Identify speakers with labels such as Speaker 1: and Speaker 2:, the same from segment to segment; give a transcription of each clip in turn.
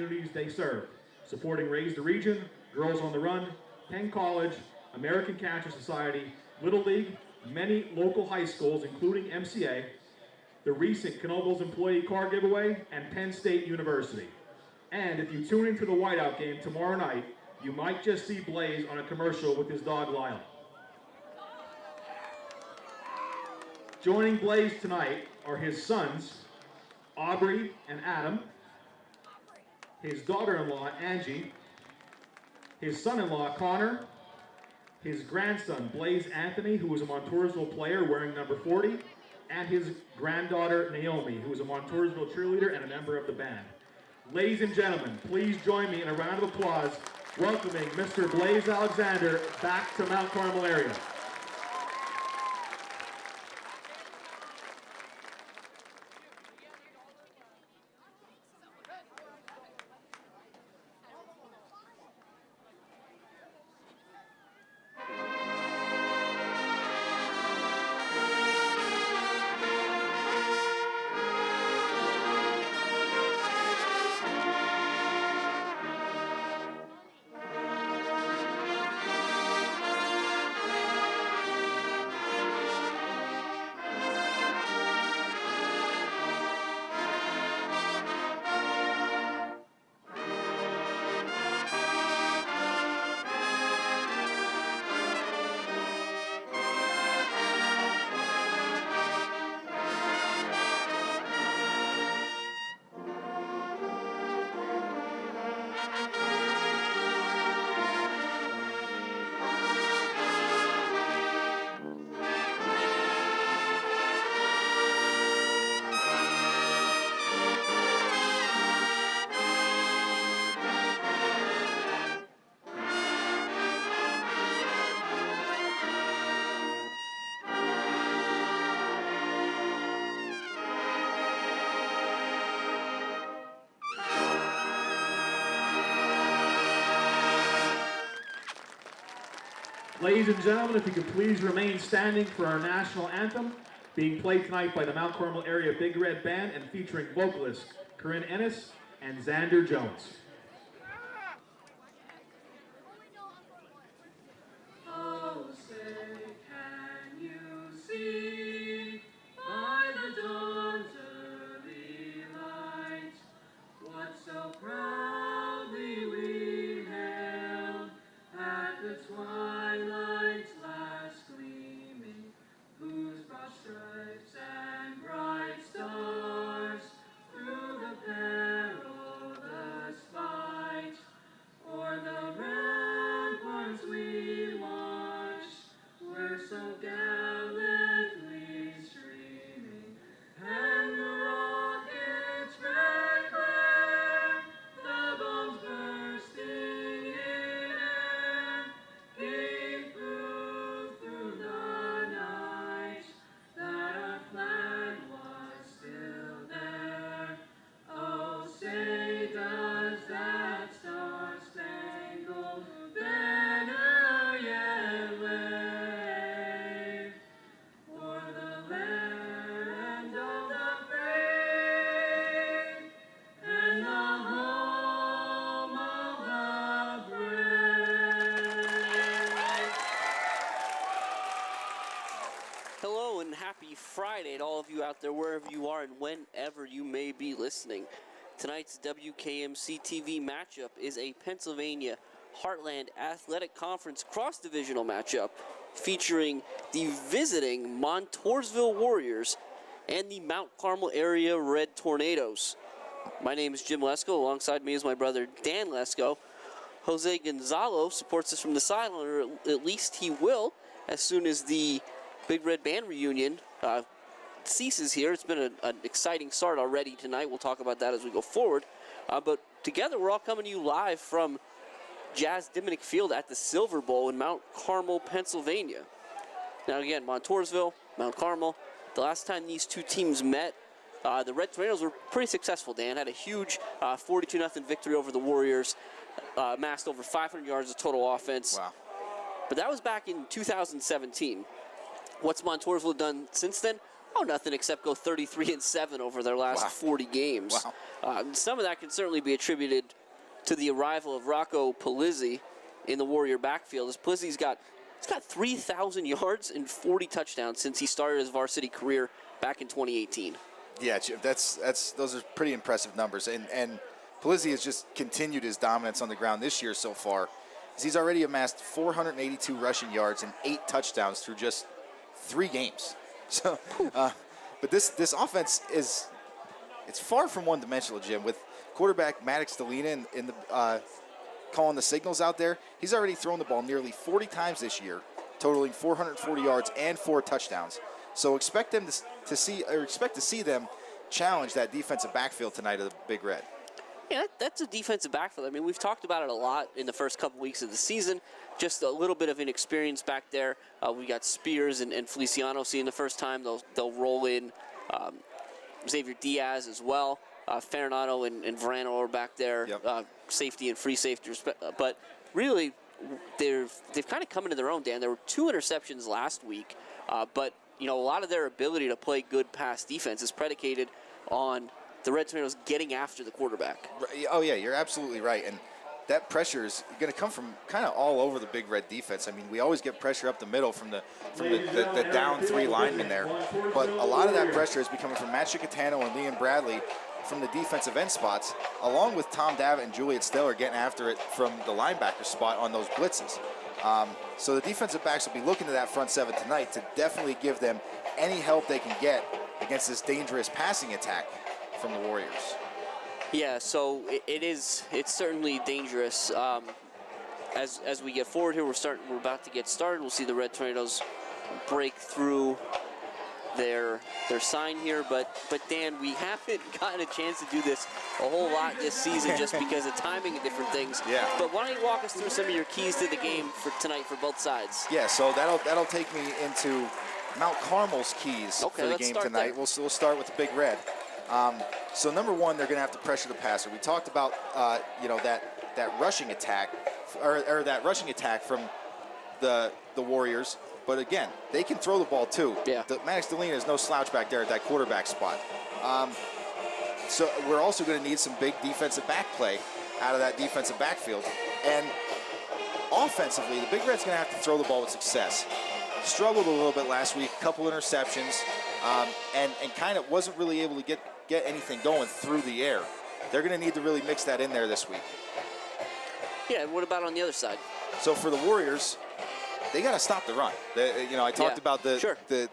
Speaker 1: communities they serve, supporting Raise the Region, Girls on the Run, Penn College, American Cancer Society, Little League, many local high schools, including MCA, the recent Knoebels employee car giveaway, and Penn State University. And if you tune into the Whiteout game tomorrow night, you might just see Blaze on a commercial with his dog Lyle. Joining Blaze tonight are his sons, Aubrey and Adam, his daughter-in-law, Angie, his son-in-law, Connor, his grandson, Blaze Anthony, who is a Montoursville player wearing number 40, and his granddaughter, Naomi, who is a Montoursville cheerleader and a member of the band. Ladies and gentlemen, please join me in a round of applause welcoming Mr. Blaze Alexander back to Mount Carmel area. Ladies and gentlemen, if you could please remain standing for our national anthem, being played tonight by the Mount Carmel Area Big Red Band and featuring vocalists Corinne Ennis and Xander Jones.
Speaker 2: Oh, say, can you see by the dawn's early light what so proudly we hailed at the twilight's last gleaming, whose broad stripes and bright stars through the perilous fight o'er the ramparts we watched were so gallantly streaming, and the rocket's red glare, the bombs bursting in air, gave proof through the night that our flag was still there. Oh, say does that star-spangled banner yet wave o'er the land of the brave and the home of the brave?
Speaker 3: Hello and happy Friday to all of you out there, wherever you are and whenever you may be listening. Tonight's WKMC TV matchup is a Pennsylvania Heartland Athletic Conference cross-divisional matchup featuring the visiting Montoursville Warriors and the Mount Carmel Area Red Tornadoes. My name is Jim Lesko. Alongside me is my brother Dan Lesko. Jose Gonzalo supports us from the sideline, or at least he will, as soon as the Big Red Band reunion ceases here. It's been an exciting start already tonight. We'll talk about that as we go forward. But together, we're all coming to you live from Jazz Diminick Field at the Silver Bowl in Mount Carmel, Pennsylvania. Now again, Montoursville, Mount Carmel. The last time these two teams met, the Red Tornadoes were pretty successful, Dan. Had a huge 42-0 victory over the Warriors, amassed over 500 yards of total offense.
Speaker 4: Wow.
Speaker 3: But that was back in 2017. What's Montoursville done since then? Oh, nothing except go 33-7 over their last 40 games.
Speaker 4: Wow.
Speaker 3: Some of that can certainly be attributed to the arrival of Rocco Palizzi in the Warrior backfield. As Palizzi's got 3,000 yards and 40 touchdowns since he started his varsity career back in 2018.
Speaker 4: Yeah, those are pretty impressive numbers. And Palizzi has just continued his dominance on the ground this year so far. He's already amassed 482 rushing yards and 8 touchdowns through just 3 games. So, but this offense it's far from one-dimensional, Jim. With quarterback Maddox Delina in the calling the signals out there, he's already thrown the ball nearly 40 times this year, totaling 440 yards and 4 touchdowns. So expect to see them challenge that defensive backfield tonight of the Big Red.
Speaker 3: Yeah, that's a defensive backfield. I mean, we've talked about it a lot in the first couple weeks of the season. Just a little bit of inexperience back there. We got Spears and Feliciano seeing the first time. They'll roll in Xavier Diaz as well. Farinano and Verano are back there.
Speaker 4: Yep.
Speaker 3: Safety and free safety. But really, they've kind of come into their own, Dan. There were 2 interceptions last week. But, a lot of their ability to play good pass defense is predicated on the Red Tornadoes getting after the quarterback.
Speaker 4: Oh, yeah, you're absolutely right. And that pressure is going to come from kind of all over the Big Red defense. I mean, we always get pressure up the middle from the down 3 linemen there. But a lot of that pressure is coming from Matt Chicatano and Liam Bradley from the defensive end spots, along with Tom Davitt and Juliet Steller getting after it from the linebacker spot on those blitzes. So the defensive backs will be looking to that front 7 tonight to definitely give them any help they can get against this dangerous passing attack from the Warriors.
Speaker 3: Yeah, so it's certainly dangerous. As we get forward here, we're about to get started. We'll see the Red Tornadoes break through their sign here, but Dan, we haven't gotten a chance to do this a whole lot this season just because of timing and different things.
Speaker 4: Yeah.
Speaker 3: But why don't you walk us through some of your keys to the game for tonight for both sides?
Speaker 4: Yeah, so that'll take me into Mount Carmel's keys for the game tonight. We'll start with the Big Red. So number 1, they're going to have to pressure the passer. We talked about that rushing attack or that rushing attack from the Warriors. But again, they can throw the ball too.
Speaker 3: Yeah.
Speaker 4: Maddox Delina is no slouch back there at that quarterback spot. So we're also going to need some big defensive back play out of that defensive backfield. And offensively, the Big Red's going to have to throw the ball with success. Struggled a little bit last week, a couple interceptions, and kind of wasn't really able to get anything going through the air. They're going to need to really mix that in there this week.
Speaker 3: Yeah, and what about on the other side?
Speaker 4: So for the Warriors, they got to stop the run. I talked about the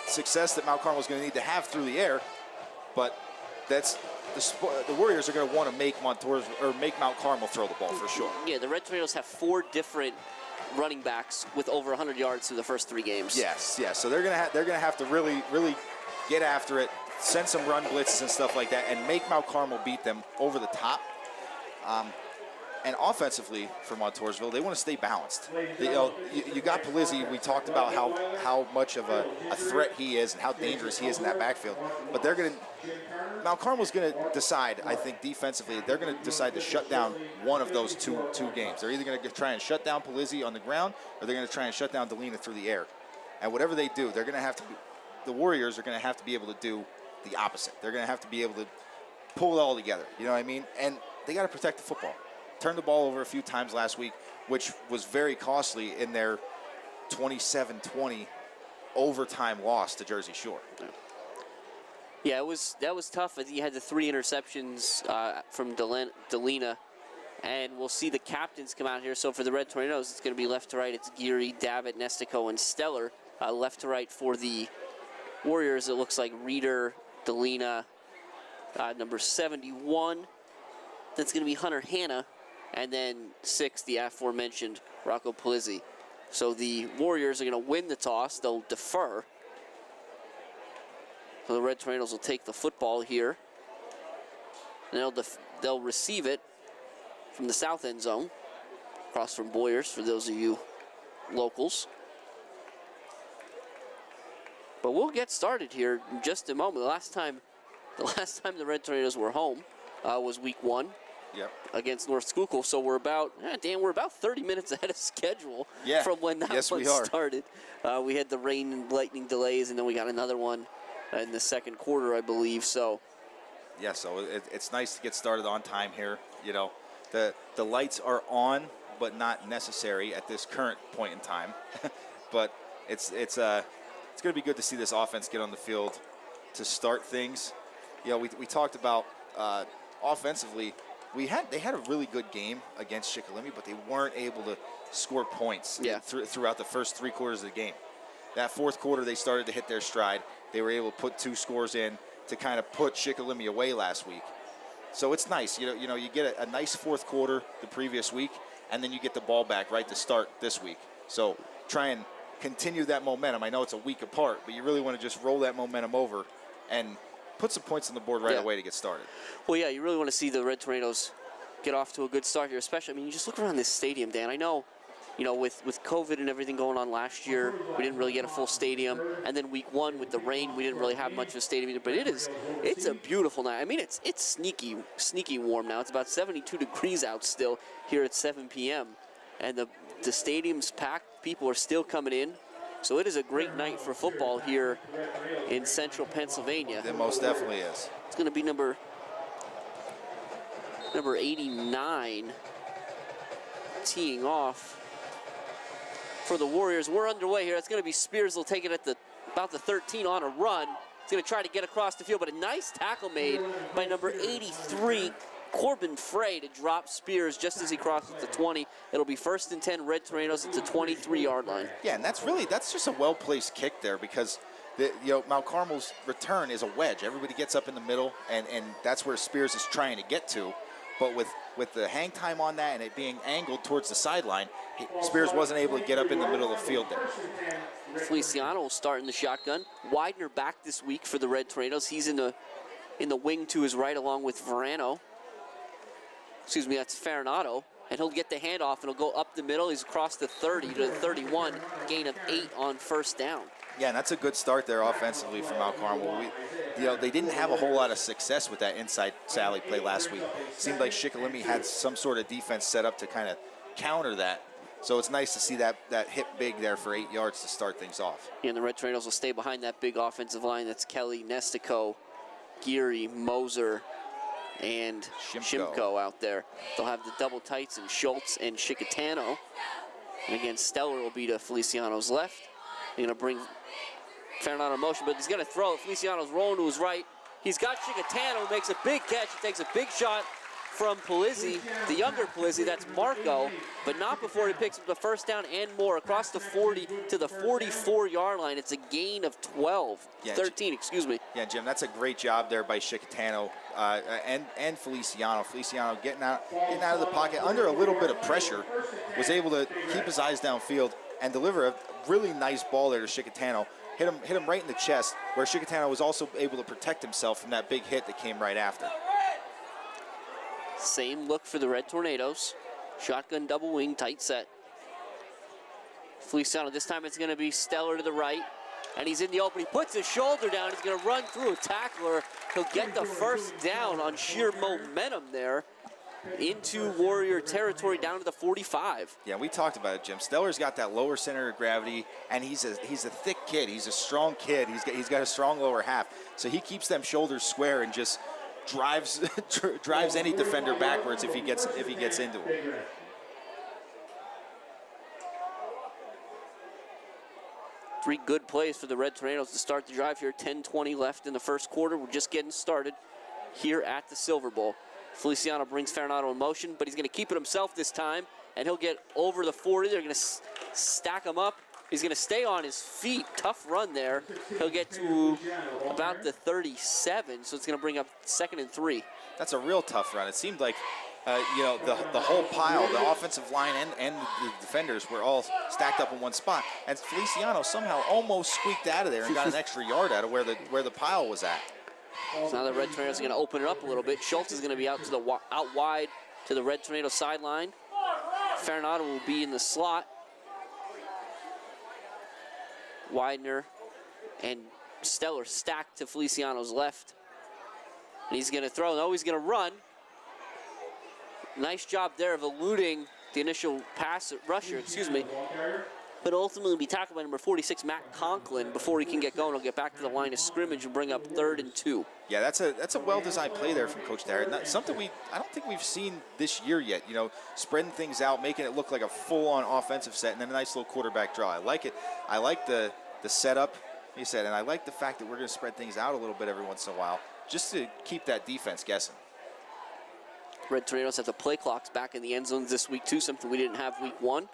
Speaker 4: success that Mount Carmel is going to need to have through the air, but the Warriors are going to want to make Mount Carmel throw the ball for sure.
Speaker 3: Yeah, the Red Tornadoes have 4 different running backs with over 100 yards through the first 3 games.
Speaker 4: Yes. So they're gonna have to really get after it, send some run blitzes and stuff like that, and make Mount Carmel beat them over the top. And offensively for Montoursville, they want to stay balanced. You got Palizzi. We talked about how much of a threat he is and how dangerous he is in that backfield. But Mount Carmel's going to decide, I think, defensively, they're going to decide to shut down one of those two games. They're either going to try and shut down Palizzi on the ground, or they're going to try and shut down Delina through the air. And whatever they do, they're going to have to the Warriors are going to have to be able to do the opposite. They're going to have to be able to pull it all together. You know what I mean? And they got to protect the football. Turned the ball over a few times last week, which was very costly in their 27-20 overtime loss to Jersey Shore.
Speaker 3: Yeah, that was tough. You had the 3 interceptions from Delina, and we'll see the captains come out here. So for the Red Tornadoes, it's going to be left to right. It's Geary, Davitt, Nestico, and Steller. Left to right for the Warriors, it looks like Reeder, Delina, number 71. That's going to be Hunter Hanna. And then 6, the aforementioned Rocco Palizzi. So the Warriors are going to win the toss. They'll defer. So the Red Tornadoes will take the football here. And they'll receive it from the south end zone. Across from Boyers, for those of you locals. But we'll get started here in just a moment. The last time the Red Tornadoes were home was week 1.
Speaker 4: Yep.
Speaker 3: Against North Schuylkill, so we're about 30 minutes ahead of schedule from when that one started. We had the rain and lightning delays, and then we got another one in the second quarter, I believe. So,
Speaker 4: yeah, so it's nice to get started on time here. You know, the lights are on, but not necessary at this current point in time. But it's going to be good to see this offense get on the field to start things. You know, we talked about offensively. They had a really good game against Shikellamy, but they weren't able to score points throughout the first 3 quarters of the game. That fourth quarter, they started to hit their stride. They were able to put 2 scores in to kind of put Shikellamy away last week. So it's nice. You know, you get a nice fourth quarter the previous week, and then you get the ball back right to start this week. So try and continue that momentum. I know it's a week apart, but you really want to just roll that momentum over and put some points on the board right away to get started.
Speaker 3: Well, yeah, you really want to see the Red Tornadoes get off to a good start here, especially, I mean, you just look around this stadium, Dan. I know, you know, with COVID and everything going on last year, we didn't really get a full stadium. And then week 1 with the rain, we didn't really have much of a stadium either. But it's a beautiful night. I mean, it's sneaky warm now. It's about 72 degrees out still here at 7 p.m. And the stadium's packed. People are still coming in. So it is a great night for football here in central Pennsylvania.
Speaker 4: It most definitely is.
Speaker 3: It's going to be number 89 teeing off for the Warriors. We're underway here. It's going to be Spears will take it at about the 13 on a run. He's going to try to get across the field, but a nice tackle made by number 83, Corbin Frey, to drop Spears just as he crosses the 20. It'll be 1st and 10 Red Tornadoes at the 23-yard line.
Speaker 4: Yeah, and that's just a well-placed kick there, because Mount Carmel's return is a wedge. Everybody gets up in the middle, and that's where Spears is trying to get to. But with the hang time on that and it being angled towards the sideline, Spears wasn't able to get up in the middle of the field there.
Speaker 3: Feliciano will start in the shotgun. Widener back this week for the Red Tornadoes. He's in the wing to his right along with Verano. Excuse me, that's Farinado. And he'll get the handoff and he'll go up the middle. He's across the 30 to the 31, gain of 8 on 1st down.
Speaker 4: Yeah, and that's a good start there offensively for Mount Carmel. They didn't have a whole lot of success with that inside Sally play last week. It seemed like Shikellamy had some sort of defense set up to kind of counter that. So it's nice to see that hit big there for 8 yards to start things off.
Speaker 3: Yeah, and the Red Tornadoes will stay behind that big offensive line. That's Kelly, Nestico, Geary, Moser, and Shimko out there. They'll have the double tights and Schultz and Chicatano. And again, Stellar will be to Feliciano's left. They're going to bring Farinado in motion, but he's going to throw it. Feliciano's rolling to his right. He's got Chicatano, who makes a big catch. He takes a big shot from Polizzi, the younger Polizzi. That's Marco, but not before he picks up the 1st down and more across the 40 to the 44-yard line. It's a gain of 13, excuse me.
Speaker 4: Yeah, Jim, that's a great job there by Chicatano and Feliciano. Feliciano getting out of the pocket under a little bit of pressure, was able to keep his eyes downfield and deliver a really nice ball there to Chicatano. Hit him right in the chest, where Chicatano was also able to protect himself from that big hit that came right after.
Speaker 3: Same look for the Red Tornadoes. Shotgun double wing, tight set. Feliciano, this time it's going to be Stellar to the right. And he's in the open. He puts his shoulder down. He's going to run through a tackler. He'll get the 1st down on sheer momentum there into Warrior territory down to the 45.
Speaker 4: Yeah, we talked about it, Jim. Stellar's got that lower center of gravity, and he's a thick kid. He's a strong kid. He's got a strong lower half. So he keeps them shoulders square and just drives any defender backwards if he gets into him.
Speaker 3: Three good plays for the Red Tornadoes to start the drive here. 10:20 left in the 1st quarter. We're just getting started here at the Silver Bowl. Feliciano brings Farinado in motion, but he's going to keep it himself this time, and he'll get over the 40. They're going to stack him up. He's going to stay on his feet. Tough run there. He'll get to about the 37, so it's going to bring up 2nd and 3.
Speaker 4: That's a real tough run. It seemed like, the whole pile, the offensive line and the defenders were all stacked up in one spot. And Feliciano somehow almost squeaked out of there and got an extra yard out of where the pile was at.
Speaker 3: So now the Red Tornadoes are going to open it up a little bit. Schultz is going to be out wide to the Red Tornado sideline. Farinado will be in the slot. Widener and Stellar stacked to Feliciano's left. And he's going to throw. No, he's going to run. Nice job there of eluding the initial rusher, But ultimately, we tackle by number 46, Matt Conklin. Before he can get going, he'll get back to the line of scrimmage and bring up 3rd and 2.
Speaker 4: Yeah, that's a well-designed play there from Coach Darrett. Something I don't think we've seen this year yet. You know, spreading things out, making it look like a full-on offensive set, and then a nice little quarterback draw. I like it. I like the setup, he said, and I like the fact that we're going to spread things out a little bit every once in a while, just to keep that defense guessing.
Speaker 3: Red Tornadoes have the play clocks back in the end zones this week too, something we didn't have week 1.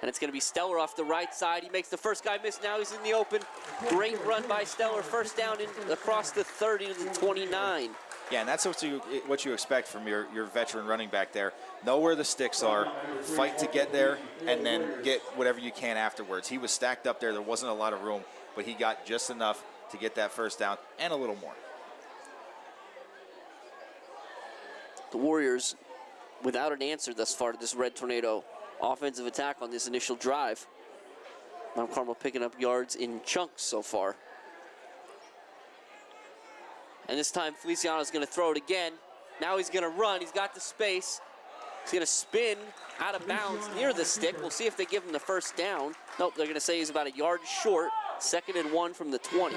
Speaker 3: And it's going to be Stellar off the right side. He makes the first guy miss. Now he's in the open. Great run by Stellar. First down across the 30 to the 29.
Speaker 4: Yeah, and that's what you expect from your veteran running back there. Know where the sticks are, fight to get there, and then get whatever you can afterwards. He was stacked up there. There wasn't a lot of room, but he got just enough to get that first down and a little more.
Speaker 3: The Warriors without an answer thus far to this Red Tornado offensive attack on this initial drive. Mount Carmel picking up yards in chunks so far. And this time Feliciano's going to throw it again. Now he's going to run. He's got the space. He's going to spin out of bounds near the stick. We'll see if they give him the first down. Nope, they're going to say he's about a yard short. 2nd and 1 from the 20.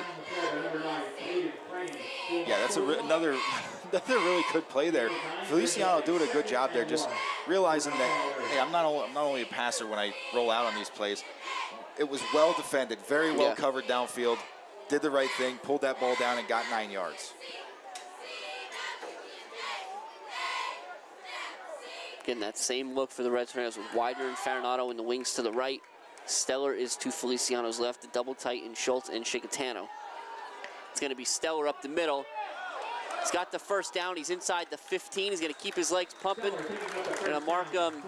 Speaker 4: Yeah, that's another really good play there. Feliciano doing a good job there, just realizing that, hey, I'm not only a passer when I roll out on these plays. It was well defended, very well covered downfield, did the right thing, pulled that ball down and got 9 yards.
Speaker 3: Getting that same look for the Red Tornadoes with Widener and Farinato in the wings to the right. Stellar is to Feliciano's left, the double tight in Schultz and Chicatano. It's going to be Stellar up the middle. He's got the first down. He's inside the 15. He's going to keep his legs pumping. Going to mark him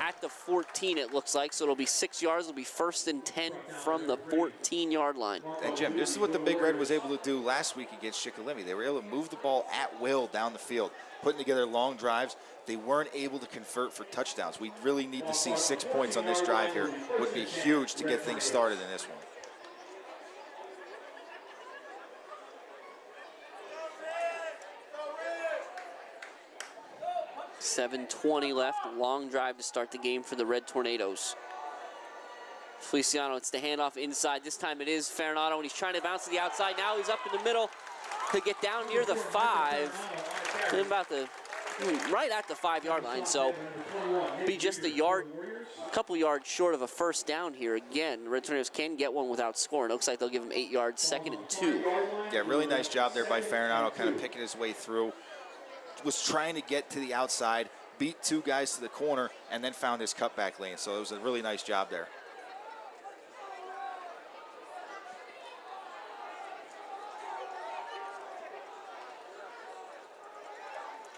Speaker 3: at the 14, it looks like. So it'll be 6 yards. It'll be 1st and 10 from the 14-yard line.
Speaker 4: And Jim, this is what the Big Red was able to do last week against Shikellamy. They were able to move the ball at will down the field, putting together long drives. They weren't able to convert for touchdowns. We really need to see 6 points on this drive here. Would be huge to get things started in this one.
Speaker 3: 7:20 left. Long drive to start the game for the Red Tornadoes. Feliciano, it's the handoff inside. This time it is Farinato, and he's trying to bounce to the outside. Now he's up in the middle to get down near the 5. And about the right at the 5-yard line, so be just a couple yards short of a first down here. Again, the Red Tornadoes can get one without scoring. It looks like they'll give him 8 yards, 2nd and 2.
Speaker 4: Yeah, really nice job there by Farinato, kind of picking his way through. Was trying to get to the outside, beat 2 guys to the corner, and then found his cutback lane. So it was a really nice job there.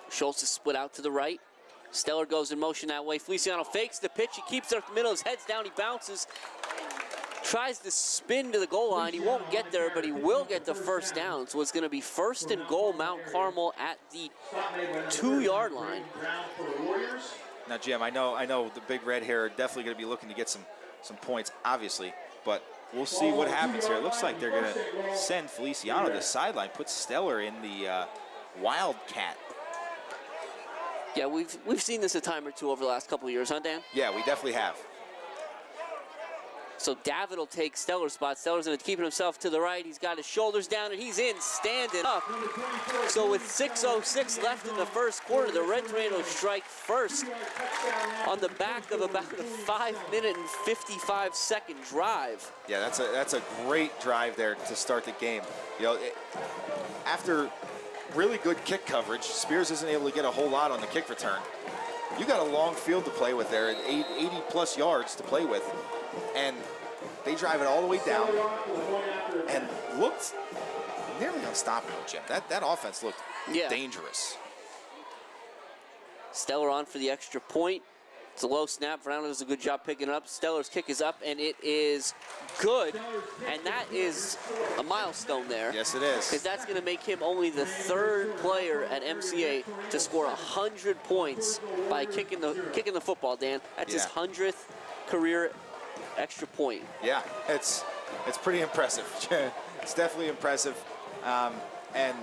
Speaker 3: Schultz is split out to the right. Stellar goes in motion that way. Feliciano fakes the pitch. He keeps it up the middle. His head's down. He bounces. Tries to spin to the goal line. He won't get there, but he will get the first down. So it's going to be 1st and goal, Mount Carmel at the 2-yard line.
Speaker 4: Now, Jim, I know the Big Red here are definitely going to be looking to get some points, obviously, but we'll see what happens here. It looks like they're going to send Feliciano to the sideline, put Stellar in the Wildcat.
Speaker 3: Yeah, we've seen this a time or two over the last couple of years, huh, Dan?
Speaker 4: Yeah, we definitely have.
Speaker 3: So David will take Stellar's spot. Stellar's going to keep himself to the right. He's got his shoulders down, and he's in, standing up. So with 6:06 left in the first quarter, the Red Tornadoes strike first on the back of about a 5-minute and 55-second drive.
Speaker 4: Yeah, that's a great drive there to start the game. You know, after really good kick coverage, Spears isn't able to get a whole lot on the kick return. You got a long field to play with there, and 80-plus yards to play with. And they drive it all the way down and looked nearly unstoppable, Jim. That offense looked dangerous.
Speaker 3: Stellar on for the extra point. It's a low snap. Fernando does a good job picking it up. Stellar's kick is up, and it is good. And that is a milestone there.
Speaker 4: Yes, it is.
Speaker 3: Because that's going to make him only the 3rd player at MCA to score 100 points by kicking the football, Dan. That's his 100th career extra point.
Speaker 4: Yeah, it's pretty impressive. It's definitely impressive, and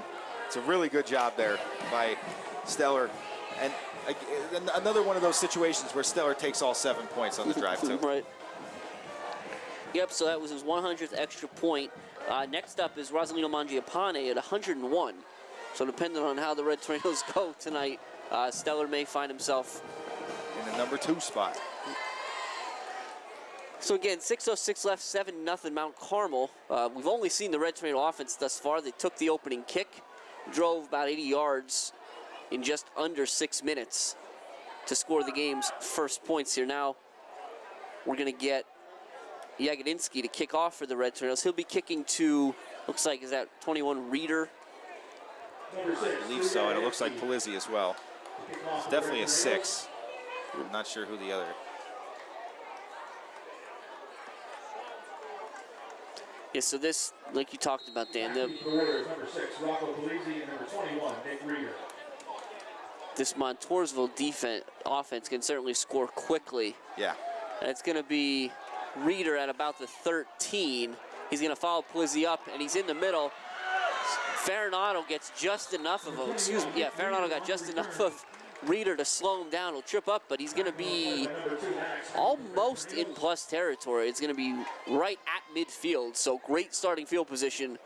Speaker 4: it's a really good job there by Stellar. And another one of those situations where Stellar takes all 7 points on the drive too.
Speaker 3: Right. Yep, so that was his 100th extra point. Next up is Rosalino Mangiapane at 101. So depending on how the Red Tornadoes go tonight, Stellar may find himself
Speaker 4: in the number 2 spot.
Speaker 3: So again, 6:06 left, 7-0 Mount Carmel. We've only seen the Red Tornado offense thus far. They took the opening kick, drove about 80 yards in just under 6 minutes to score the game's first points here. Now we're going to get Jagodinski to kick off for the Red Tornadoes. He'll be kicking to, looks like, is that 21 Reeder?
Speaker 4: I believe so, and it looks like Polizzi as well. It's definitely a 6. I'm not sure who the other.
Speaker 3: Yeah, so this, like you talked about, Dan,
Speaker 1: Number 6, Rocco Polizzi, and number 21, Nick Reeder.
Speaker 3: This Montoursville offense can certainly score quickly.
Speaker 4: Yeah.
Speaker 3: And it's going to be Reeder at about the 13. He's going to follow Polizzi up, and he's in the middle. Farinato gets just enough of Farinato got just enough of Reeder to slow him down. He'll trip up, but he's going to be almost in plus territory. It's going to be right at midfield, so great starting field position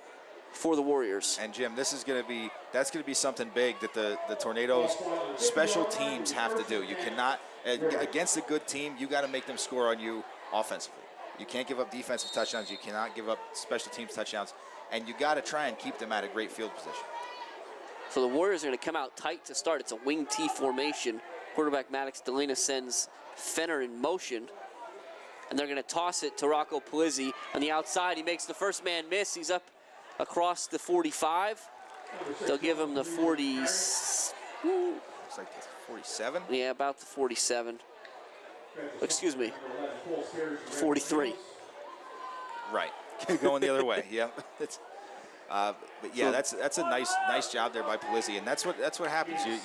Speaker 3: for the Warriors.
Speaker 4: And Jim, that's going to be something big that the Tornadoes special teams have to do. You cannot, against a good team, you got to make them score on you offensively. You can't give up defensive touchdowns. You cannot give up special teams touchdowns. And you got to try and keep them at a great field position.
Speaker 3: So the Warriors are going to come out tight to start. It's a wing T formation. Quarterback Maddox Delena sends Fenner in motion. And they're going to toss it to Rocco Polizzi. On the outside, he makes the first man miss. He's up across the 45. They'll give him the 40.
Speaker 4: Looks like it's 47?
Speaker 3: Yeah, about the 47. Excuse me, 43.
Speaker 4: Right. Going the other way. Yeah. But yeah, that's a nice job there by Polizzi, and that's what happens. You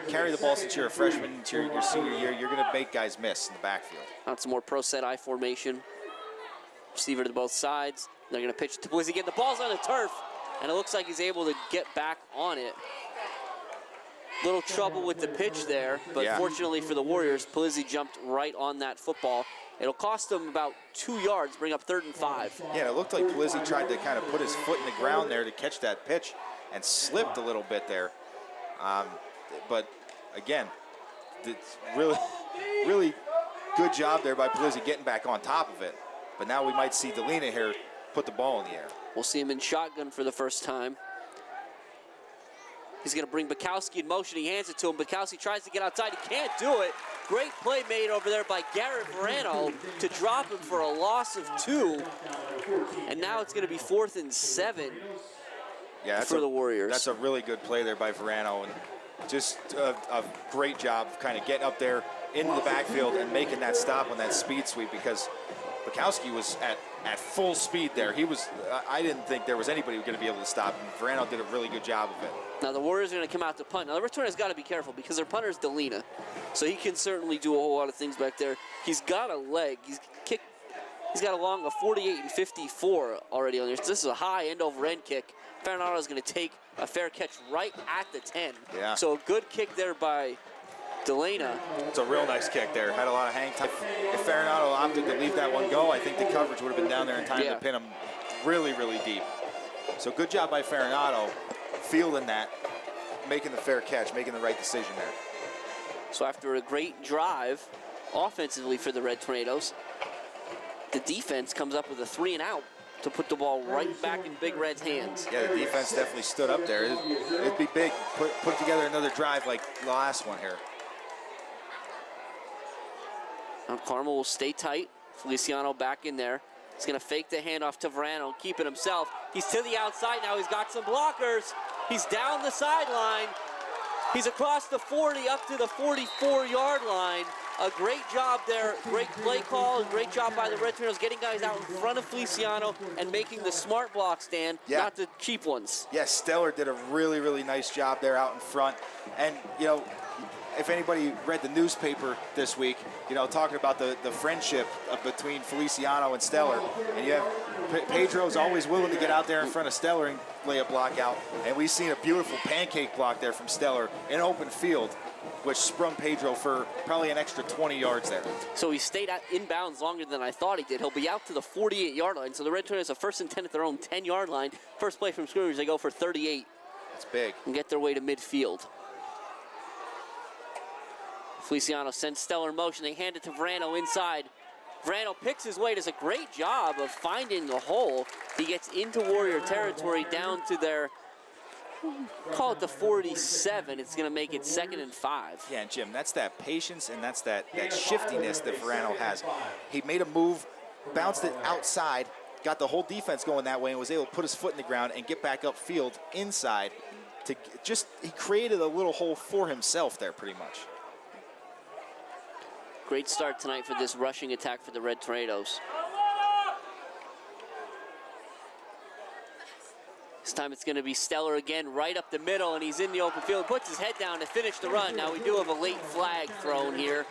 Speaker 4: carry the ball since you're a freshman into your senior year. You're going to make guys miss in the backfield.
Speaker 3: That's more pro set I formation. Receiver to both sides. They're going to pitch it to Polizzi. Again, the ball's on the turf, and it looks like he's able to get back on it. Little trouble with the pitch there, but fortunately for the Warriors, Polizzi jumped right on that football. It'll cost them about 2 yards, bring up 3rd and 5.
Speaker 4: Yeah, it looked like Polizzi tried to kind of put his foot in the ground there to catch that pitch and slipped a little bit there. But again, it's really good job there by Polizzi getting back on top of it. But now we might see Delena here put the ball in the air.
Speaker 3: We'll see him in shotgun for the first time. He's going to bring Bukowski in motion. He hands it to him. Bukowski tries to get outside. He can't do it. Great play made over there by Garrett Verano to drop him for a loss of 2. And now it's going to be 4th and 7 for the Warriors.
Speaker 4: That's a really good play there by Verano. And just a great job of kind of getting up there into the backfield and making that stop on that speed sweep, because Bukowski was at full speed there. I didn't think there was anybody going to be able to stop him. Verano did a really good job of it.
Speaker 3: Now the Warriors are going to come out to punt. Now the returner's got to be careful because their punter's Delena, so he can certainly do a whole lot of things back there. He's got a leg. He's got along a 48 and 54 already on there. So this is a high end-over-end kick. Farinato's going to take a fair catch right at the 10.
Speaker 4: Yeah.
Speaker 3: So a good kick there by Delena.
Speaker 4: It's a real nice kick there. Had a lot of hang time. If Farinato opted to leave that one go, I think the coverage would have been down there in time to pin him really, really deep. So good job by Farinato, fielding that, making the fair catch, making the right decision there.
Speaker 3: So after a great drive offensively for the Red Tornadoes, the defense comes up with a 3-and-out to put the ball right back in Big Red's hands.
Speaker 4: Yeah, the defense definitely stood up there. It'd be big. Put together another drive like the last one here.
Speaker 3: Now Carmel will stay tight. Feliciano back in there. He's going to fake the handoff to Verano, keep it himself. He's to the outside now. He's got some blockers. He's down the sideline. He's across the 40 up to the 44-yard line. A great job there. Great play call. And great job by the Red Tornadoes getting guys out in front of Feliciano and making the smart block stand, not the cheap ones.
Speaker 4: Yes, Stellar did a really, really nice job there out in front. And, you know, if anybody read the newspaper this week, you know, talking about the friendship between Feliciano and Stellar, and you have Pedro's always willing to get out there in front of Stellar and lay a block out, and we've seen a beautiful pancake block there from Stellar in open field, which sprung Pedro for probably an extra 20 yards there.
Speaker 3: So he stayed out inbounds longer than I thought he did. He'll be out to the 48-yard line. So the Red Tornadoes have first and 10 at their own 10-yard line. First play from scrimmage, they go for 38.
Speaker 4: That's big.
Speaker 3: And get their way to midfield. Feliciano sends Stellar in motion. They hand it to Verano inside. Verano picks his way, does a great job of finding the hole. He gets into Warrior territory down to their, call it the 47. It's going to make it 2nd and 5.
Speaker 4: Yeah, and Jim, that's that patience and that's that shiftiness that Verano has. He made a move, bounced it outside, got the whole defense going that way, and was able to put his foot in the ground and get back upfield inside. He created a little hole for himself there pretty much.
Speaker 3: Great start tonight for this rushing attack for the Red Tornadoes. This time it's going to be Stellar again, right up the middle, and he's in the open field. Puts his head down to finish the run. Now we do have a late flag thrown here.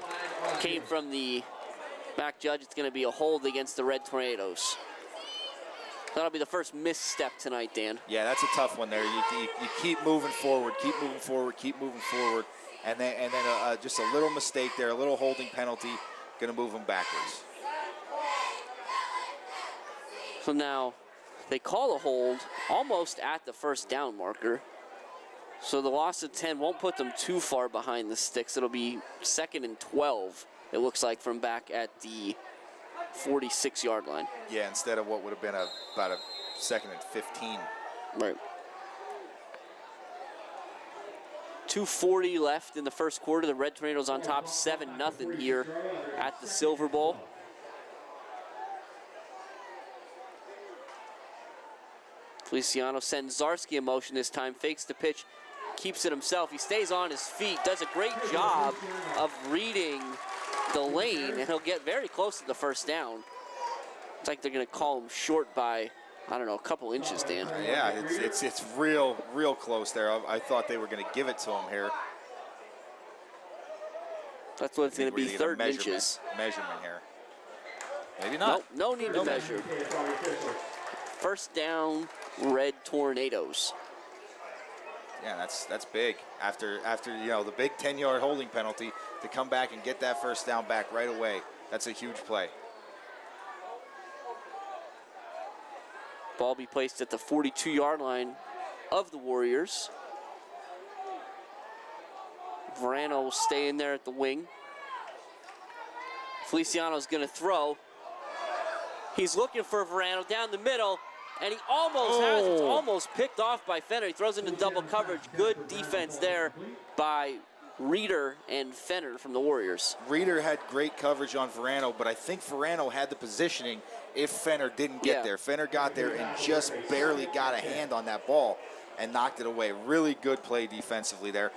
Speaker 3: Came from the back judge. It's going to be a hold against the Red Tornadoes. That'll be the first misstep tonight, Dan.
Speaker 4: Yeah, that's a tough one there. You keep moving forward, keep moving forward, keep moving forward. And then just a little mistake there, a little holding penalty, going to move them backwards.
Speaker 3: So now they call a hold almost at the first down marker. So the loss of 10 won't put them too far behind the sticks. It'll be 2nd and 12, it looks like, from back at the 46-yard line.
Speaker 4: Yeah, instead of what would have been about a 2nd and 15.
Speaker 3: Right. 2:40 left in the first quarter. The Red Tornadoes on top 7-0 here at the Silver Bowl. Feliciano sends Zarski in motion this time, fakes the pitch, keeps it himself. He stays on his feet, does a great job of reading the lane, and he'll get very close to the first down. It's like they're going to call him short by, I don't know, a couple inches, Dan.
Speaker 4: Yeah, it's real close there. I thought they were going to give it to him here.
Speaker 3: That's what it's going to be, 3rd inches.
Speaker 4: Measurement here. Maybe not.
Speaker 3: No need to measure. First down, Red Tornadoes.
Speaker 4: Yeah, that's big. After you know the big 10-yard holding penalty, to come back and get that first down back right away. That's a huge play.
Speaker 3: Ball be placed at the 42-yard line of the Warriors. Verano will stay in there at the wing. Feliciano's going to throw. He's looking for Verano down the middle, and he almost has it. It's almost picked off by Fenner. He throws into double coverage. Good defense there by Reeder and Fenner from the Warriors.
Speaker 4: Reeder had great coverage on Verano, but I think Verano had the positioning if Fenner didn't get there. Fenner got there and just barely got a hand on that ball and knocked it away. Really good play defensively there.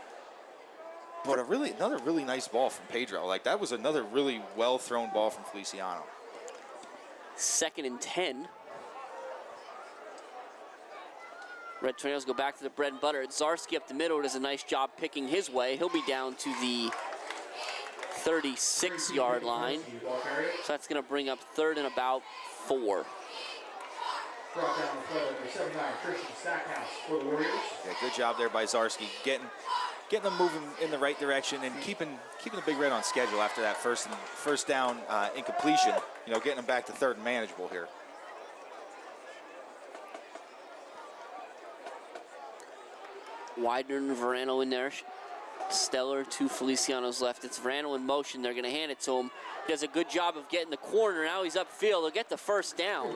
Speaker 4: But another really nice ball from Pedro. Like, that was another really well-thrown ball from Feliciano.
Speaker 3: 2nd and 10. Red Tornadoes go back to the bread and butter. Zarski up the middle does a nice job picking his way. He'll be down to the 36-yard line. So that's going to bring up 3rd and about 4.
Speaker 4: Yeah, good job there by Zarski, getting them moving in the right direction and keeping the Big Red on schedule after that first down incompletion. You know, getting them back to 3rd and manageable here.
Speaker 3: Widener and Verano in there. Stellar to Feliciano's left. It's Verano in motion. They're going to hand it to him. He does a good job of getting the corner. Now he's upfield. They'll get the first down.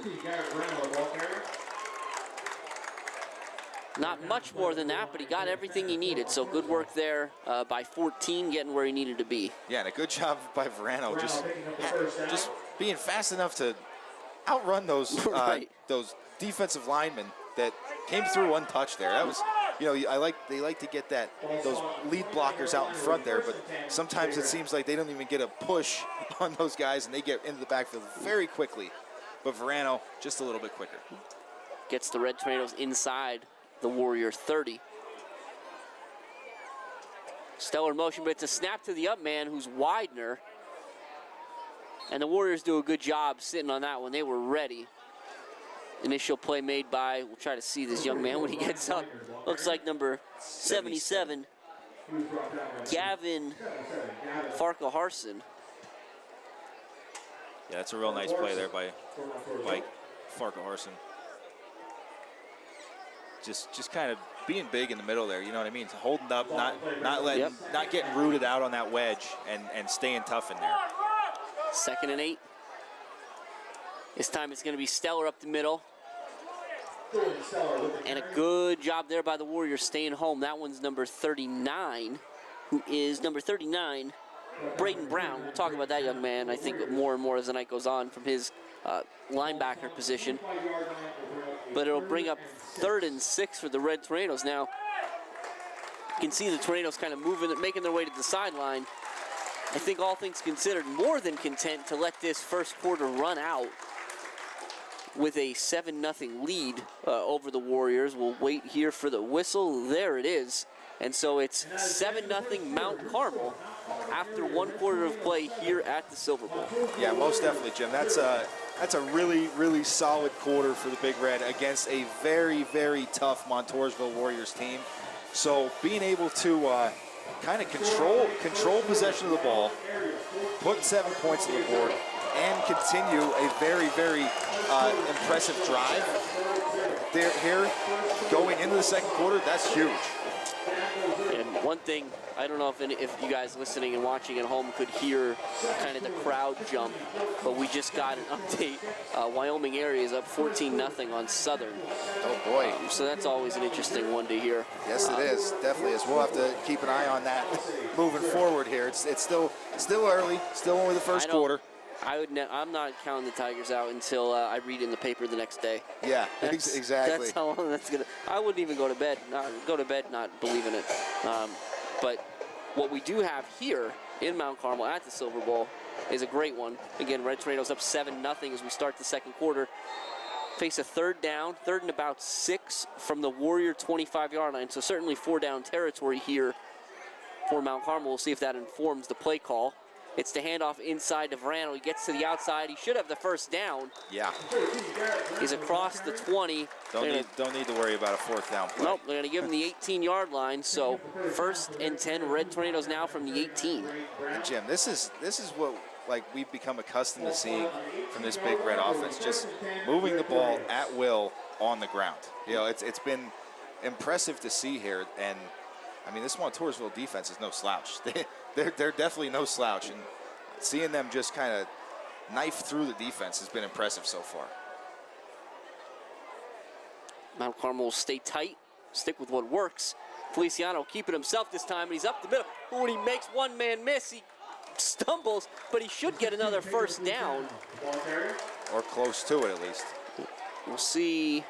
Speaker 3: Not much more than that, but he got everything he needed. So good work there by 14, getting where he needed to be.
Speaker 4: Yeah, and a good job by Verano, just being fast enough to outrun those those defensive linemen that came through untouched there. That was, you know, they like to get those lead blockers out in front there, but sometimes it seems like they don't even get a push on those guys, and they get into the backfield very quickly. But Verano, just a little bit quicker.
Speaker 3: Gets the Red Tornadoes inside the Warrior 30. Stellar motion, but it's a snap to the up man who's Widener. And the Warriors do a good job sitting on that one. They were ready. Initial play made by, we'll try to see this young man when he gets up. Looks like number 77, Gavin Farkaharson.
Speaker 4: Yeah, that's a real nice play there by Farkaharson. Just kind of being big in the middle there, you know what I mean? Holding up, not getting rooted out on that wedge and staying tough in there.
Speaker 3: 2nd and 8. This time it's going to be Stellar up the middle. And a good job there by the Warriors staying home. That one's number 39, who is number 39, Braden Brown. We'll talk about that young man, I think, more and more as the night goes on from his linebacker position. But it'll bring up 3rd and 6 for the Red Tornadoes. Now, you can see the Tornadoes kind of moving, making their way to the sideline. I think all things considered, more than content to let this first quarter run out with a 7-0 lead over the Warriors. We'll wait here for the whistle. There it is. And so it's 7-0 Mount Carmel after 1 quarter of play here at the Silver Bowl.
Speaker 4: Yeah, most definitely, Jim. That's a really, really solid quarter for the Big Red against a very, very tough Montoursville Warriors team. So being able to kind of control possession of the ball, put 7 points on the board, and continue a very, very impressive drive here going into the second quarter, that's huge.
Speaker 3: And one thing, I don't know if you guys listening and watching at home could hear kind of the crowd jump, but we just got an update. Wyoming area is up 14-0 on Southern.
Speaker 4: Oh boy.
Speaker 3: So that's always an interesting one to hear.
Speaker 4: Yes, it is. Definitely is. We'll have to keep an eye on that moving forward here. It's still early, still only the first quarter.
Speaker 3: I'm not counting the Tigers out until I read in the paper the next day.
Speaker 4: Yeah, exactly.
Speaker 3: That's how long that's gonna. I wouldn't even go to bed not believing it. But what we do have here in Mount Carmel at the Silver Bowl is a great one. Again, Red Tornadoes up 7-0 as we start the second quarter. Face a 3rd down, 3rd and about 6 from the Warrior 25-yard line. So certainly 4-down territory here for Mount Carmel. We'll see if that informs the play call. It's the handoff inside to Verano. He gets to the outside. He should have the first down.
Speaker 4: Yeah.
Speaker 3: He's across the 20.
Speaker 4: Don't need to worry about a 4th down play.
Speaker 3: Nope, they're going to give him the 18-yard line. So 1st and 10, Red Tornadoes now from the 18.
Speaker 4: And Jim, this is what we've become accustomed to seeing from this Big Red offense, just moving the ball at will on the ground. You know, it's been impressive to see here, and I mean, this Montoursville defense is no slouch. They're definitely no slouch, and seeing them just kind of knife through the defense has been impressive so far.
Speaker 3: Mount Carmel will stay tight, stick with what works. Feliciano keeping himself this time, and he's up the middle. Ooh, and he makes one man miss. He stumbles, but he should get another first down.
Speaker 4: Or close to it, at least.
Speaker 3: We'll see.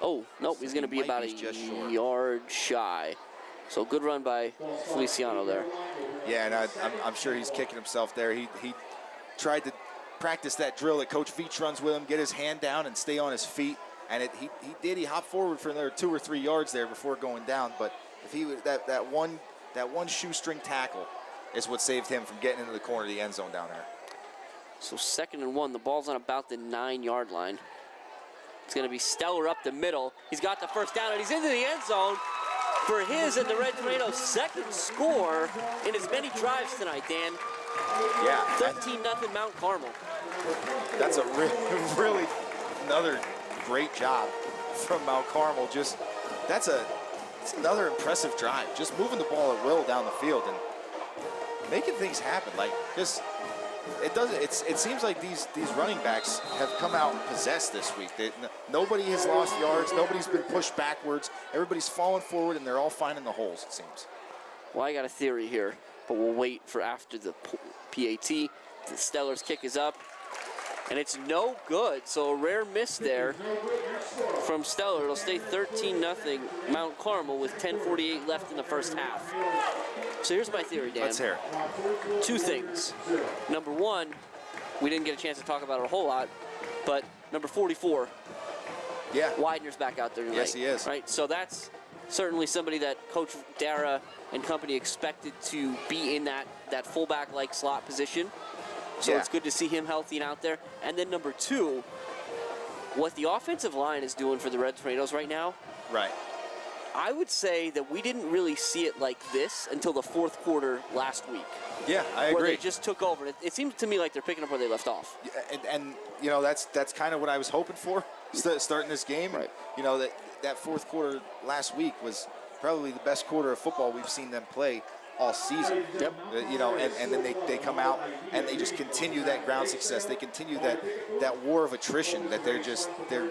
Speaker 3: Oh, nope, he's going to be about a yard shy. So good run by Feliciano there.
Speaker 4: Yeah, and I'm sure he's kicking himself there. He tried to practice that drill that Coach Veach runs with him, get his hand down and stay on his feet. And he did. He hopped forward for another 2 or 3 yards there before going down. But if he would, that one shoestring tackle is what saved him from getting into the corner of the end zone down there.
Speaker 3: So 2nd and 1. The ball's on about the 9-yard line. It's going to be Stellar up the middle. He's got the first down, and he's into the end zone for his and the Red Tornadoes' 2nd score in as many drives tonight, Dan.
Speaker 4: Yeah.
Speaker 3: 13-0 Mount Carmel.
Speaker 4: That's a really another great job from Mount Carmel. Just that's another impressive drive. Just moving the ball at will down the field and making things happen. Like just it seems like these running backs have come out possessed this week. Nobody has lost yards. Nobody's been pushed backwards. Everybody's falling forward, and they're all finding the holes, it seems.
Speaker 3: Well, I got a theory here, but we'll wait for after the PAT. The Stellar's kick is up, and it's no good. So a rare miss there from Stellar. It'll stay 13-0 Mount Carmel with 10:48 left in the first half. So here's my theory, Dan.
Speaker 4: Let's hear it.
Speaker 3: 2 things. Number 1, we didn't get a chance to talk about it a whole lot, but number 44.
Speaker 4: Yeah.
Speaker 3: Widener's back out there tonight.
Speaker 4: Yes, he is.
Speaker 3: Right, so that's certainly somebody that Coach Dara and company expected to be in that fullback-like slot position. So
Speaker 4: Yeah.
Speaker 3: it's good to see him healthy and out there. And then number 2, what the offensive line is doing for the Red Tornadoes right now,
Speaker 4: Right.
Speaker 3: I would say that we didn't really see it like this until the 4th quarter last week.
Speaker 4: Yeah, I
Speaker 3: Where
Speaker 4: agree.
Speaker 3: they just took over. It seems to me like they're picking up where they left off.
Speaker 4: And you know, that's kind of what I was hoping for starting this game.
Speaker 3: Right.
Speaker 4: You know, that 4th quarter last week was probably the best quarter of football we've seen them play all season.
Speaker 3: Yep.
Speaker 4: You know, and then they come out and they just continue that ground success. They continue that war of attrition that they're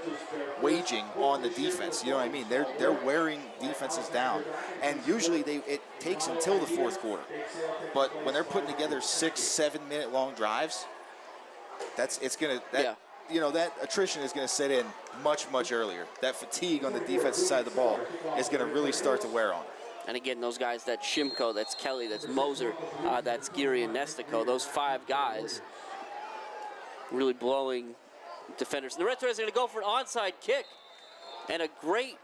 Speaker 4: waging on the defense. You know what I mean? They're wearing defenses down, and usually it takes until the 4th quarter. But when they're putting together 6-7 minute long drives, you know, that attrition is going to set in much earlier. That fatigue on the defensive side of the ball is going to really start to wear on.
Speaker 3: And again, those guys, that's Shimko, that's Kelly, that's Moser, that's Geary and Nestico, those 5 guys really blowing defenders. And the Red Tornadoes are going to go for an onside kick. And a great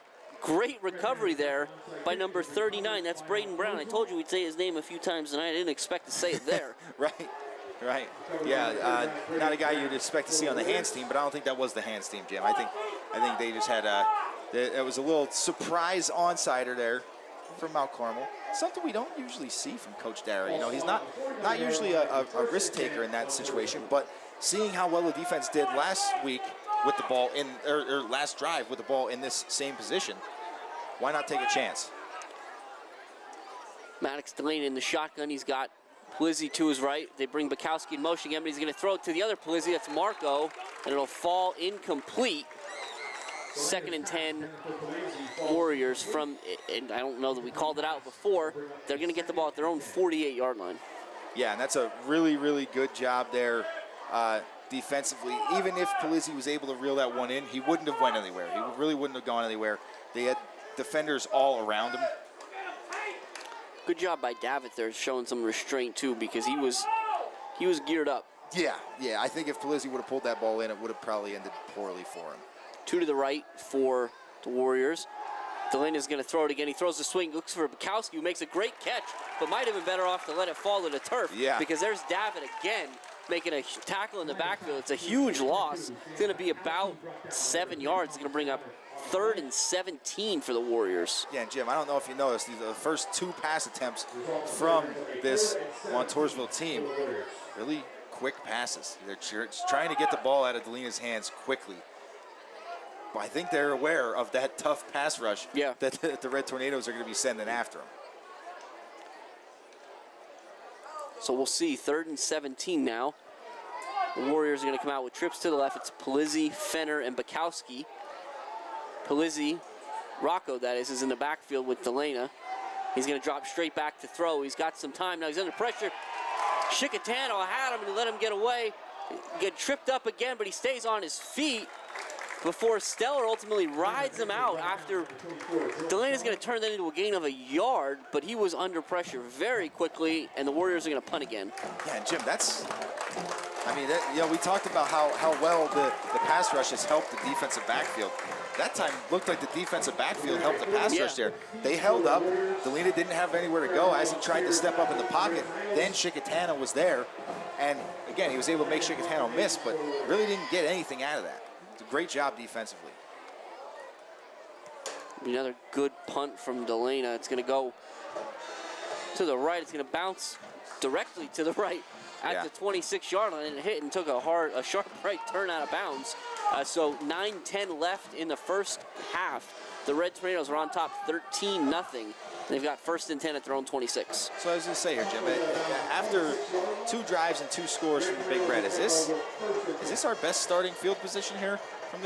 Speaker 3: recovery there by number 39. That's Braden Brown. I told you we'd say his name a few times tonight. I didn't expect to say it there.
Speaker 4: Right. Yeah, not a guy you'd expect to see on the hands team, but I don't think that was the hands team, Jim. I think they just had it was a little surprise onsider there from Mount Carmel. Something we don't usually see from Coach Dara. You know, he's not usually a risk taker in that situation, but seeing how well the defense did last week with the ball or last drive with the ball in this same position, why not take a chance?
Speaker 3: Maddox Delaney in the shotgun. He's got Plizzi to his right. They bring Bukowski in motion again, but he's going to throw it to the other Plizzi. That's Marco, and it'll fall incomplete. 2nd and 10 Warriors from, and I don't know that we called it out before, they're going to get the ball at their own 48-yard line.
Speaker 4: Yeah, and that's a really good job there defensively. Even if Polizzi was able to reel that one in, he wouldn't have went anywhere. He really wouldn't have gone anywhere. They had defenders all around him.
Speaker 3: Good job by Davitt there, showing some restraint too, because he was geared up.
Speaker 4: Yeah, I think if Polizzi would have pulled that ball in, it would have probably ended poorly for him.
Speaker 3: 2 to the right for the Warriors. Delaney's going to throw it again. He throws the swing, looks for Bukowski, who makes a great catch, but might have been better off to let it fall to the turf.
Speaker 4: Yeah.
Speaker 3: Because there's Davitt again, making a tackle in the backfield. It's a huge loss. It's going to be about 7 yards. It's going to bring up 3rd and 17 for the Warriors.
Speaker 4: Yeah, and Jim, I don't know if you noticed, these are the first 2 pass attempts from this Montoursville team. Really quick passes. They're trying to get the ball out of Delina's hands quickly. I think they're aware of that tough pass rush that the Red Tornadoes are going to be sending after them.
Speaker 3: So we'll see. 3rd and 17 now. The Warriors are going to come out with trips to the left. It's Polizzi, Fenner, and Bukowski. Polizzi, Rocco that is in the backfield with Delana. He's going to drop straight back to throw. He's got some time now. He's under pressure. Chicatano had him and he let him get away. Get tripped up again, but he stays on his feet before Stellar ultimately rides him out after Delana's going to turn that into a gain of a yard, but he was under pressure very quickly, and the Warriors are going to punt again.
Speaker 4: Yeah, and Jim, we talked about how well the pass rush has helped the defensive backfield. That time looked like the defensive backfield helped the pass rush there. They held up. Delina didn't have anywhere to go as he tried to step up in the pocket. Then Chicatano was there, and again, he was able to make Chicatano miss, but really didn't get anything out of that. It's a great job defensively.
Speaker 3: Another good punt from Delana. It's going to go to the right. It's going to bounce directly to the right at the 26-yard line, and it hit and took a sharp right turn out of bounds. So 9-10 left in the first half. The Red Tornadoes are on top 13-0. They've got 1st and 10 at their own 26.
Speaker 4: So I was going to say here, Jim, after 2 drives and 2 scores from the Big Red, is this our best starting field position here from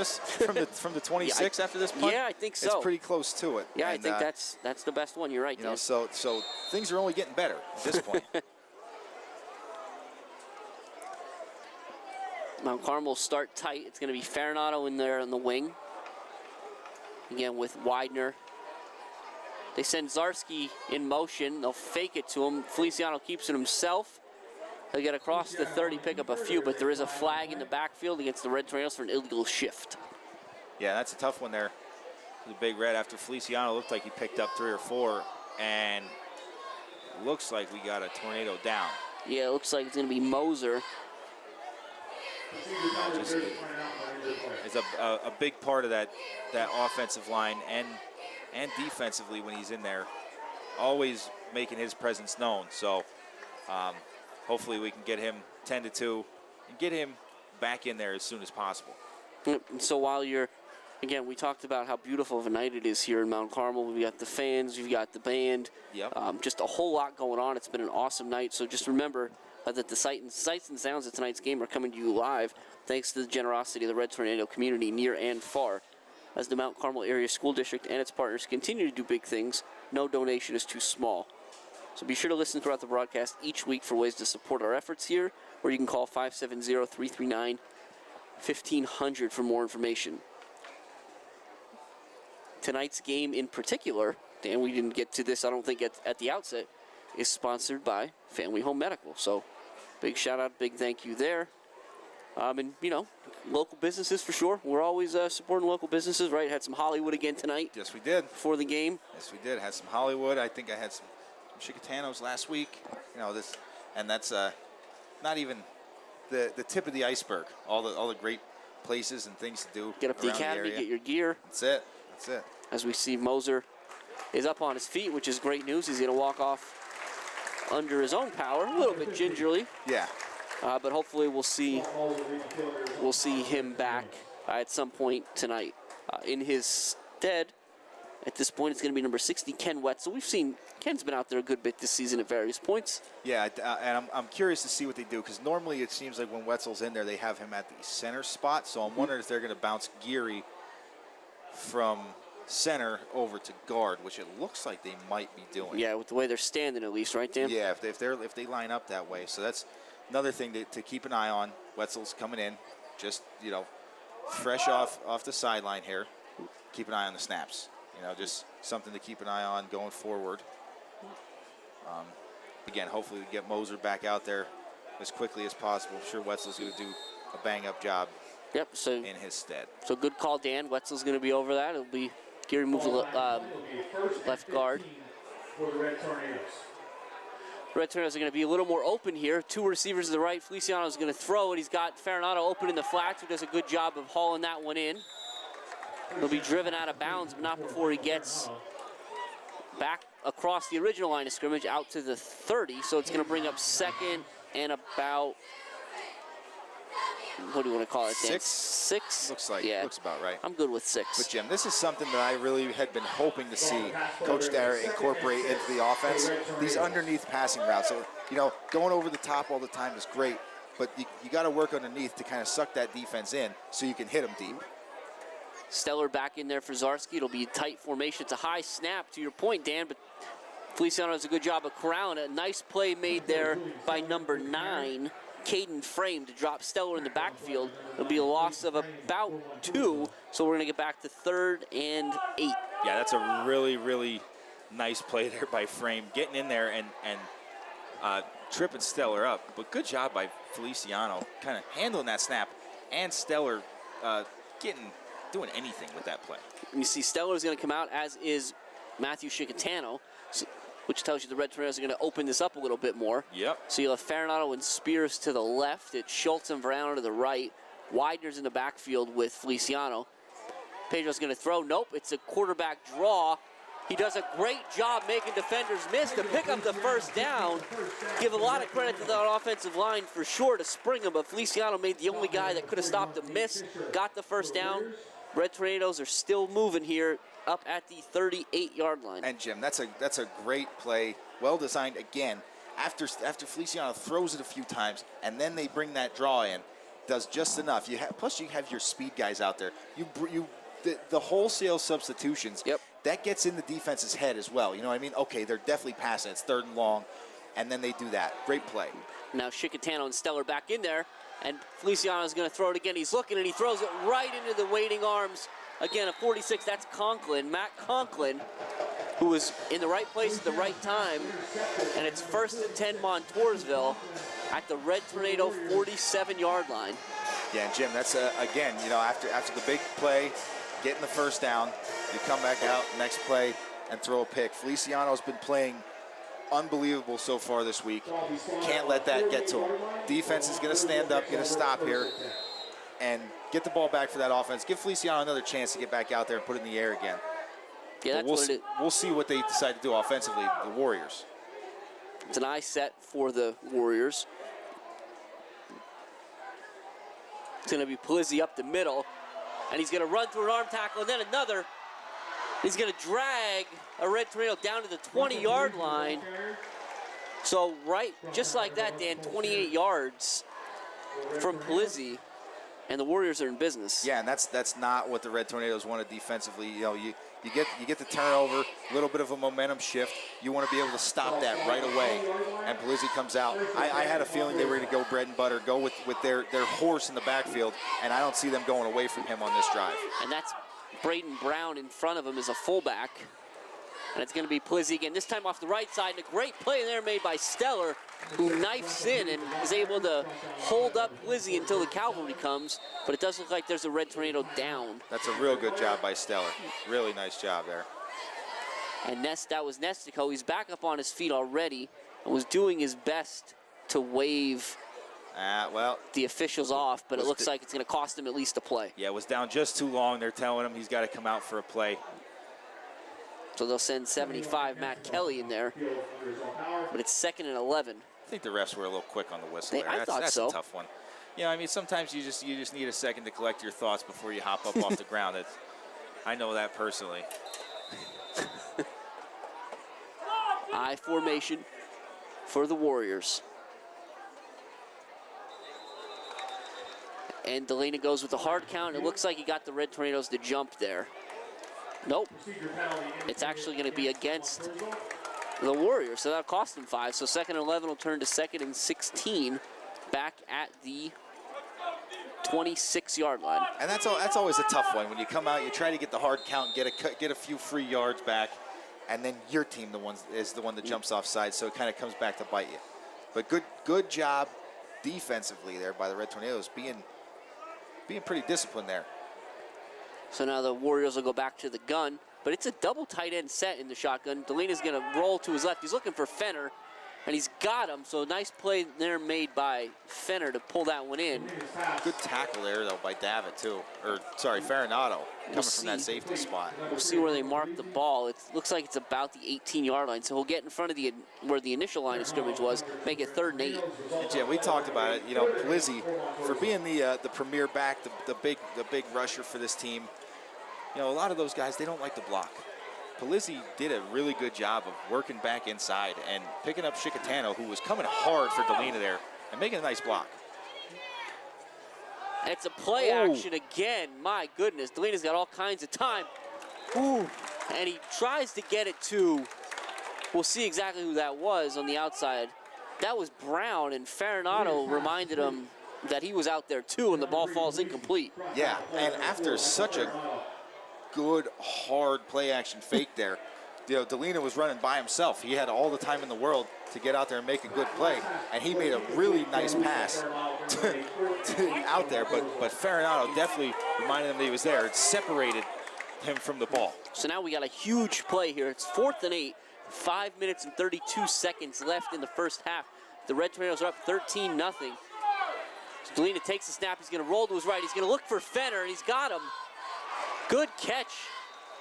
Speaker 4: the 26 after this punt?
Speaker 3: Yeah, I think so.
Speaker 4: It's pretty close to it.
Speaker 3: Yeah, and I think that's the best one. You're right.
Speaker 4: You know, so things are only getting better at this point.
Speaker 3: Mount Carmel start tight. It's going to be Farinado in there on the wing. Again with Widener. They send Zarski in motion. They'll fake it to him. Feliciano keeps it himself. He'll get across the 30, pick up a few, but there is a flag in the backfield against the Red Tornadoes for an illegal shift.
Speaker 4: Yeah, that's a tough one there. the Big Red after Feliciano looked like he picked up 3 or 4, and looks like we got a tornado down.
Speaker 3: Yeah, it looks like it's going to be Moser.
Speaker 4: No, just it's a big part of that offensive line and defensively when he's in there, always making his presence known. So hopefully we can get him 10-2 and get him back in there as soon as possible.
Speaker 3: So while you're, again, we talked about how beautiful of a night it is here in Mount Carmel. We've got the fans, you've got the band, just a whole lot going on. It's been an awesome night. So just remember that the sights and sounds of tonight's game are coming to you live thanks to the generosity of the Red Tornado community near and far. As the Mount Carmel Area School District and its partners continue to do big things, no donation is too small. So be sure to listen throughout the broadcast each week for ways to support our efforts here, or you can call 570-339-1500 for more information. Tonight's game in particular, Dan, we didn't get to this, I don't think, at the outset, is sponsored by Family Home Medical. So big shout out, big thank you there. And, you know, local businesses for sure. We're always supporting local businesses, right? Had some Hollywood again tonight.
Speaker 4: Yes, we did.
Speaker 3: Before the game.
Speaker 4: Yes, we did. Had some Hollywood. I think I had some Chicatanos last week. You know, that's not even the tip of the iceberg. All the great places and things to do.
Speaker 3: Get up to the academy, get your gear.
Speaker 4: That's it. That's it.
Speaker 3: As we see Moser is up on his feet, which is great news. He's going to walk off under his own power, a little bit gingerly.
Speaker 4: Yeah.
Speaker 3: But hopefully we'll see him back at some point tonight. In his stead, at this point, it's going to be number 60, Ken Wetzel. We've seen Ken's been out there a good bit this season at various points.
Speaker 4: Yeah, and I'm curious to see what they do, because normally it seems like when Wetzel's in there, they have him at the center spot. So I'm wondering if they're going to bounce Geary from center over to guard, which it looks like they might be doing.
Speaker 3: Yeah, with the way they're standing at least, right, Dan?
Speaker 4: Yeah, if they line up that way. So that's another thing to keep an eye on. Wetzel's coming in, just, you know, fresh off the sideline here. Keep an eye on the snaps. You know, just something to keep an eye on going forward. Again, hopefully we get Moser back out there as quickly as possible. I'm sure Wetzel's going to do a bang-up job.
Speaker 3: Yep. So
Speaker 4: in his stead.
Speaker 3: So good call, Dan. Wetzel's going to be over that. It'll be Geary moves left guard.
Speaker 1: For the Red Tornadoes.
Speaker 3: Red Tornadoes are going to be a little more open here. 2 receivers to the right. Feliciano's going to throw it. He's got Farinato open in the flats, who does a good job of hauling that one in. He'll be driven out of bounds, but not before he gets back across the original line of scrimmage out to the 30. So it's going to bring up second and about, what do you want to call it, Dan? 6?
Speaker 4: Looks like,
Speaker 3: yeah.
Speaker 4: Looks about right.
Speaker 3: I'm good with 6.
Speaker 4: But Jim, this is something that I really had been hoping to see Coach Dara incorporate into the offense. These underneath passing routes. So, you know, going over the top all the time is great, but you got to work underneath to kind of suck that defense in so you can hit them deep.
Speaker 3: Stellar back in there for Zarski. It'll be a tight formation. It's a high snap, to your point, Dan, but Feliciano does a good job of corralling it. A nice play made there by number 9, Caden Frame, to drop Stellar in the backfield. It'll be a loss of about 2, so we're going to get back to 3rd and 8.
Speaker 4: Yeah, that's a really, really nice play there by Frame, getting in there and tripping Stellar up. But good job by Feliciano, kind of handling that snap, and Stellar doing anything with that play.
Speaker 3: And you see Stellar's going to come out, as is Matthew Chicatano, which tells you the Red Tornadoes are going to open this up a little bit more.
Speaker 4: Yep.
Speaker 3: So you'll have Farinato and Spears to the left. It's Schultz and Verano to the right. Widener's in the backfield with Feliciano. Pedro's going to throw. Nope, it's a quarterback draw. He does a great job making defenders miss to pick up the first down. Give a lot of credit to that offensive line for sure to spring him, but Feliciano made the only guy that could have stopped the miss, got the first down. Red Tornadoes are still moving here up at the 38-yard line.
Speaker 4: And Jim, that's a great play, well designed again. After Feliciano throws it a few times, and then they bring that draw in, does just enough. Plus you have your speed guys out there. The wholesale substitutions.
Speaker 3: Yep.
Speaker 4: That gets in the defense's head as well. You know what I mean? Okay, they're definitely passing. It's 3rd and long, and then they do that. Great play.
Speaker 3: Now Chicatano and Stellar back in there, and Feliciano's going to throw it again. He's looking, and he throws it right into the waiting arms. Again, a 46, that's Conklin, Matt Conklin, who was in the right place at the right time, and it's 1st and 10 Montoursville at the Red Tornado 47-yard line.
Speaker 4: Yeah, and Jim, that's, again, you know, after the big play, getting the first down. You come back out next play and throw a pick. Feliciano's been playing unbelievable so far this week. Can't let that get to him. Defense is going to stand up, going to stop here, and get the ball back for that offense. Give Feliciano another chance to get back out there and put it in the air again.
Speaker 3: Yeah,
Speaker 4: we'll see what they decide to do offensively, the Warriors.
Speaker 3: It's an eye set for the Warriors. It's going to be Palizzi up the middle, and he's going to run through an arm tackle, and then another. He's going to drag a Red Tornado down to the 20-yard line. So just like that, Dan, 28 yards from Palizzi, and the Warriors are in business.
Speaker 4: Yeah, and that's not what the Red Tornadoes wanted defensively. You know, you get the turnover, a little bit of a momentum shift. You want to be able to stop that right away. And Palizzi comes out. I had a feeling they were going to go bread and butter, go with their horse in the backfield, and I don't see them going away from him on this drive.
Speaker 3: And that's Braden Brown in front of him as a fullback. And it's going to be Palizzi again, this time off the right side. And a great play there made by Stellar, who knifes in and is able to hold up Palizzi until the cavalry comes. But it does look like there's a Red Tornado down.
Speaker 4: That's a real good job by Stellar. Really nice job there.
Speaker 3: And that was Nestico. He's back up on his feet already and was doing his best to wave the officials off, but it looks like it's going to cost him at least a play.
Speaker 4: Yeah, it was down just too long. They're telling him he's got to come out for a play.
Speaker 3: So they'll send 75 Matt Kelly in there, but it's 2nd and 11.
Speaker 4: I think the refs were a little quick on the whistle there.
Speaker 3: I thought
Speaker 4: that's
Speaker 3: so.
Speaker 4: a tough one. Yeah, I mean, sometimes you just need a second to collect your thoughts before you hop up off the ground. I know that personally.
Speaker 3: I formation for the Warriors. And Delana goes with the hard count. It looks like he got the Red Tornadoes to jump there. Nope. It's actually going to be against the Warriors, so that'll cost him 5. So 2nd and 11 will turn to 2nd and 16 back at the 26-yard line.
Speaker 4: And that's always a tough one. When you come out, you try to get the hard count, get a few free yards back, and then your team is the one that jumps offside, so it kind of comes back to bite you. But good job defensively there by the Red Tornadoes, being pretty disciplined there.
Speaker 3: So now the Warriors will go back to the gun, but it's a double tight end set in the shotgun. Delana's going to roll to his left. He's looking for Fenner, and he's got him. So nice play there made by Fenner to pull that one in.
Speaker 4: Good tackle there, though, by Davitt, too. Farinato coming from that safety spot.
Speaker 3: We'll see where they mark the ball. It looks like it's about the 18-yard line. So he'll get in front of where the initial line of scrimmage was, make it 3rd and 8.
Speaker 4: And Jim, we talked about it. You know, Palizzi, for being the premier back, the big rusher for this team. You know, a lot of those guys, they don't like to block. Palizzi did a really good job of working back inside and picking up Chicatano, who was coming hard for Delana there, and making a nice block.
Speaker 3: And it's a play action again. My goodness, Delana's got all kinds of time. Ooh. And he tries to get it to, we'll see exactly who that was on the outside. That was Brown, and Farinato reminded him that he was out there too, and the ball falls incomplete.
Speaker 4: Yeah, and after such a good, hard play action fake there, you know, Delana was running by himself. He had all the time in the world to get out there and make a good play, and he made a really nice pass out there, but Farinato definitely reminded him that he was there. It separated him from the ball.
Speaker 3: So now we got a huge play here. It's 4th and 8, 5 minutes and 32 seconds left in the first half. The Red Tornadoes are up 13-0. So Delana takes the snap. He's going to roll to his right. He's going to look for Fenner, and he's got him. Good catch.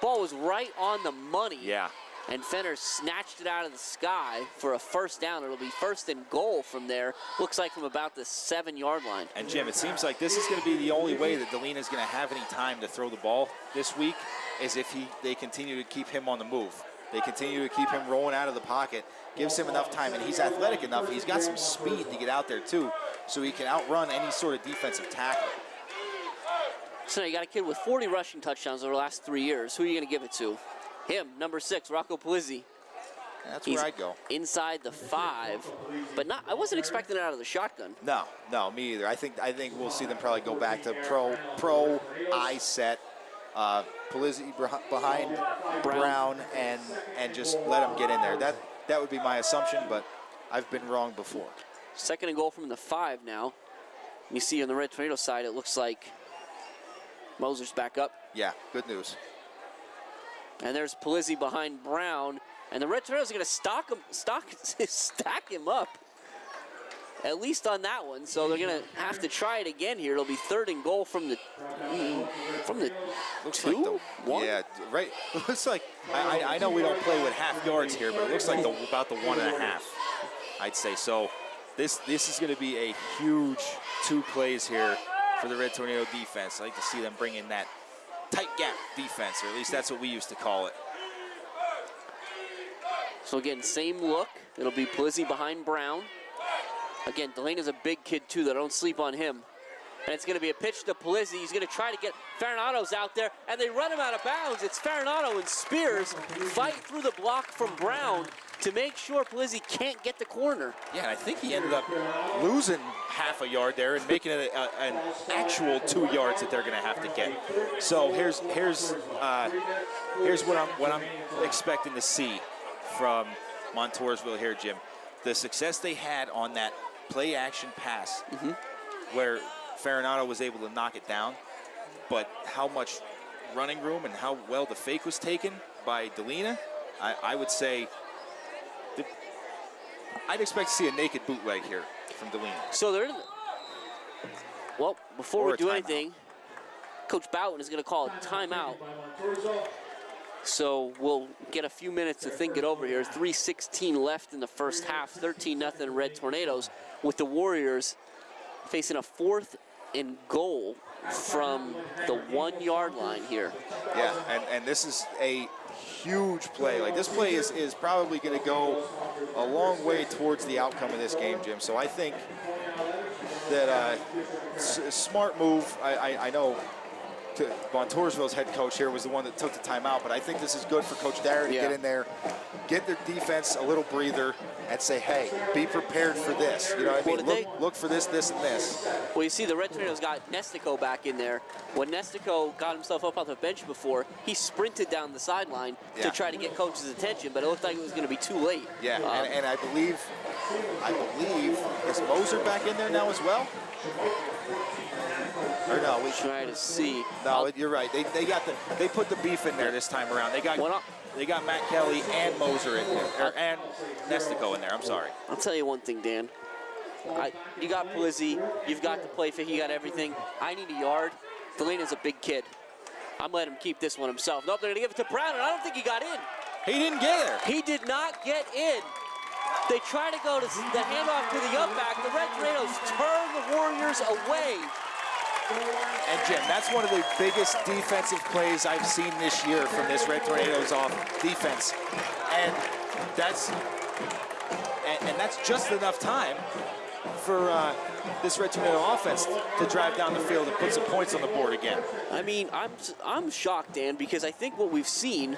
Speaker 3: Ball was right on the money.
Speaker 4: Yeah.
Speaker 3: And Fenner snatched it out of the sky for a first down. It'll be 1st and goal from there. Looks like from about the 7-yard line.
Speaker 4: And Jim, it seems like this is going to be the only way that Delana is going to have any time to throw the ball this week, is if they continue to keep him on the move. They continue to keep him rolling out of the pocket, gives him enough time, and he's athletic enough. He's got some speed to get out there too, so he can outrun any sort of defensive tackle.
Speaker 3: So now you got a kid with 40 rushing touchdowns over the last 3 years. Who are you going to give it to? Him, number 6, Rocco Palizzi.
Speaker 4: That's where I'd go.
Speaker 3: Inside the 5, but I wasn't expecting it out of the shotgun.
Speaker 4: No, me either. I think we'll see them probably go back to pro I set. Palizzi behind Brown and just let him get in there. That would be my assumption, but I've been wrong before.
Speaker 3: 2nd and goal from the 5 now. You see on the Red Tornado side, it looks like Moser's back up.
Speaker 4: Yeah, good news.
Speaker 3: And there's Polizzi behind Brown. And the Red Tornadoes are going to stack him up. At least on that one. So they're going to have to try it again here. It'll be 3rd and goal from the
Speaker 4: Looks
Speaker 3: 2?
Speaker 4: like the
Speaker 3: 1?
Speaker 4: Yeah, right. Looks like I know we don't play with half yards here, but it looks like about the 1.5, I'd say. So this is going to be a huge 2 plays here for the Red Tornado defense. I like to see them bring in that tight gap defense, or at least that's what we used to call it.
Speaker 3: So again, same look. It'll be Polizzi behind Brown. Again, Delana's a big kid too, though. Don't sleep on him. And it's going to be a pitch to Polizzi. He's going to try to get Farinato's out there, and they run him out of bounds. It's Farinato and Spears fight through the block from Brown to make sure Polizzi can't get the corner.
Speaker 4: Yeah, and I think he ended up losing half a yard there and making it an actual 2 yards that they're going to have to get. So here's what I'm expecting to see from Montoursville here, Jim. The success they had on that play action pass where Farinato was able to knock it down, but how much running room and how well the fake was taken by Delina, I would say I'd expect to see a naked bootleg here from Delina.
Speaker 3: So they're, well, before
Speaker 4: Or
Speaker 3: we
Speaker 4: a
Speaker 3: do
Speaker 4: timeout.
Speaker 3: anything, Coach Bowden is going to call a timeout. So we'll get a few minutes to think it over here. 3:16 left in the first half, 13-0 Red Tornadoes, with the Warriors facing a 4th and goal from the 1 yard line here.
Speaker 4: Yeah, and this is a huge play. Like, this play is probably going to go a long way towards the outcome of this game, Jim. So I think that smart move. I know Montoursville's head coach here was the one that took the timeout, but I think this is good for Coach Dyer to get in there, get their defense a little breather, and say, hey, be prepared for this. You know what I mean? Look for this, this, and this.
Speaker 3: Well, you see the Red Tornadoes got Nestico back in there. When Nestico got himself up on the bench before, he sprinted down the sideline to try to get coach's attention, but it looked like it was going to be too late.
Speaker 4: Yeah, and I believe is Moser back in there now as well? Or no, we
Speaker 3: try to see.
Speaker 4: No, you're right. They put the beef in there this time around. They got Matt Kelly and Moser in there, and Nestico in there. I'm sorry.
Speaker 3: I'll tell you one thing, Dan. You got Polizzi, you've got the play fake, you got everything. I need a yard. Delana's a big kid. I'm letting him keep this one himself. Nope, they're gonna give it to Brown, and I don't think he got in.
Speaker 4: He didn't get there.
Speaker 3: He did not get in. They try to go to the handoff to the up back. The Red Tornadoes turn the Warriors away.
Speaker 4: And Jim, that's one of the biggest defensive plays I've seen this year from this Red Tornadoes off defense. And that's just enough time for this Red Tornado offense to drive down the field and put some points on the board again.
Speaker 3: I mean, I'm shocked, Dan, because I think what we've seen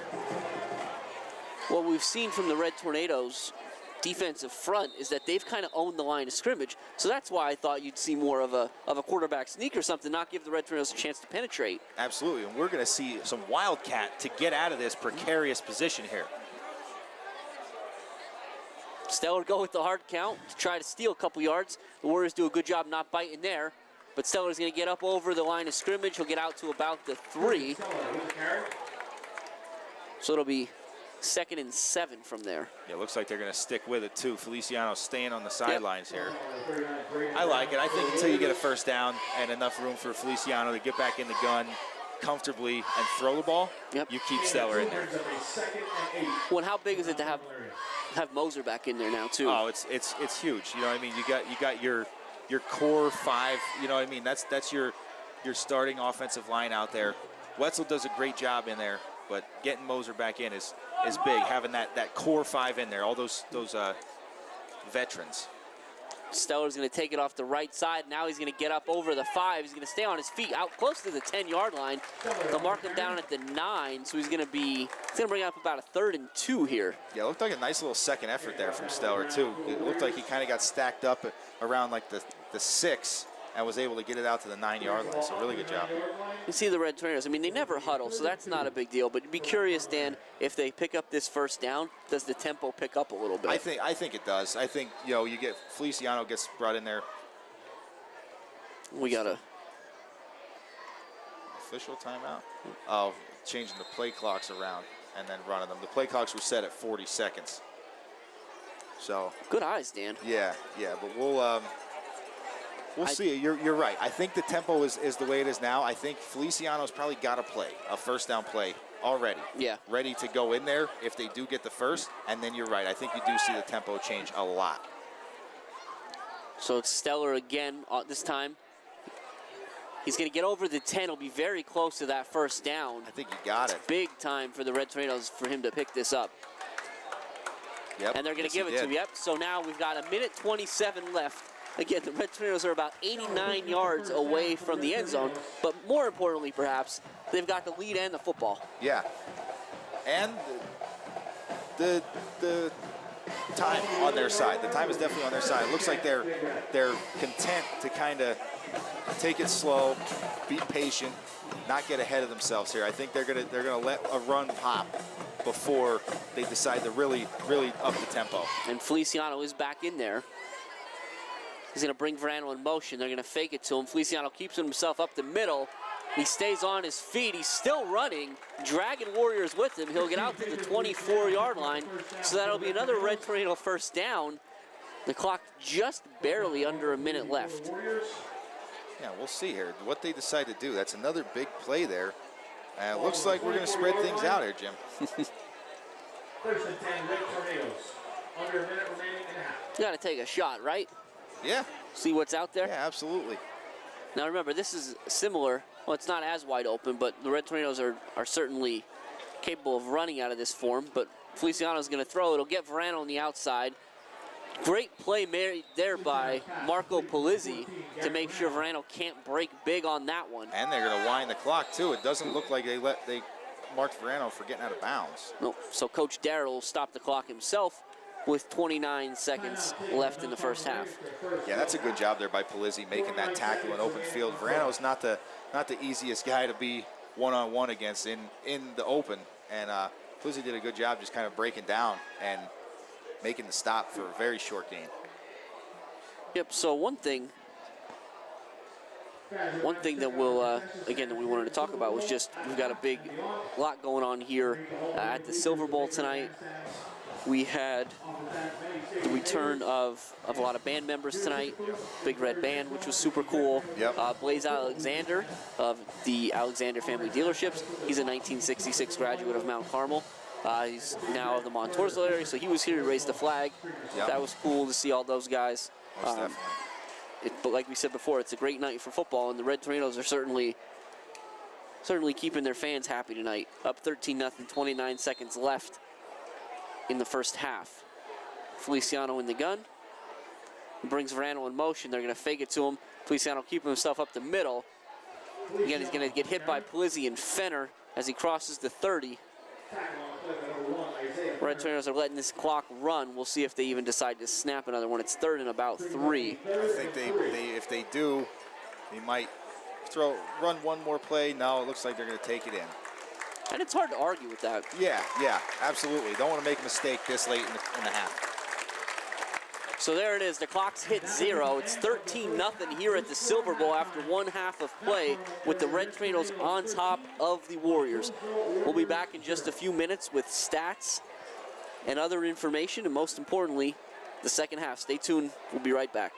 Speaker 3: from the Red Tornadoes defensive front is that they've kind of owned the line of scrimmage. So that's why I thought you'd see more of a quarterback sneak or something, not give the Red Tornadoes a chance to penetrate.
Speaker 4: Absolutely, and we're going to see some wildcat to get out of this precarious position here.
Speaker 3: Stellar go with the hard count to try to steal a couple yards. The Warriors do a good job not biting there, but Stellar's going to get up over the line of scrimmage. He'll get out to about the 3. So it'll be 2nd and 7 from there.
Speaker 4: Yeah, it looks like they're going to stick with it too. Feliciano staying on the sidelines here. I like it. I think until you get a first down and enough room for Feliciano to get back in the gun comfortably and throw the ball, you keep Stellar in there.
Speaker 3: Well, how big is it to have Moser back in there now too?
Speaker 4: Oh, it's huge. You know what I mean? You got your core 5. You know what I mean? That's your starting offensive line out there. Wetzel does a great job in there, but getting Moser back in is big. Having that core 5 in there, all those veterans.
Speaker 3: Stellar's going to take it off the right side. Now he's going to get up over the 5. He's going to stay on his feet out close to the 10-yard line. They'll mark him down at the 9, so he's going to bring up about a 3rd and 2 here.
Speaker 4: Yeah, it looked like a nice little second effort there from Stellar too. It looked like he kind of got stacked up around like the 6 and was able to get it out to the 9-yard line. So really good job.
Speaker 3: You see the Red Tornadoes. I mean, they never huddle, so that's not a big deal. But be curious, Dan, if they pick up this first down, does the tempo pick up a little bit?
Speaker 4: I think it does. I think, you get Feliciano gets brought in there.
Speaker 3: We got a
Speaker 4: official timeout? Oh, changing the play clocks around and then running them. The play clocks were set at 40 seconds. So
Speaker 3: good eyes, Dan.
Speaker 4: Yeah, but we'll see. You're right. I think the tempo is the way it is now. I think Feliciano's probably got a play, a first down play already.
Speaker 3: Yeah.
Speaker 4: Ready to go in there if they do get the first. And then you're right. I think you do see the tempo change a lot.
Speaker 3: So it's Stellar again this time. He's going to get over the 10. He'll be very close to that first down.
Speaker 4: I think you got it.
Speaker 3: Big time for the Red Tornadoes for him to pick this up.
Speaker 4: Yep.
Speaker 3: And they're going to give it to him. Yep. So now we've got 1:27 left. Again, the Red Tornadoes are about 89 yards away from the end zone. But more importantly, perhaps, they've got the lead and the football.
Speaker 4: Yeah. And the time on their side. The time is definitely on their side. It looks like they're content to kind of take it slow, be patient, not get ahead of themselves here. I think they're gonna let a run pop before they decide to really up the tempo.
Speaker 3: And Feliciano is back in there. He's going to bring Verano in motion. They're going to fake it to him. Feliciano keeps himself up the middle. He stays on his feet. He's still running. Dragon Warriors with him. He'll get out to the 24-yard line. So that'll be another Red Tornado first down. The clock just barely under a minute left.
Speaker 4: Yeah, we'll see here what they decide to do. That's another big play there. It looks like we're going to spread things out here, Jim.
Speaker 1: First and 10 Red Tornadoes. Under a minute remaining and a half.
Speaker 3: You got to take a shot, right?
Speaker 4: Yeah.
Speaker 3: See what's out there?
Speaker 4: Yeah, absolutely.
Speaker 3: Now remember, this is similar. Well, it's not as wide open, but the Red Tornadoes are certainly capable of running out of this form. But Feliciano's going to throw. It'll get Verano on the outside. Great play made there by Marco Polizzi to make sure Verano can't break big on that one.
Speaker 4: And they're going to wind the clock, too. It doesn't look like they marked Verano for getting out of bounds.
Speaker 3: Nope. So Coach Darrell will stop the clock himself with 29 seconds left in the first half.
Speaker 4: Yeah, that's a good job there by Polizzi making that tackle in open field. Verano's not the easiest guy to be one-on-one against in the open. And Polizzi did a good job just kind of breaking down and making the stop for a very short gain.
Speaker 3: Yep, so one thing that we'll, again, that we wanted to talk about was just we've got a lot going on here at the Silver Bowl tonight. We had the return of a lot of band members tonight, Big Red Band, which was super cool.
Speaker 4: Yep.
Speaker 3: Blaze Alexander of the Alexander Family Dealerships. He's a 1966 graduate of Mount Carmel. He's now of the Montoursville area, so he was here to raise the flag.
Speaker 4: Yep.
Speaker 3: That was cool to see all those guys.
Speaker 4: Most definitely.
Speaker 3: But like we said before, it's a great night for football, and the Red Tornadoes are certainly keeping their fans happy tonight. Up 13-0, 29 seconds left in the first half. Feliciano in the gun. He brings Verano in motion. They're going to fake it to him. Feliciano keeping himself up the middle. Again, he's going to get hit by Polizzi and Fenner as he crosses the 30. Red Tornadoes are letting this clock run. We'll see if they even decide to snap another one. It's 3rd and about 3.
Speaker 4: I think if they do, they might run one more play. No, it looks like they're going to take it in.
Speaker 3: And it's hard to argue with that.
Speaker 4: Yeah, absolutely. Don't want to make a mistake this late in the half.
Speaker 3: So there it is. The clock's hit 0. It's 13-0 here at the Silver Bowl after one half of play with the Red Tornadoes on top of the Warriors. We'll be back in just a few minutes with stats and other information, and most importantly, the second half. Stay tuned. We'll be right back.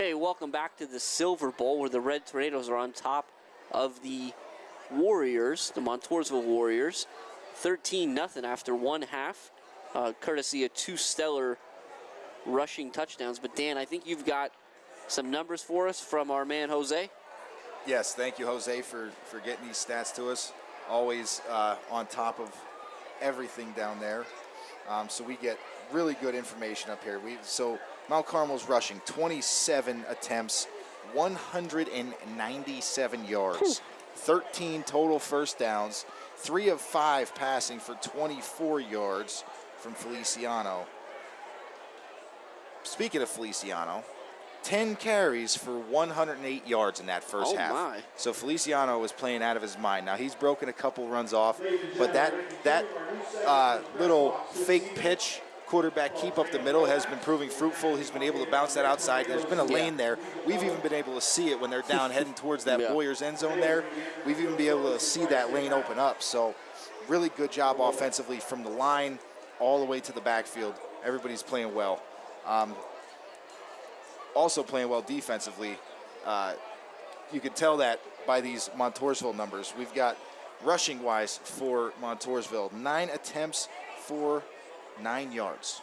Speaker 3: Hey, welcome back to the Silver Bowl, where the Red Tornadoes are on top of the Warriors, the Montoursville Warriors, 13-0 after one half, courtesy of two stellar rushing touchdowns. But Dan, I think you've got some numbers for us from our man Jose.
Speaker 4: Yes, thank you, Jose, for getting these stats to us. Always on top of everything down there. So we get really good information up here. So Mount Carmel's rushing 27 attempts, 197 yards, 13 total first downs, 3 of 5 passing for 24 yards from Feliciano. Speaking of Feliciano, 10 carries for 108 yards in that first half.
Speaker 3: My.
Speaker 4: So Feliciano was playing out of his mind. Now he's broken a couple runs off, but that little fake pitch, quarterback keep up the middle, has been proving fruitful. He's been able to bounce that outside. There's been a lane there. We've even been able to see it when they're down heading towards that Warriors end zone there. We've even been able to see that lane open up. So really good job offensively from the line all the way to the backfield. Everybody's playing well. Also playing well defensively. You can tell that by these Montoursville numbers. We've got rushing-wise for Montoursville, 9 attempts for 9 yards.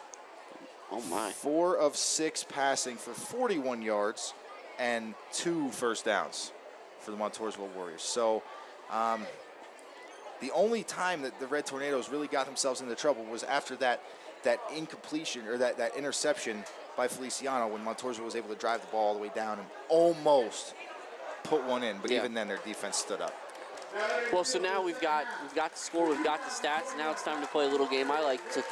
Speaker 3: Oh, my.
Speaker 4: 4 of 6 passing for 41 yards and 2 first downs for the Montoursville Warriors. So the only time that the Red Tornadoes really got themselves into trouble was after that incompletion or that interception by Feliciano, when Montoursville was able to drive the ball all the way down and almost put one in, but even then their defense stood up.
Speaker 3: Well, so now we've got the score, we've got the stats. Now it's time to play a little game I like to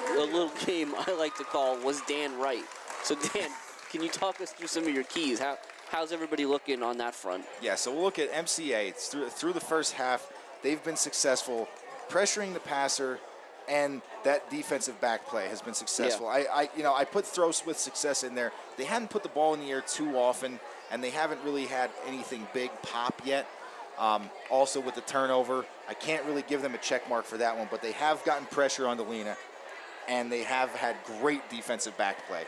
Speaker 3: call Was Dan Right? So Dan, can you talk us through some of your keys? How's everybody looking on that front?
Speaker 4: Yeah, so we'll look at MCA. It's through the first half, they've been successful pressuring the passer, and that defensive back play has been successful.
Speaker 3: Yeah.
Speaker 4: I put throws with success in there. They haven't put the ball in the air too often, and they haven't really had anything big pop yet. Also with the turnover, I can't really give them a check mark for that one, but they have gotten pressure on Delina, and they have had great defensive back play.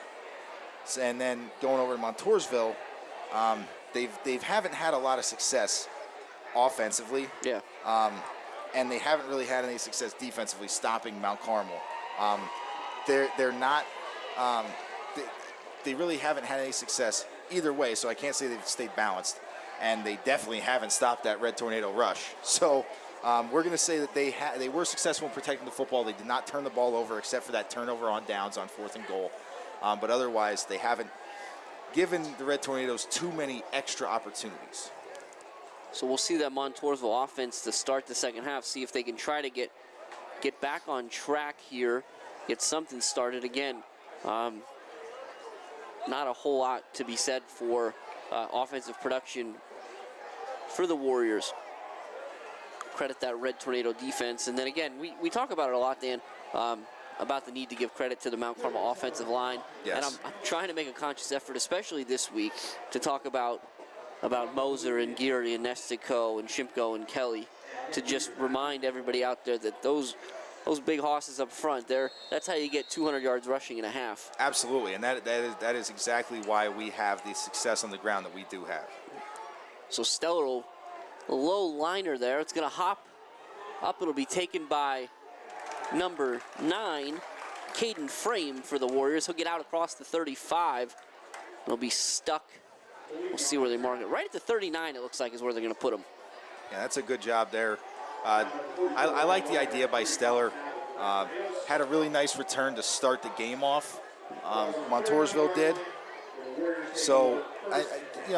Speaker 4: So, and then going over to Montoursville, they haven't had a lot of success offensively.
Speaker 3: Yeah.
Speaker 4: And they haven't really had any success defensively stopping Mount Carmel. They're not. They really haven't had any success either way. So I can't say they've stayed balanced, and they definitely haven't stopped that Red Tornado rush. So we're going to say that they were successful in protecting the football. They did not turn the ball over except for that turnover on downs on 4th and goal. But otherwise, they haven't given the Red Tornadoes too many extra opportunities.
Speaker 3: So we'll see that Montoursville offense to start the second half, see if they can try to get back on track here, get something started again. Not a whole lot to be said for offensive production for the Warriors. Credit that Red Tornado defense. And then again, we talk about it a lot, Dan, about the need to give credit to the Mount Carmel offensive line.
Speaker 4: Yes.
Speaker 3: And I'm trying to make a conscious effort, especially this week, to talk about Moser and Geary and Nestico and Shimko and Kelly, to just remind everybody out there that those big hosses up front, that's how you get 200 yards rushing in a half.
Speaker 4: Absolutely, and that is exactly why we have the success on the ground that we do have.
Speaker 3: So Stellar, a low liner there. It's going to hop up. It'll be taken by number 9, Caden Frame for the Warriors. He'll get out across the 35. It'll be stuck. We'll see where they mark it. Right at the 39, it looks like, is where they're going to put him.
Speaker 4: Yeah, that's a good job there. I like the idea by Stellar. Had a really nice return to start the game off. Montoursville did. So,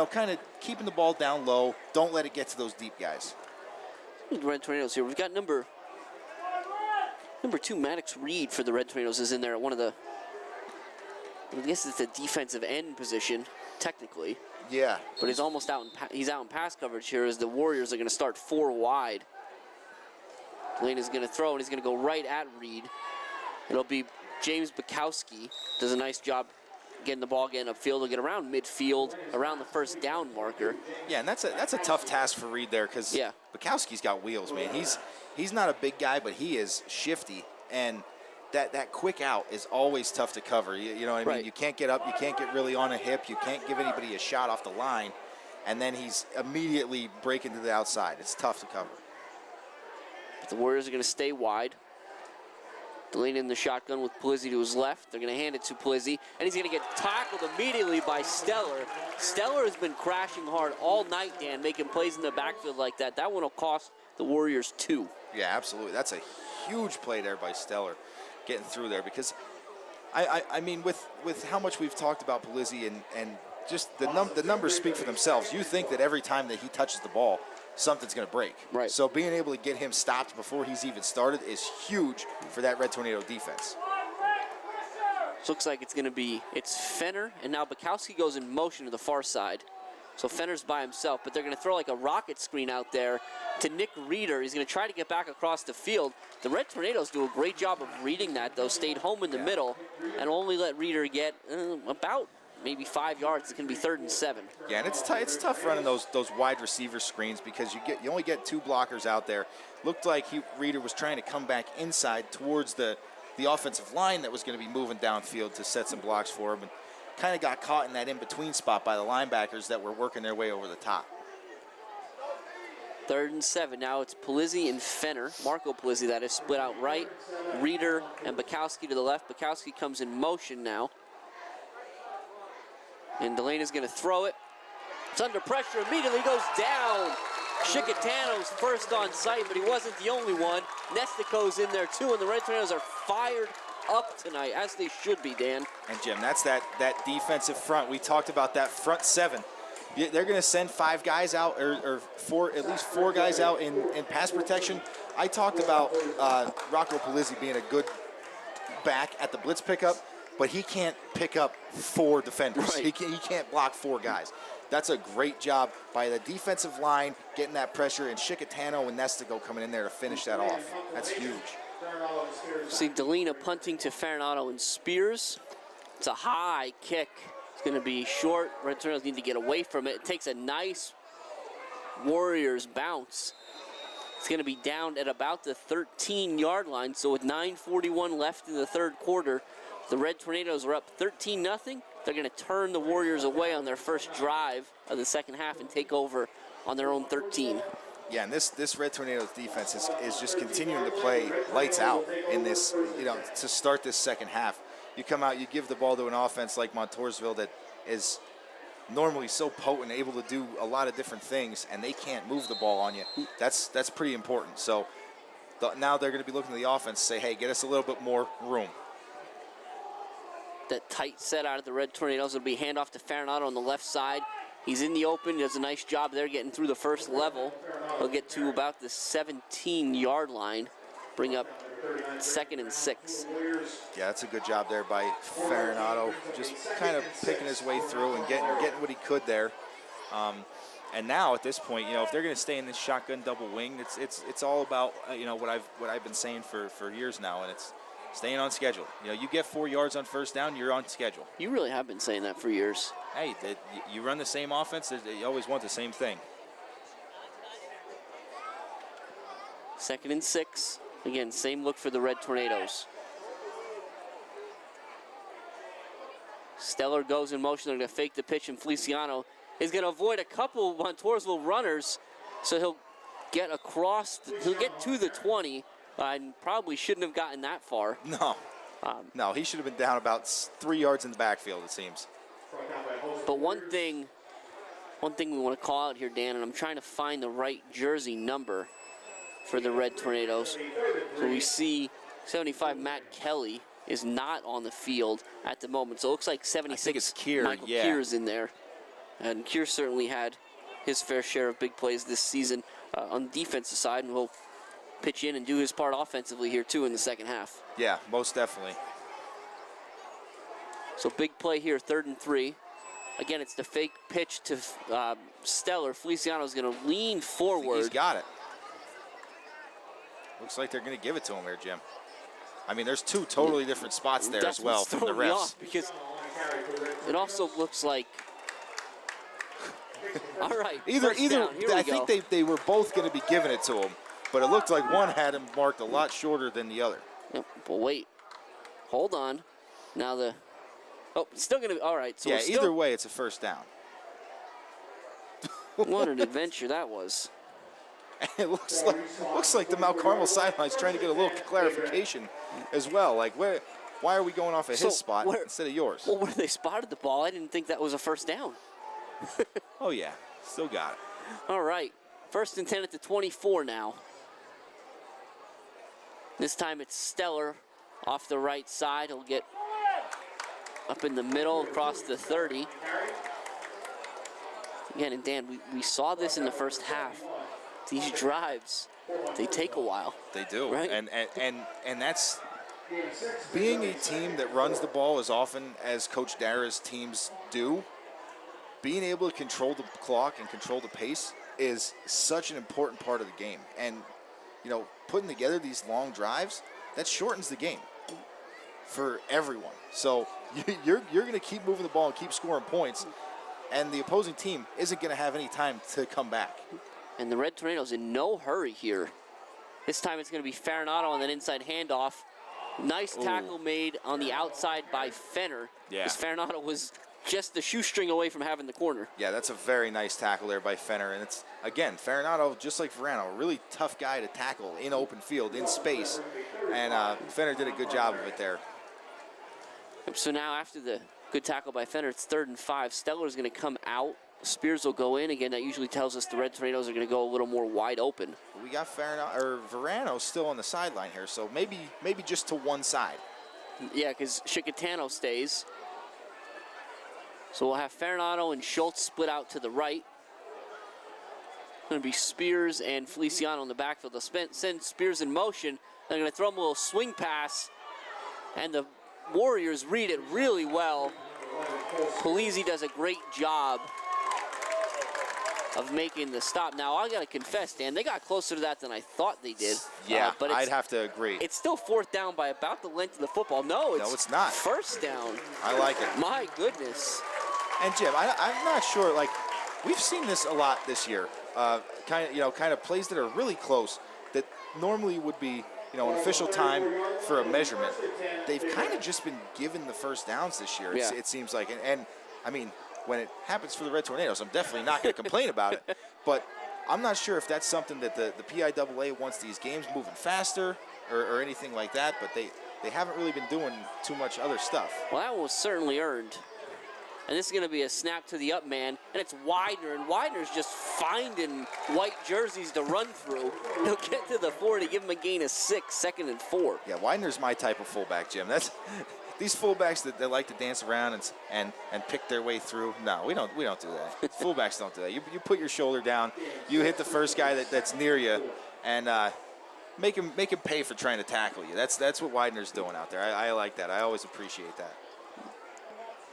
Speaker 4: kind of keeping the ball down low. Don't let it get to those deep guys.
Speaker 3: Red Tornadoes here. We've got number 2, Maddox Reed for the Red Tornadoes is in there at one of the, I guess it's the defensive end position, technically.
Speaker 4: Yeah.
Speaker 3: But he's almost out he's out in pass coverage here as the Warriors are going to start 4 wide. Lane is going to throw, and he's going to go right at Reed. It'll be James Bukowski. Does a nice job getting the ball, getting upfield. He'll get around midfield, around the first down marker.
Speaker 4: Yeah, and that's a tough task for Reed there, because Bukowski's got wheels, man. He's not a big guy, but he is shifty. And that quick out is always tough to cover. You know what I mean?
Speaker 3: Right.
Speaker 4: You can't get up. You can't get really on a hip. You can't give anybody a shot off the line. And then he's immediately breaking to the outside. It's tough to cover.
Speaker 3: But the Warriors are going to stay wide. Delaney in the shotgun with Polizzi to his left. They're going to hand it to Polizzi, and he's going to get tackled immediately by Stellar. Stellar has been crashing hard all night, Dan, making plays in the backfield like that. That one will cost the Warriors 2.
Speaker 4: Yeah, absolutely. That's a huge play there by Stellar, getting through there, because I mean, with how much we've talked about Polizzi and just the numbers speak for themselves. You think that every time that he touches the ball, something's going to break.
Speaker 3: Right.
Speaker 4: So being able to get him stopped before he's even started is huge for that Red Tornado defense.
Speaker 3: Looks like it's Fenner, and now Bukowski goes in motion to the far side. So Fenner's by himself, but they're going to throw like a rocket screen out there to Nick Reeder. He's going to try to get back across the field. The Red Tornadoes do a great job of reading that, though. Stayed home in the middle and only let Reeder get about maybe 5 yards. It's going to be 3rd and 7.
Speaker 4: Yeah, and it's tough running those wide receiver screens because you only get 2 blockers out there. Looked like Reeder was trying to come back inside towards the offensive line that was going to be moving downfield to set some blocks for him, and kind of got caught in that in-between spot by the linebackers that were working their way over the top.
Speaker 3: 3rd and 7. Now it's Polizzi and Fenner. Marco Polizzi, that is, split out right. Reeder and Bukowski to the left. Bukowski comes in motion now. And Delaney's going to throw it. It's under pressure. Immediately goes down. Chicatano's first on sight, but he wasn't the only one. Nestico's in there too, and the Red Tornadoes are fired up tonight, as they should be, Dan.
Speaker 4: And Jim, that's that defensive front. We talked about that front 7. They're going to send 5 guys out, or at least 4 guys out in pass protection. I talked about Rocco Polizzi being a good back at the blitz pickup, but he can't pick up 4 defenders.
Speaker 3: Right.
Speaker 4: He can't block 4 guys. That's a great job by the defensive line, getting that pressure, and Chicatano and Nestico coming in there to finish that off. That's huge.
Speaker 3: See Delina punting to Farinato and Spears. It's a high kick. It's going to be short. Red Tornadoes need to get away from it. It takes a nice Warriors bounce. It's going to be down at about the 13-yard line. So with 9:41 left in the 3rd quarter, the Red Tornadoes are up 13-0. They're going to turn the Warriors away on their first drive of the second half and take over on their own 13.
Speaker 4: Yeah, and this Red Tornadoes defense is just continuing to play lights out in this, to start this second half. You come out, you give the ball to an offense like Montoursville that is normally so potent, able to do a lot of different things, and they can't move the ball on you. That's pretty important. So now they're going to be looking at the offense and say, hey, get us a little bit more room.
Speaker 3: That tight set out of the Red Tornadoes. It'll be handoff to Farinato on the left side. He's in the open. He does a nice job there getting through the first level. He'll get to about the 17-yard line. Bring up 2nd and 6.
Speaker 4: Yeah, that's a good job there by Farinato. Just kind of picking his way through and getting what he could there. And now at this point, if they're going to stay in this shotgun double wing, it's all about what I've been saying for years now, and it's staying on schedule. You get 4 yards on first down, you're on schedule.
Speaker 3: You really have been saying that for years.
Speaker 4: Hey, you run the same offense, you always want the same thing.
Speaker 3: 2nd and 6. Again, same look for the Red Tornadoes. Stellar goes in motion. They're going to fake the pitch, and Feliciano is going to avoid a couple Montoursville runners, so he'll get across. He'll get to the 20, and probably shouldn't have gotten that far.
Speaker 4: No, he should have been down about 3 yards in the backfield, it seems.
Speaker 3: But one thing we want to call out here, Dan, and I'm trying to find the right jersey number for the Red Tornadoes. So we see 75 Matt Kelly is not on the field at the moment. So it looks like 76
Speaker 4: I think it's Kier,
Speaker 3: Michael
Speaker 4: yeah.
Speaker 3: Kier's in there. And Kier certainly had his fair share of big plays this season on the defensive side, and will pitch in and do his part offensively here too in the second half.
Speaker 4: Yeah, most definitely.
Speaker 3: So big play here, 3rd and 3. Again, it's the fake pitch to Stellar. Feliciano's going to lean forward.
Speaker 4: He's got it. Looks like they're going to give it to him here, Jim. I mean, there's 2 totally different spots there as well from the
Speaker 3: throwing me
Speaker 4: refs.
Speaker 3: off because it also looks like. All right.
Speaker 4: Either
Speaker 3: down.
Speaker 4: I think they were both going to be giving it to him, but it looked like one had him marked a lot shorter than the other.
Speaker 3: Yep, but wait. hold on. Now it's still going to be, all right. So
Speaker 4: yeah, either way, it's a first down.
Speaker 3: What an adventure that was.
Speaker 4: It looks like the Mount Carmel sideline's trying to get a little clarification as well. Like, why are we going off of his spot instead of yours?
Speaker 3: Well, where they spotted the ball, I didn't think that was a first down.
Speaker 4: Oh, yeah. Still got it.
Speaker 3: All right. 1st and 10 at the 24 now. This time it's Stellar off the right side. He'll get up in the middle across the 30. Again, and Dan, we saw this in the first half. These drives, they take a while.
Speaker 4: They do.
Speaker 3: Right?
Speaker 4: And that's being a team that runs the ball as often as Coach Dara's teams do. Being able to control the clock and control the pace is such an important part of the game. And, you know, putting together these long drives, that shortens the game for everyone. So you're going to keep moving the ball and keep scoring points, and the opposing team isn't going to have any time to come back.
Speaker 3: And the Red Tornadoes in no hurry here. This time it's going to be Farinato on that inside handoff. Nice tackle made on the outside by Fenner.
Speaker 4: Yeah.
Speaker 3: Because Farinato was just the shoestring away from having the corner.
Speaker 4: Yeah, that's a very nice tackle there by Fenner. And it's, again, Farinato, just like Verano, a really tough guy to tackle in open field, in space. And Fenner did a good job of it there.
Speaker 3: So now after the good tackle by Fenner, it's 3rd and 5. Stellar's going to come out. Spears will go in. Again, that usually tells us the Red Tornadoes are going to go a little more wide open.
Speaker 4: We got Verano still on the sideline here, so maybe just to one side.
Speaker 3: Yeah, because Chicatano stays. So we'll have Farinato and Schultz split out to the right. Going to be Spears and Feliciano in the backfield. They'll send Spears in motion. They're going to throw him a little swing pass, and the Warriors read it really well. Polizzi does a great job of making the stop. Now, I got to confess, Dan, they got closer to that than I thought they did.
Speaker 4: Yeah,
Speaker 3: but
Speaker 4: I'd have to agree.
Speaker 3: It's still 4th down by about the length of the football. No,
Speaker 4: it's not.
Speaker 3: 1st down.
Speaker 4: I like it.
Speaker 3: My goodness.
Speaker 4: And Jim, I'm not sure. Like, we've seen this a lot this year. Kind of plays that are really close that normally would be, an official time for a measurement. They've kind of just been given the first downs this year.
Speaker 3: Yeah.
Speaker 4: It seems like, and I mean, when it happens for the Red Tornadoes, I'm definitely not going to complain about it. But I'm not sure if that's something that the PIAA wants these games moving faster or anything like that. But they haven't really been doing too much other stuff.
Speaker 3: Well, that was certainly earned. And this is going to be a snap to the up man, and it's Widener, and Widener's just finding white jerseys to run through. He'll get to the 40, give him a gain of 6, 2nd and 4.
Speaker 4: Yeah, Widener's my type of fullback, Jim. That's these fullbacks that like to dance around and pick their way through. No, we don't do that. Fullbacks don't do that. You put your shoulder down, you hit the first guy that's near you, and make him pay for trying to tackle you. That's what Widener's doing out there. I like that. I always appreciate that.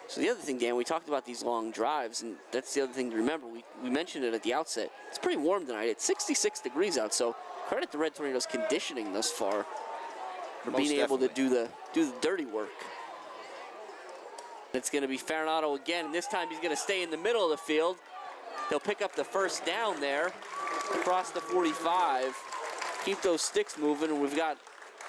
Speaker 3: So the other thing, Dan, we talked about these long drives, and that's the other thing to remember. We mentioned it at the outset. It's pretty warm tonight. It's 66 degrees out, so credit the Red Tornadoes' conditioning thus far for being able to do the dirty work. It's going to be Farinato again, and this time he's going to stay in the middle of the field. He'll pick up the 1st down there across the 45. Keep those sticks moving, and we've got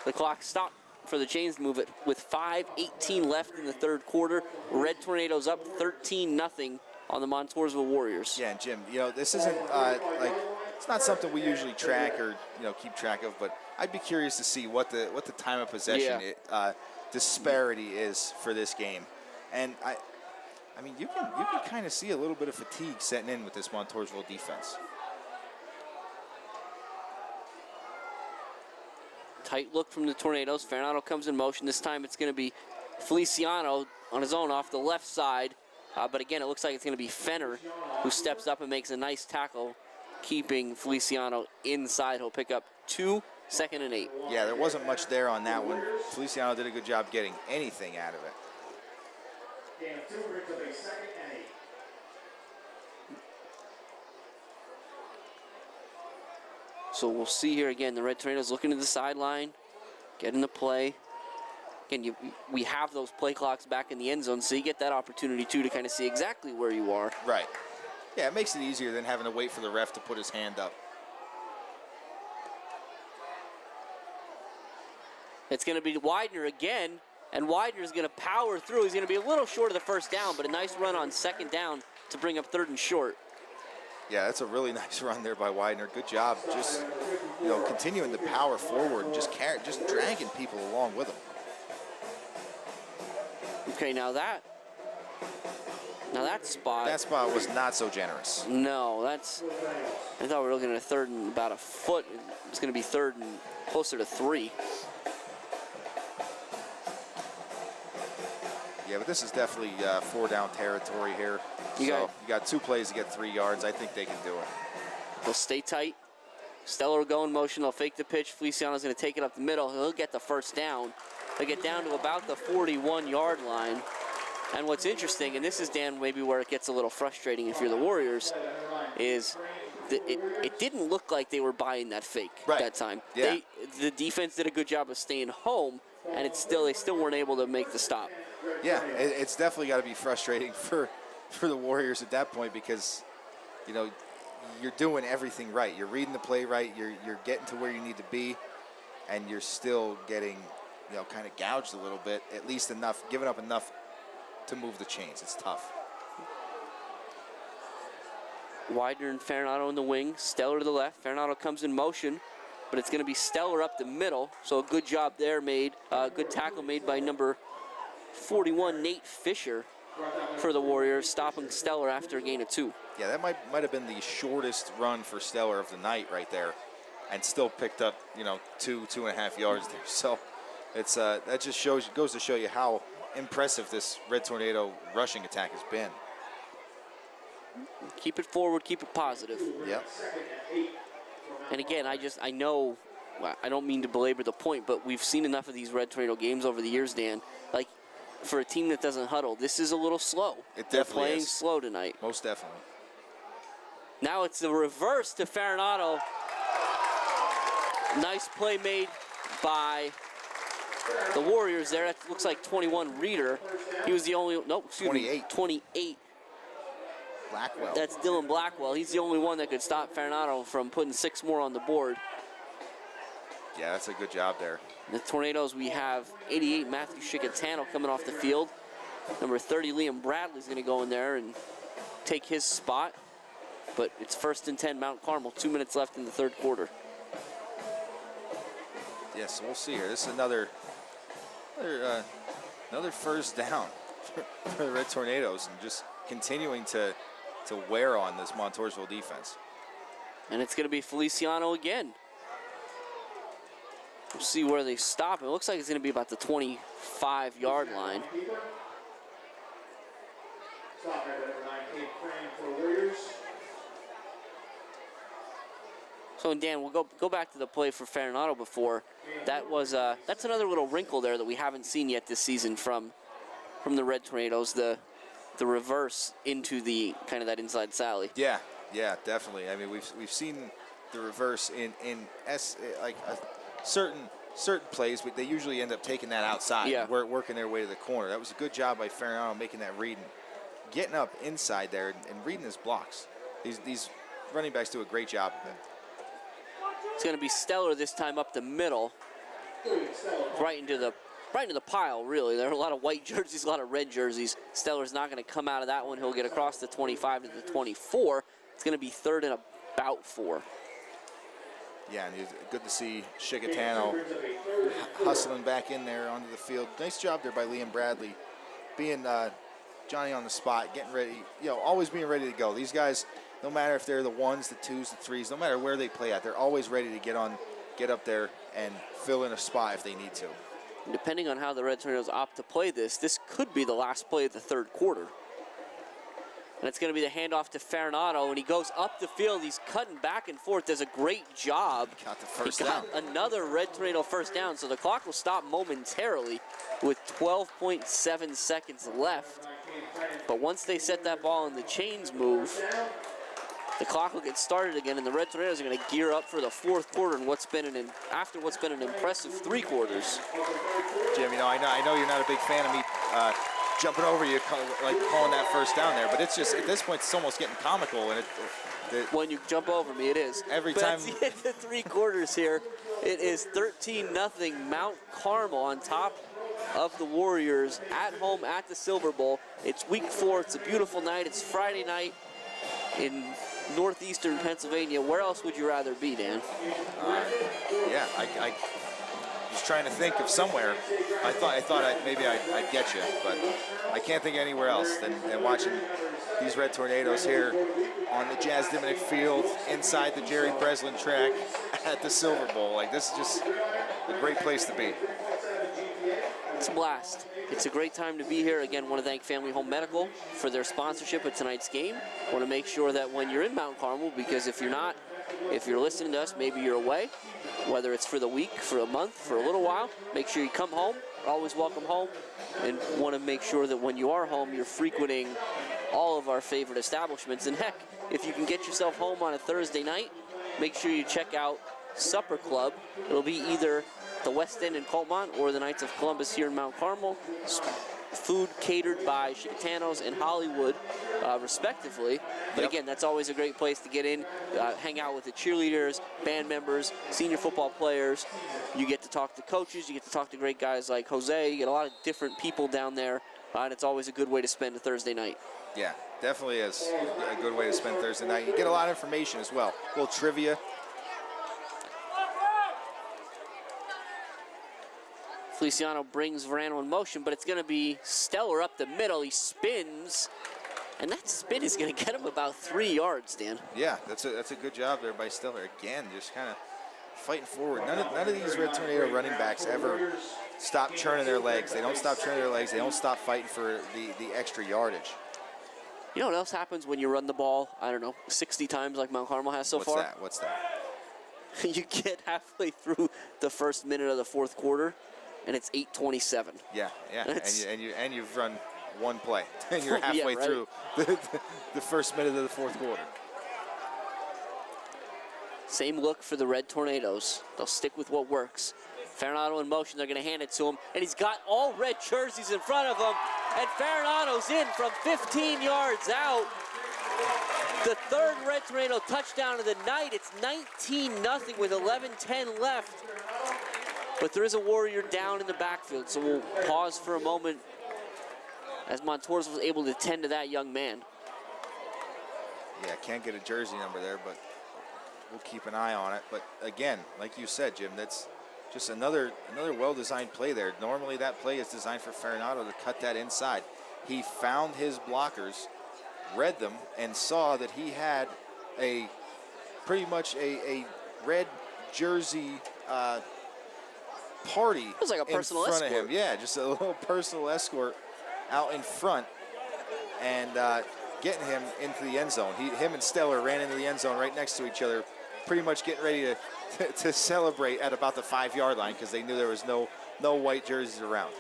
Speaker 3: the clock stopped for the chains to move it with 5:18 left in the 3rd quarter. Red Tornadoes up 13-0 on the Montoursville Warriors.
Speaker 4: Yeah, and Jim, this isn't it's not something we usually track or keep track of, but I'd be curious to see what the time of possession disparity is for this game. And I mean you can kind of see a little bit of fatigue setting in with this Montoursville defense.
Speaker 3: Tight look from the Tornadoes. Farinato comes in motion. This time it's going to be Feliciano on his own off the left side. But again, it looks like it's going to be Fenner who steps up and makes a nice tackle, keeping Feliciano inside. He'll pick up 2, 2nd and 8.
Speaker 4: Yeah, there wasn't much there on that one. Feliciano did a good job getting anything out of it.
Speaker 3: So we'll see here again, the Red Tornadoes looking to the sideline, getting the play. Again, we have those play clocks back in the end zone, so you get that opportunity, too, to kind of see exactly where you are.
Speaker 4: Right. Yeah, it makes it easier than having to wait for the ref to put his hand up.
Speaker 3: It's going to be Widener again. And Widener's going to power through. He's going to be a little short of the first down, but a nice run on second down to bring up 3rd and short.
Speaker 4: Yeah, that's a really nice run there by Widener. Good job, just continuing to power forward, and just dragging people along with him.
Speaker 3: Okay, now that spot.
Speaker 4: That spot was not so generous.
Speaker 3: No, I thought we were looking at a 3rd and about a foot. It's going to be 3rd and closer to 3.
Speaker 4: Yeah, but this is definitely 4-down territory here. You got 2 plays to get 3 yards. I think they can do it.
Speaker 3: They'll stay tight. Stellar will go in motion. They'll fake the pitch. Feliciano's going to take it up the middle. He'll get the first down. They get down to about the 41-yard line. And what's interesting, and this is, Dan, maybe where it gets a little frustrating if you're the Warriors, is it didn't look like they were buying that fake that time.
Speaker 4: Yeah.
Speaker 3: The defense did a good job of staying home, and they still weren't able to make the stop.
Speaker 4: Yeah, it's definitely got to be frustrating for the Warriors at that point, because you're doing everything right. You're reading the play right. You're getting to where you need to be, and you're still getting kind of gouged a little bit, at least enough, giving up enough to move the chains. It's tough.
Speaker 3: Widener and Farinado in the wing, Stellar to the left. Farinado comes in motion, but it's going to be Stellar up the middle. So a good job there made. Good tackle made by number 41, Nate Fisher, for the Warriors, stopping Stellar after a gain of 2.
Speaker 4: Yeah, that might have been the shortest run for Stellar of the night right there, and still picked up 2.5 yards there. So it's that just goes to show you how impressive this Red Tornado rushing attack has been.
Speaker 3: Keep it forward, keep it positive.
Speaker 4: Yep.
Speaker 3: And again, I know, I don't mean to belabor the point, but we've seen enough of these Red Tornado games over the years, Dan. Like, for a team that doesn't huddle, this is a little slow.
Speaker 4: It definitely
Speaker 3: They're playing
Speaker 4: is.
Speaker 3: slow tonight.
Speaker 4: Most definitely.
Speaker 3: Now it's the reverse to Farinado. Nice play made by the Warriors there. That looks like 21 Reeder. He was the only, 28.
Speaker 4: Blackwell.
Speaker 3: That's Dylan Blackwell. He's the only one that could stop Farinado from putting 6 more on the board.
Speaker 4: Yeah, that's a good job there.
Speaker 3: The Tornadoes, we have 88 Matthew Shikatano coming off the field. Number 30 Liam Bradley's going to go in there and take his spot. But it's 1st and 10 Mount Carmel. 2 minutes left in the 3rd quarter.
Speaker 4: Yes, we'll see here. This is another first down for the Red Tornadoes, and just continuing to wear on this Montoursville defense.
Speaker 3: And it's going to be Feliciano again. We'll see where they stop. It looks like it's going to be about the 25-yard line.
Speaker 1: Stop at number 19, praying for Warriors.
Speaker 3: So, Dan, we'll go back to the play for Farinado before. That's another little wrinkle there that we haven't seen yet this season from the Red Tornadoes, the reverse into the kind of that inside Sally.
Speaker 4: Yeah, definitely. I mean, we've seen the reverse in certain plays, but they usually end up taking that outside, working their way to the corner. That was a good job by Farinado making that read and getting up inside there and reading his blocks. These running backs do a great job of it.
Speaker 3: It's going to be Stellar this time up the middle, right into the pile, really. There are a lot of white jerseys, a lot of red jerseys. Stellar's not going to come out of that one. He'll get across the 25 to the 24. It's going to be 3rd and about 4.
Speaker 4: Yeah, and it's good to see Shikatano hustling back in there onto the field. Nice job there by Liam Bradley, being Johnny on the spot, getting ready, always being ready to go. These guys, no matter if they're the 1s, the 2s, the 3s, no matter where they play at, they're always ready to get up there and fill in a spot if they need to.
Speaker 3: Depending on how the Red Tornadoes opt to play this could be the last play of the 3rd quarter. And it's going to be the handoff to Farinado, and he goes up the field. He's cutting back and forth. Does a great job.
Speaker 4: Got the first
Speaker 3: down. Another Red Tornado first down, so the clock will stop momentarily with 12.7 seconds left. But once they set that ball and the chains move, the clock will get started again, and the Red Tornadoes are going to gear up for the 4th quarter and after what's been an impressive 3 quarters.
Speaker 4: Jim, I know you're not a big fan of me jumping over you, like calling that first down there. But it's just, at this point, it's almost getting comical. And
Speaker 3: when you jump over me, it is.
Speaker 4: Every
Speaker 3: but
Speaker 4: time.
Speaker 3: At the end of 3 quarters here, it is 13-0 Mount Carmel on top of the Warriors at home at the Silver Bowl. It's week 4. It's a beautiful night. It's Friday night in northeastern Pennsylvania. Where else would you rather be, Dan?
Speaker 4: Yeah, I was trying to think of somewhere. I thought maybe I'd get you, but I can't think anywhere else than watching these Red Tornadoes here on the Jazz Diminick Field inside the Jerry Breslin track at the Silver Bowl. Like, this is just a great place to be.
Speaker 3: It's a blast. It's a great time to be here. Again, want to thank Family Home Medical for their sponsorship of tonight's game. Want to make sure that when you're in Mount Carmel, because if you're listening to us, maybe you're away, whether it's for the week, for a month, for a little while, make sure you come home. Always welcome home. And want to make sure that when you are home, you're frequenting all of our favorite establishments. And heck, if you can get yourself home on a Thursday night, make sure you check out Supper Club. It'll be either the West End in Coltmont or the Knights of Columbus here in Mount Carmel. Food catered by Chicatanos and Hollywood, respectively. But again, that's always a great place to get in, hang out with the cheerleaders, band members, senior football players. You get to talk to coaches. You get to talk to great guys like Jose. You get a lot of different people down there, and it's always a good way to spend a Thursday night.
Speaker 4: Yeah, definitely is a good way to spend Thursday night. You get a lot of information as well. A little trivia.
Speaker 3: Feliciano brings Verano in motion, but it's going to be Stellar up the middle. He spins, and that spin is going to get him about 3 yards, Dan.
Speaker 4: Yeah, that's a good job there by Stellar. Again, just kind of fighting forward. None of these Red Tornado running backs ever stop churning their legs. They don't stop churning their legs. They don't stop fighting for the extra yardage.
Speaker 3: You know what else happens when you run the ball, I don't know, 60 times like Mount Carmel has so far?
Speaker 4: What's that?
Speaker 3: You get halfway through the first minute of the fourth quarter, and it's 8:27.
Speaker 4: Yeah. And you've run one play, and you're halfway through the first minute of the fourth quarter.
Speaker 3: Same look for the Red Tornadoes. They'll stick with what works. Farinado in motion. They're going to hand it to him, and he's got all red jerseys in front of him, and Farinado's in from 15 yards out. The third Red Tornado touchdown of the night. It's 19-0 with 11:10 left. But there is a Warrior down in the backfield, so we'll pause for a moment as Montoursville was able to tend to that young man.
Speaker 4: Yeah, can't get a jersey number there, but we'll keep an eye on it. But again, like you said, Jim, that's just another well-designed play there. Normally that play is designed for Farinado to cut that inside. He found his blockers, read them, and saw that he had pretty much a red jersey party
Speaker 3: it was like a personal
Speaker 4: in front
Speaker 3: escort.
Speaker 4: of him. Yeah, just a little personal escort out in front and getting him into the end zone. Him and Stellar ran into the end zone right next to each other, pretty much getting ready to celebrate at about the 5-yard line because they knew there was no white jerseys around.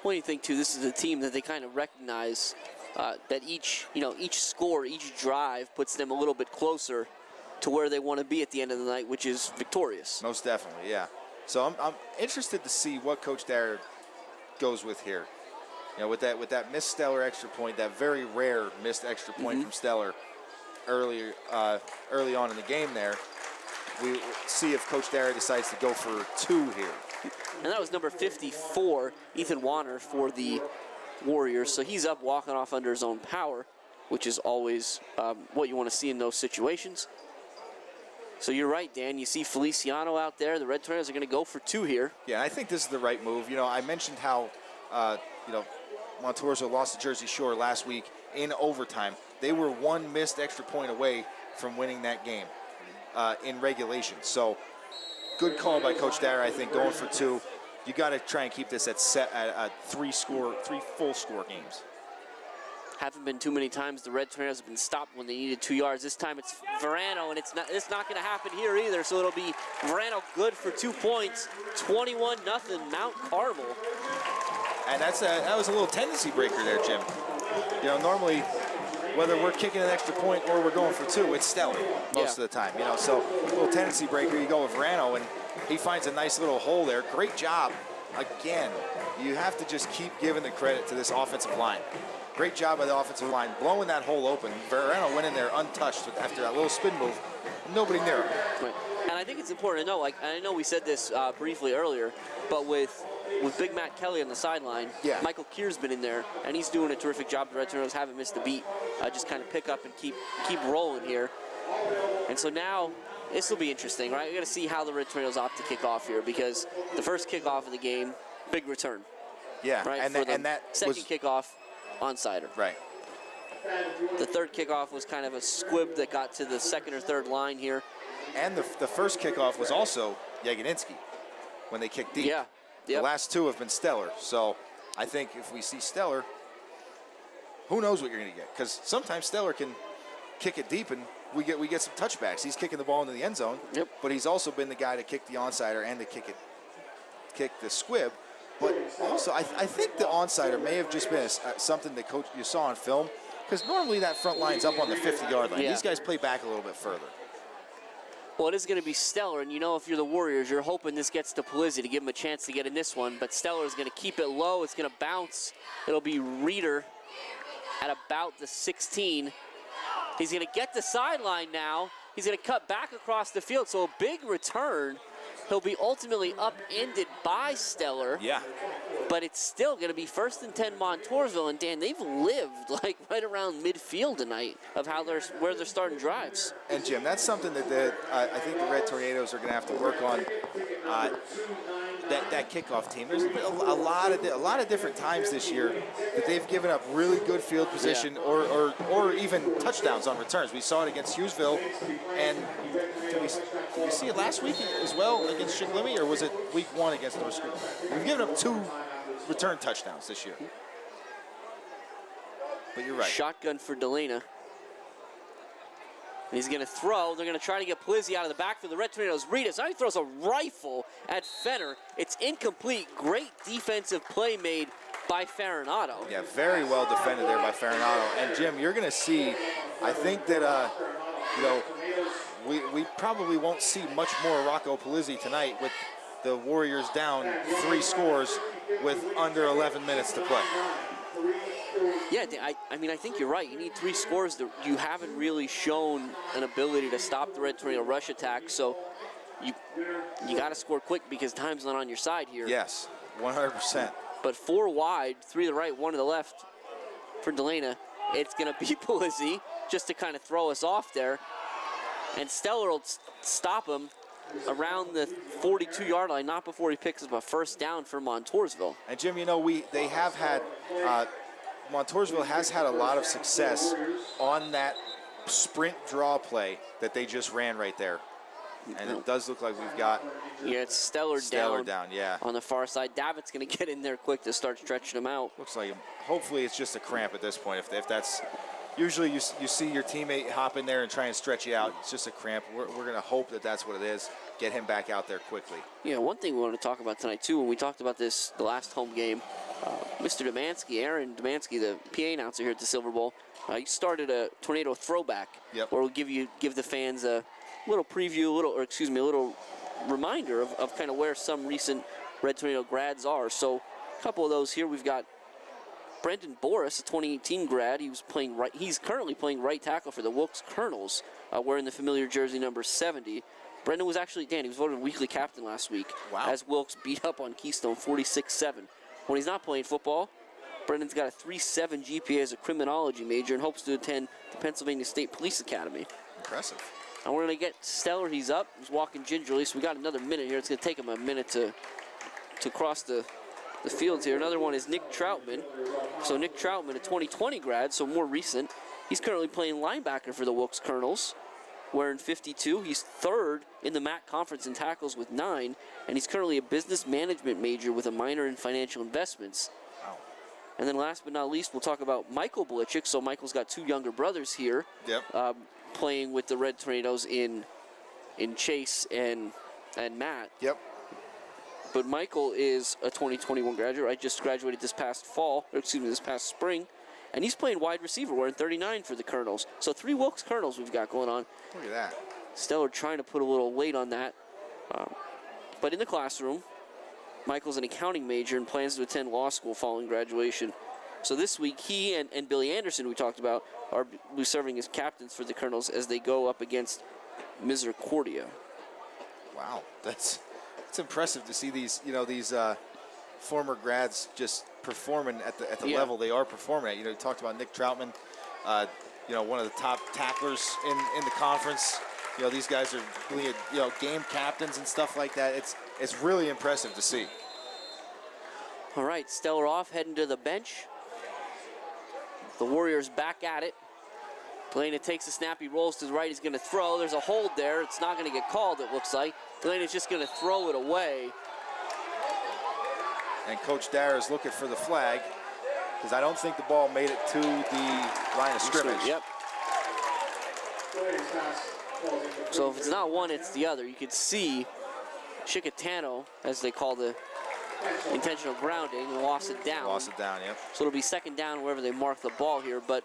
Speaker 3: Well, you think, too, this is a team that they kind of recognize that each score, each drive puts them a little bit closer to where they want to be at the end of the night, which is victorious.
Speaker 4: Most definitely, yeah. So I'm interested to see what Coach Dyer goes with here. You know, with that missed Stellar extra point, that very rare missed extra point from Stellar early on in the game there. We see if Coach Dyer decides to go for 2 here.
Speaker 3: And that was number 54, Ethan Warner, for the Warriors. So he's up walking off under his own power, which is always what you want to see in those situations. So you're right, Dan. You see Feliciano out there. The Red Tornadoes are going to go for 2 here.
Speaker 4: Yeah, I think this is the right move. You know, I mentioned how, Montoursville lost to Jersey Shore last week in overtime. They were 1 missed extra point away from winning that game in regulation. So good call by Coach Dyer, I think, going for 2. You got to try and keep this at 3 full score games.
Speaker 3: Haven't been too many times the Red Tornadoes have been stopped when they needed 2 yards. This time it's Verano, and it's not going to happen here either. So it'll be Verano good for 2 points. 21-0 Mount Carmel.
Speaker 4: And that was a little tendency breaker there, Jim. You know, normally, whether we're kicking an extra point or we're going for 2, it's Stellar most of the time. You know, so a little tendency breaker. You go with Verano, and he finds a nice little hole there. Great job again, you have to just keep giving the credit to this offensive line. Great job by the offensive line, blowing that hole open. Verano went in there untouched after that little spin move. Nobody near him.
Speaker 3: Right. And I think it's important to know, like, I know we said this briefly earlier, but with Big Matt Kelly on the sideline,
Speaker 4: yeah.
Speaker 3: Michael Keir's been in there, and he's doing a terrific job. The Red Tornadoes haven't missed a beat. Just kind of pick up and keep rolling here. And so now, this will be interesting, right? We got to see how the Red Tornadoes opt to kick off here, because the first kickoff of the game, big return.
Speaker 4: Yeah,
Speaker 3: right?
Speaker 4: and that
Speaker 3: second
Speaker 4: was
Speaker 3: kickoff, onside.
Speaker 4: Right.
Speaker 3: The third kickoff was kind of a squib that got to the second or third line here.
Speaker 4: And the first kickoff was also Jagodinski when they kicked deep.
Speaker 3: Yeah. Yep.
Speaker 4: The last two have been stellar. So I think if we see stellar, who knows what you're going to get? Because sometimes stellar can kick it deep and we get some touchbacks. He's kicking the ball into the end zone,
Speaker 3: yep.
Speaker 4: But he's also been the guy to kick the onsider and to kick the squib. But also, I think the onsider may have just been something that coach you saw on film, because normally that front line's up on the 50-yard line.
Speaker 3: Yeah.
Speaker 4: These guys play back a little bit further.
Speaker 3: Well, it is going to be Stellar, and you know if you're the Warriors, you're hoping this gets to Polizzi to give him a chance to get in this one, but Stellar is going to keep it low. It's going to bounce. It'll be Reeder at about the 16. He's going to get the sideline now. He's going to cut back across the field, so a big return. He'll be ultimately upended by Stellar.
Speaker 4: Yeah.
Speaker 3: But it's still going to be 1st and 10 Montoursville, and Dan, they've lived like right around midfield tonight of where they're starting drives.
Speaker 4: And Jim, that's something that I think the Red Tornadoes are going to have to work on. That kickoff team. There's been a lot of different times this year that they've given up really good field position, yeah, or even touchdowns on returns. We saw it against Hughesville, and did we see it last week as well against Shiglemy, or was it week 1 against North School? We've given up 2 return touchdowns this year. But you're right.
Speaker 3: Shotgun for Delana. He's going to throw. They're going to try to get Polizzi out of the backfield. The Red Tornadoes read it. So now he throws a rifle at Fenner. It's incomplete. Great defensive play made by Farinato.
Speaker 4: Yeah, very well defended there by Farinato. And Jim, you're going to see, I think that, we probably won't see much more Rocco Polizzi tonight with the Warriors down 3 scores with under 11 minutes to play.
Speaker 3: Yeah, I mean, I think you're right. You need 3 scores. You haven't really shown an ability to stop the Red Tornado rush attack, so you got to score quick because time's not on your side here.
Speaker 4: Yes, 100%.
Speaker 3: But 4 wide, 3 to the right, 1 to the left for Delana. It's going to be Polizzi just to kind of throw us off there. And Stellar will stop him around the 42-yard line, not before he picks up a first down for Montoursville.
Speaker 4: And Jim, they have had Montoursville has had a lot of success on that sprint draw play that they just ran right there. And it does look like we've got
Speaker 3: it's Stellar
Speaker 4: down, yeah.
Speaker 3: On the far side. Davitt's going to get in there quick to start stretching him out.
Speaker 4: Looks like hopefully it's just a cramp at this point. If that's usually you see your teammate hop in there and try and stretch you out. It's just a cramp. We're going to hope that that's what it is. Get him back out there quickly.
Speaker 3: Yeah, one thing we want to talk about tonight, too, when we talked about this, the last home game, Mr. Demansky, Aaron Demansky, the PA announcer here at the Silver Bowl, he started a Tornado throwback,
Speaker 4: yep,
Speaker 3: where we'll give the fans a little preview, a little reminder of kind of where some recent Red Tornado grads are. So a couple of those here. We've got Brendan Boris, a 2018 grad. He's currently playing right tackle for the Wilkes Colonels, wearing the familiar jersey number 70. Brendan was actually, Dan, he was voted weekly captain last week.
Speaker 4: Wow.
Speaker 3: As Wilkes beat up on Keystone 46-7. When he's not playing football, Brendan's got a 3.7 GPA as a criminology major and hopes to attend the Pennsylvania State Police Academy.
Speaker 4: Impressive.
Speaker 3: And we're going to get Stellar. He's up. He's walking gingerly, so we got another minute here. It's going to take him a minute to cross the fields here. Another one is Nick Troutman. So Nick Troutman, a 2020 grad, so more recent. He's currently playing linebacker for the Wilkes Colonels, wearing 52. He's 3rd in the MAC conference in tackles with 9, and he's currently a business management major with a minor in financial investments.
Speaker 4: Wow.
Speaker 3: And then last but not least, we'll talk about Michael Blichik. So Michael's got 2 younger brothers here.
Speaker 4: Yep.
Speaker 3: Playing with the Red Tornadoes in Chase and Matt.
Speaker 4: Yep.
Speaker 3: But Michael is a 2021 graduate. I just graduated this past spring. And he's playing wide receiver, wearing 39 for the Colonels. So 3 Wilkes Colonels we've got going on.
Speaker 4: Look at that.
Speaker 3: Stellar trying to put a little weight on that. But in the classroom, Michael's an accounting major and plans to attend law school following graduation. So this week, he and Billy Anderson, we talked about, are serving as captains for the Colonels as they go up against Misericordia.
Speaker 4: Wow, it's impressive to see these, these former grads just performing at the level they are performing at. You talked about Nick Troutman, one of the top tacklers in the conference. These guys are really, game captains and stuff like that. It's really impressive to see.
Speaker 3: All right, Stellar off, heading to the bench. The Warriors back at it. Delana takes a snap, he rolls to the right, he's going to throw. There's a hold there. It's not going to get called, it looks like. Delana's just going to throw it away.
Speaker 4: And Coach Dara is looking for the flag because I don't think the ball made it to the line of scrimmage.
Speaker 3: Yep. So if it's not one, it's the other. You could see Chicatano, as they call the intentional grounding, lost it down.
Speaker 4: Lost it down, yep.
Speaker 3: So it'll be second down wherever they mark the ball here, but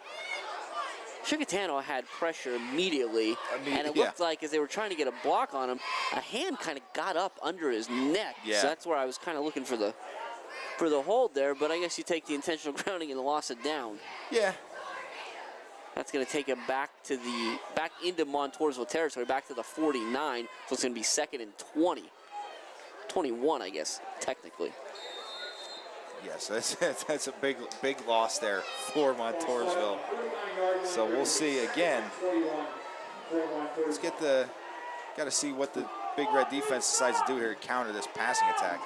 Speaker 3: Chicatano had pressure immediately, and it looked like as they were trying to get a block on him, a hand kind of got up under his neck.
Speaker 4: Yeah.
Speaker 3: So that's where I was kind of looking for the hold there, but I guess you take the intentional grounding and lost it down.
Speaker 4: Yeah.
Speaker 3: That's going to take him back into Montoursville territory, back to the 49. So it's going to be second and 20. 21, I guess, technically.
Speaker 4: Yes, that's a big loss there for Montoursville. So we'll see again. Let's got to see what the Big Red defense decides to do here to counter this passing attack.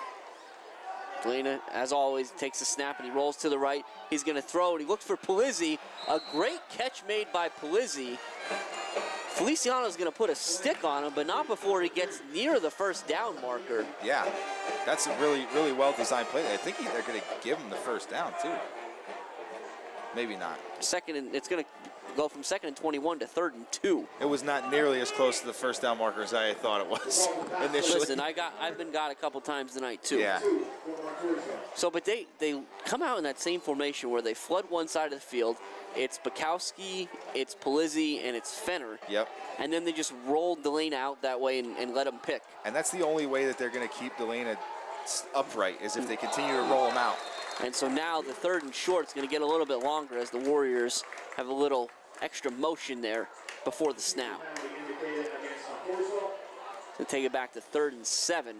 Speaker 3: Delana, as always, takes a snap and he rolls to the right. He's going to throw and he looks for Polizzi. A great catch made by Polizzi. Feliciano's going to put a stick on him, but not before he gets near the first down marker.
Speaker 4: Yeah, that's a really, really well-designed play. I think they're going to give him the first down, too. Maybe not.
Speaker 3: It's going to go from 2nd and 21 to 3rd and 2.
Speaker 4: It was not nearly as close to the first down marker as I thought it was initially.
Speaker 3: Listen, I've been got a couple times tonight, too.
Speaker 4: Yeah.
Speaker 3: So, but they come out in that same formation where they flood one side of the field. It's Bukowski, it's Polizzi, and it's Fenner.
Speaker 4: Yep.
Speaker 3: And then they just rolled Delana out that way and let him pick.
Speaker 4: And that's the only way that they're going to keep Delana upright is if they continue to roll him out.
Speaker 3: And so now the 3rd and short is going to get a little bit longer as the Warriors have a little extra motion there before the snap. To take it back to 3rd and 7.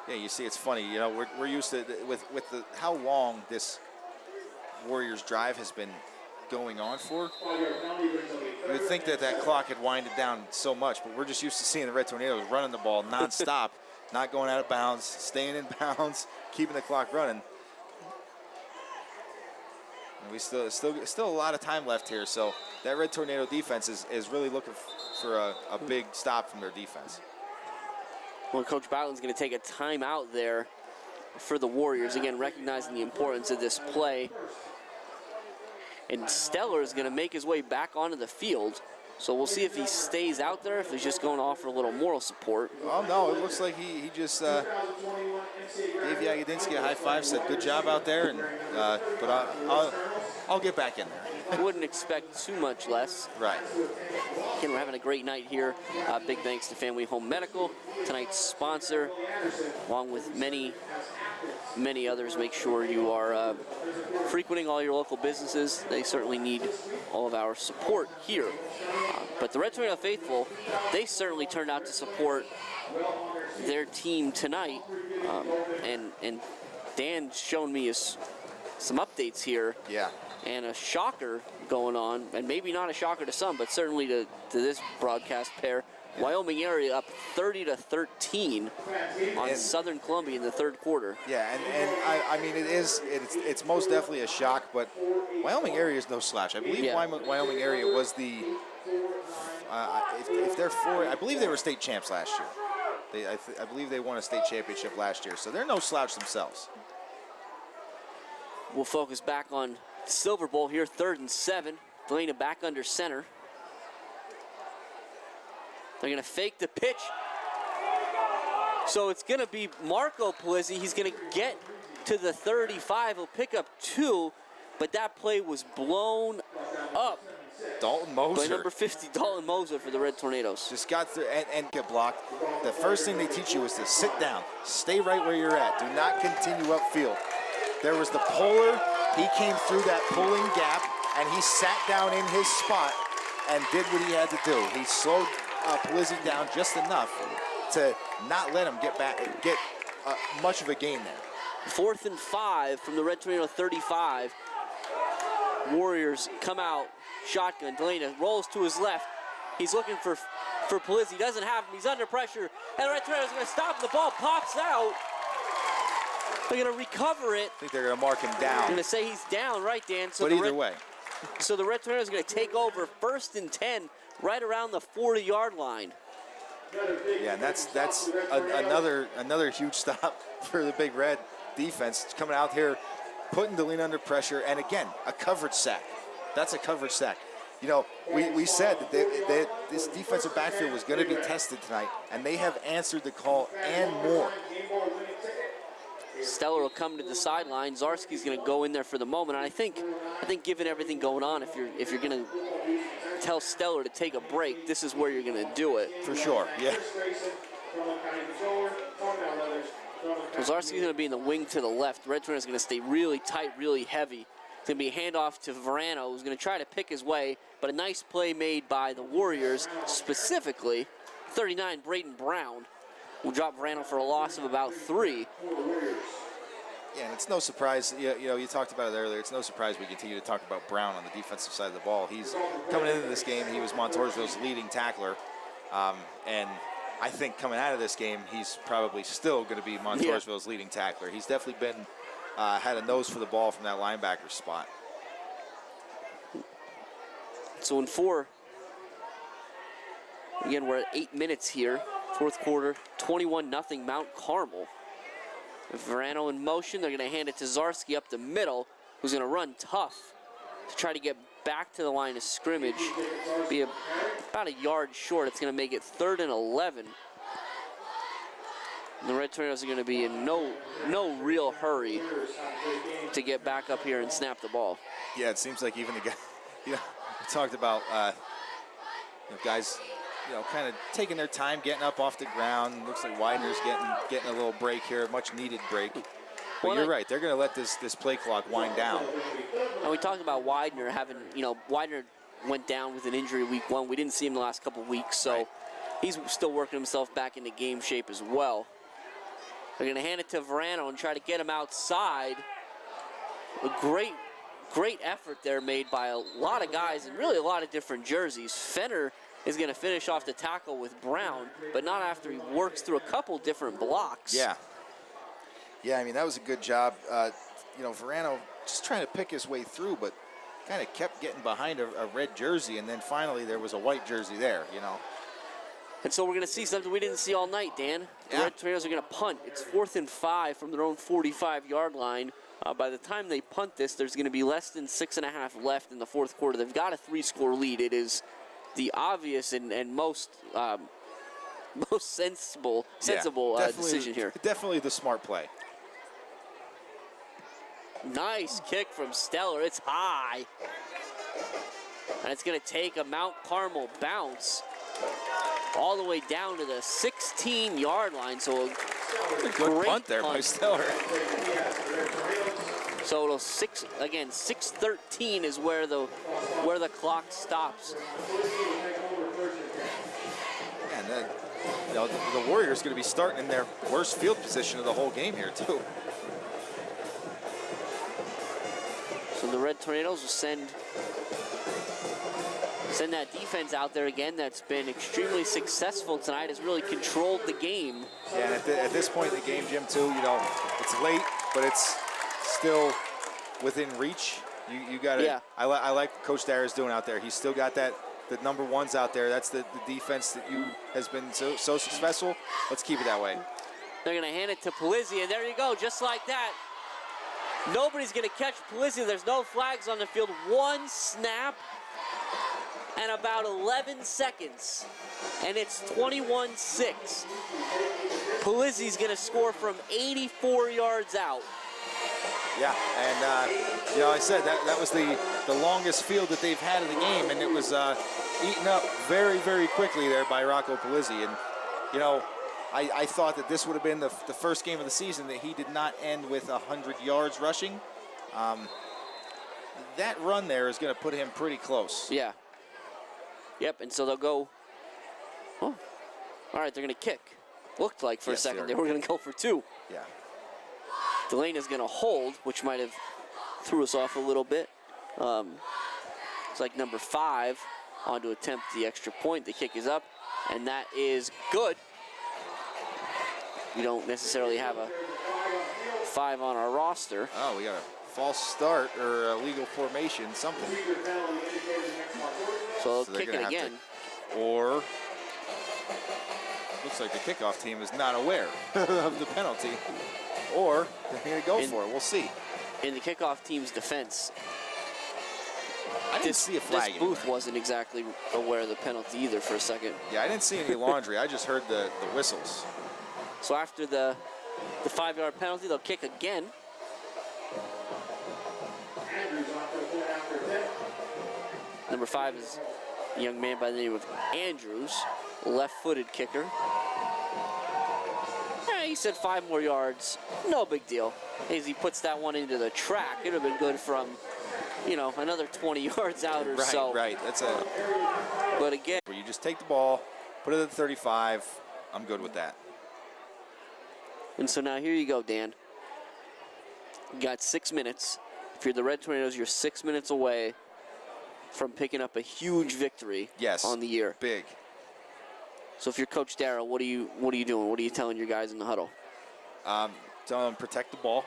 Speaker 4: Yeah, you see, it's funny. We're used to with how long this Warriors drive has been going on for. You would think that clock had winded down so much, but we're just used to seeing the Red Tornadoes running the ball nonstop, not going out of bounds, staying in bounds, keeping the clock running. And we still a lot of time left here, so that Red Tornado defense is really looking for a big stop from their defense.
Speaker 3: Well, Coach Bowden's going to take a timeout there for the Warriors, again recognizing the importance of this play. And Stellar is going to make his way back onto the field. So we'll see if he stays out there, if he's just going to offer a little moral support.
Speaker 4: Oh, no, it looks like he just gave Yagodinsky a high five, said good job out there, and but I'll get back in there.
Speaker 3: Wouldn't expect too much less.
Speaker 4: Right.
Speaker 3: Again, we're having a great night here. Big thanks to Family Home Medical, tonight's sponsor, along with many others. Make sure you are frequenting all your local businesses. They certainly need all of our support here. But the Red Tornado faithful, they certainly turned out to support their team tonight. And Dan's shown me some updates here.
Speaker 4: Yeah.
Speaker 3: And a shocker going on, and maybe not a shocker to some, but certainly to this broadcast pair. Yeah. Wyoming area up 30-13 on Southern Columbia in the 3rd quarter.
Speaker 4: Yeah, and I mean it's most definitely a shock, but Wyoming area is no slouch. I believe Wyoming area was the if they're I believe they were state champs last year. I believe they won a state championship last year, so they're no slouch themselves.
Speaker 3: We'll focus back on Silver Bowl here, 3rd and 7. Delana back under center. They're going to fake the pitch. So it's going to be Marco Polizzi. He's going to get to the 35. He'll pick up 2, but that play was blown up
Speaker 4: Dalton
Speaker 3: Play
Speaker 4: Moser.
Speaker 3: number 50, Dalton Moser for the Red Tornadoes.
Speaker 4: Just got through and get blocked. The first thing they teach you is to sit down. Stay right where you're at. Do not continue upfield. There was the puller. He came through that pulling gap, and he sat down in his spot and did what he had to do. He slowed Polizzi down just enough to not let him get much of a gain there.
Speaker 3: 4th and 5 from the Red Tornado 35. Warriors come out, shotgun. Delana rolls to his left. He's looking for Polizzi. Doesn't have him. He's under pressure. And the Red Tornado's going to stop him. The ball pops out. They're going to recover it.
Speaker 4: I think they're going to mark him down.
Speaker 3: I'm going to say he's down, right, Dan? So
Speaker 4: but either way.
Speaker 3: So the Red Tornado's going to take over 1st and 10 right around the 40-yard line.
Speaker 4: Yeah, and that's another huge stop for the Big Red defense. It's coming out here, putting Delana under pressure, and again, a coverage sack. That's a coverage sack. You know, we said that this defensive backfield was going to be tested tonight, and they have answered the call and more.
Speaker 3: Stellar will come to the sideline. Zarski's going to go in there for the moment. And I think given everything going on, if you're going to tell Stellar to take a break, this is where you're going to do it.
Speaker 4: For sure, yeah.
Speaker 3: So Zarski's going to be in the wing to the left. Red Tornado's going to stay really tight, really heavy. It's going to be a handoff to Verano, who's going to try to pick his way, but a nice play made by the Warriors, specifically 39, Braden Brown. Will drop Verano for a loss of about 3.
Speaker 4: Yeah, and it's no surprise, you know, you talked about it earlier, it's no surprise we continue to talk about Brown on the defensive side of the ball. He's coming into this game, he was Montoursville's leading tackler, and I think coming out of this game, he's probably still going to be Montoursville's leading tackler. He's definitely been, had a nose for the ball from that linebacker spot.
Speaker 3: So in 4, again, we're at 8 minutes here, 4th quarter, 21-0 Mount Carmel. Verano in motion. They're going to hand it to Zarski up the middle, who's going to run tough to try to get back to the line of scrimmage. Be about a yard short. It's going to make it 3rd and 11. And the Red Tornadoes are going to be in no real hurry to get back up here and snap the ball.
Speaker 4: Yeah, it seems like even the guy, you know, we talked about guys, you know, kind of taking their time getting up off the ground. Looks like Widener's getting a little break here, a much needed break. But well, you're right, they're going to let this play clock wind down.
Speaker 3: And we talked about Widener having, you know, Widener went down with an injury week 1. We didn't see him the last couple weeks, so he's still working himself back into game shape as well. They're going to hand it to Verano and try to get him outside. A great effort there made by a lot of guys and really a lot of different jerseys. Fenner is going to finish off the tackle with Brown, but not after he works through a couple different blocks.
Speaker 4: Yeah, I mean, that was a good job. You know, Verano just trying to pick his way through, but kind of kept getting behind a red jersey, and then finally there was a white jersey there, you know.
Speaker 3: And so we're going to see something we didn't see all night, Dan. The Red Tornadoes are going to punt. It's 4th and 5 from their own 45-yard line. By the time they punt this, there's going to be less than 6.5 left in the 4th quarter. They've got a 3-score lead. It is the obvious and most sensible decision here.
Speaker 4: Definitely the smart play.
Speaker 3: Nice kick from Stellar. It's high. And it's going to take a Mount Carmel bounce all the way down to the 16-yard line. So a
Speaker 4: good punt there by Stellar.
Speaker 3: So it'll 6:13 is where the clock stops.
Speaker 4: And then, you know, the Warriors going to be starting in their worst field position of the whole game here too.
Speaker 3: So the Red Tornadoes will send that defense out there again that's been extremely successful tonight, has really controlled the game.
Speaker 4: Yeah, and at this point in the game, Jim, too, you know, it's late, but it's still within reach. You got to. Yeah. I like what Coach Dara's doing out there. He's still got the number ones out there. That's the defense that has been so successful. Let's keep it that way.
Speaker 3: They're going to hand it to Polizzi, and there you go, just like that. Nobody's going to catch Polizzi. There's no flags on the field. 1 snap and about 11 seconds, and it's 21-6. Polizzi's going to score from 84 yards out.
Speaker 4: Yeah, and you know, I said that was the longest field that they've had in the game, and it was eaten up very, very quickly there by Rocco Polizzi. And you know, I thought that this would have been the first game of the season that he did not end with 100 yards rushing. That run there is going to put him pretty close.
Speaker 3: Yeah. Yep, and so they'll go, oh, all right, they're going to kick. Looked like for a second they were going to go for 2.
Speaker 4: Yeah.
Speaker 3: Delena's going to hold, which might have threw us off a little bit. It's like number 5 on to attempt the extra point. The kick is up, and that is good. We don't necessarily have a 5 on our roster.
Speaker 4: Oh, we got a false start or a legal formation, something.
Speaker 3: So they'll kick it again.
Speaker 4: Or looks like the kickoff team is not aware of the penalty. Or they're going to go for it. We'll see.
Speaker 3: In the kickoff team's defense,
Speaker 4: I didn't see a flag.
Speaker 3: This booth wasn't exactly aware of the penalty either for a second.
Speaker 4: Yeah, I didn't see any laundry. I just heard the whistles.
Speaker 3: So after the 5-yard penalty, they'll kick again. Number 5 is a young man by the name of Andrews, left-footed kicker. He said 5 more yards, no big deal. As he puts that one into the track, it would have been good from, you know, another 20 yards out or so.
Speaker 4: Right, that's it.
Speaker 3: But again,
Speaker 4: where you just take the ball, put it at the 35. I'm good with that.
Speaker 3: And so now here you go, Dan. You got 6 minutes. If you're the Red Tornadoes, you're 6 minutes away from picking up a huge victory on the year.
Speaker 4: Big.
Speaker 3: So if you're Coach Darrell, what are you doing? What are you telling your guys in the huddle?
Speaker 4: Telling them protect the ball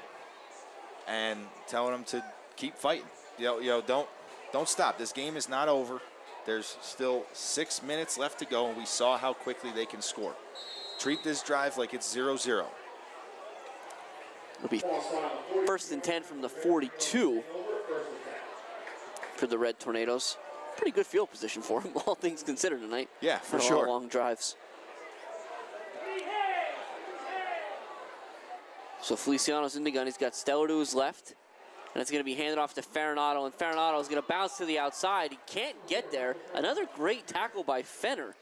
Speaker 4: and telling them to keep fighting. You know, don't stop. This game is not over. There's still 6 minutes left to go, and we saw how quickly they can score. Treat this drive like it's 0-0.
Speaker 3: It'll be 1st and 10 from the 42 for the Red Tornadoes. Pretty good field position for them, all things considered tonight.
Speaker 4: Yeah, for
Speaker 3: sure. A lot of long drives. So Feliciano's in the gun. He's got Stellar to his left. And it's going to be handed off to Farinato. And Farinato is going to bounce to the outside. He can't get there. Another great tackle by Fenner.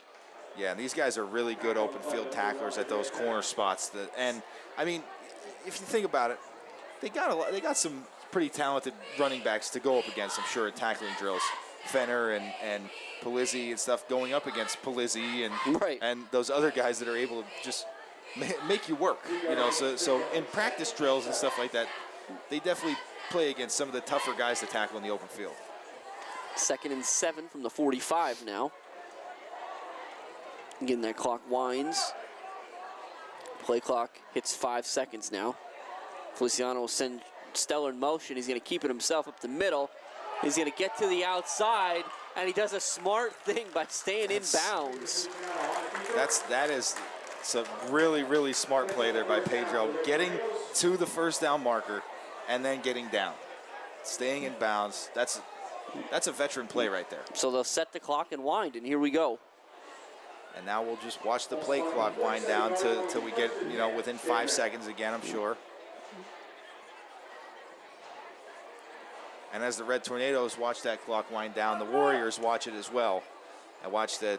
Speaker 4: Yeah, and these guys are really good open field tacklers at those corner spots. And, I mean, if you think about it, they got some pretty talented running backs to go up against, I'm sure, at tackling drills. Fenner and Polizzi and stuff going up against Polizzi and those other guys that are able to just make you work, you know. So in practice drills and stuff like that, they definitely play against some of the tougher guys to tackle in the open field.
Speaker 3: 2nd and 7 from the 45 now. Again, that clock winds. Play clock hits 5 seconds now. Feliciano will send Stellar in motion. He's going to keep it himself up the middle. He's going to get to the outside, and he does a smart thing by staying in bounds.
Speaker 4: That is a really, really smart play there by Pedro, getting to the 1st down marker and then getting down, staying in bounds. That's a veteran play right there.
Speaker 3: So they'll set the clock and wind, and here we go.
Speaker 4: And now we'll just watch the play clock wind down till we get, you know, within 5 seconds again, I'm sure. And as the Red Tornadoes watch that clock wind down, the Warriors watch it as well. And watch the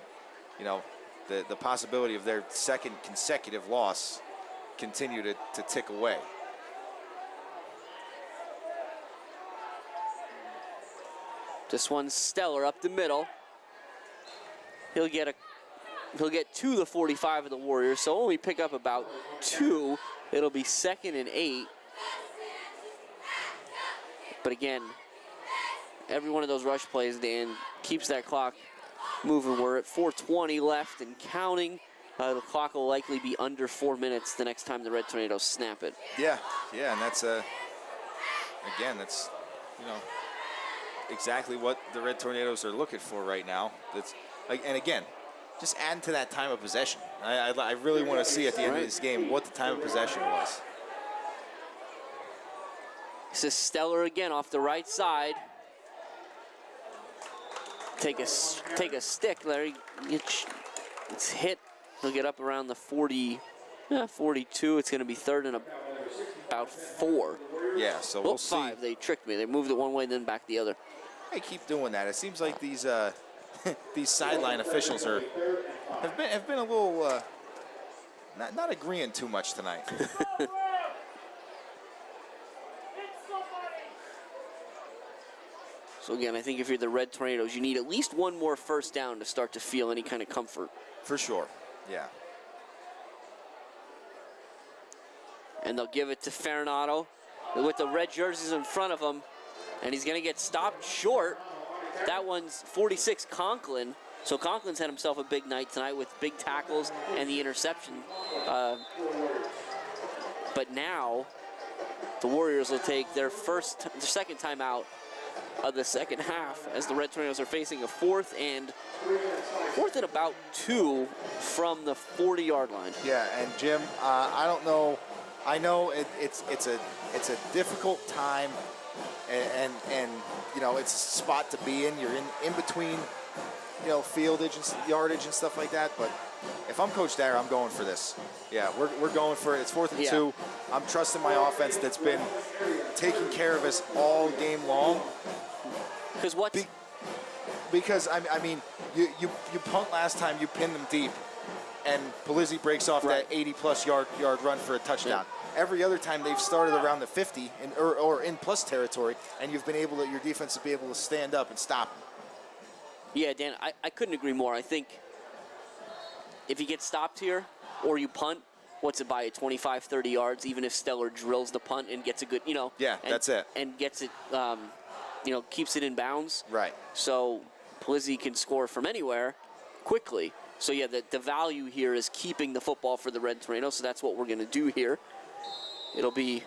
Speaker 4: possibility of their 2nd consecutive loss continue to tick away.
Speaker 3: This one's Stellar up the middle. He'll get to the 45 of the Warriors, so only pick up about 2. It'll be 2nd and 8. But again, every one of those rush plays, Dan, keeps that clock moving. We're at 4:20 left and counting. The clock will likely be under 4 minutes the next time the Red Tornadoes snap it.
Speaker 4: Yeah, and that's again, that's, you know, exactly what the Red Tornadoes are looking for right now. And again, just adding to that time of possession. I really want to see at the end of this game what the time of possession was.
Speaker 3: This is Stellar again off the right side. Take a stick, Larry. It's hit. He'll get up around the 42. It's going to be 3rd and about 4.
Speaker 4: Yeah, so
Speaker 3: Well,
Speaker 4: we'll see.
Speaker 3: 5. They tricked me. They moved it one way, then back the other.
Speaker 4: They keep doing that. It seems like these these sideline officials have been a little not agreeing too much tonight.
Speaker 3: So again, I think if you're the Red Tornadoes, you need at least one more first down to start to feel any kind of comfort.
Speaker 4: For sure. Yeah.
Speaker 3: And they'll give it to Farinado with the red jerseys in front of him. And he's going to get stopped short. That one's 46 Conklin. So Conklin's had himself a big night tonight with big tackles and the interception. But now the Warriors will take their second timeout of the second half as the Red Tornadoes are facing a fourth and about 2 from the 40-yard line.
Speaker 4: Yeah, and Jim, I don't know. I know it's a difficult time, and you know it's a spot to be in. You're in between, you know, fieldage and yardage and stuff like that. But if I'm Coach Dyer, I'm going for this. Yeah, we're going for it. It's 4th and 2. I'm trusting my offense that's been taking care of us all game long. Because I mean, you punt last time, you pinned them deep, and Polizzi breaks off that 80-plus yard run for a touchdown. Yeah. Every other time they've started around the 50 or in plus territory, and you've been able to, your defense to be able to stand up and stop them.
Speaker 3: Yeah, Dan, I couldn't agree more. I think if you get stopped here or you punt, what's it by 25, 30 yards, even if Stellar drills the punt and gets a good, you know.
Speaker 4: Yeah, that's it.
Speaker 3: And gets it, you know, keeps it in bounds.
Speaker 4: Right.
Speaker 3: So Polizzi can score from anywhere quickly. So, yeah, the value here is keeping the football for the Red Tornadoes, so that's what we're going to do here. It'll be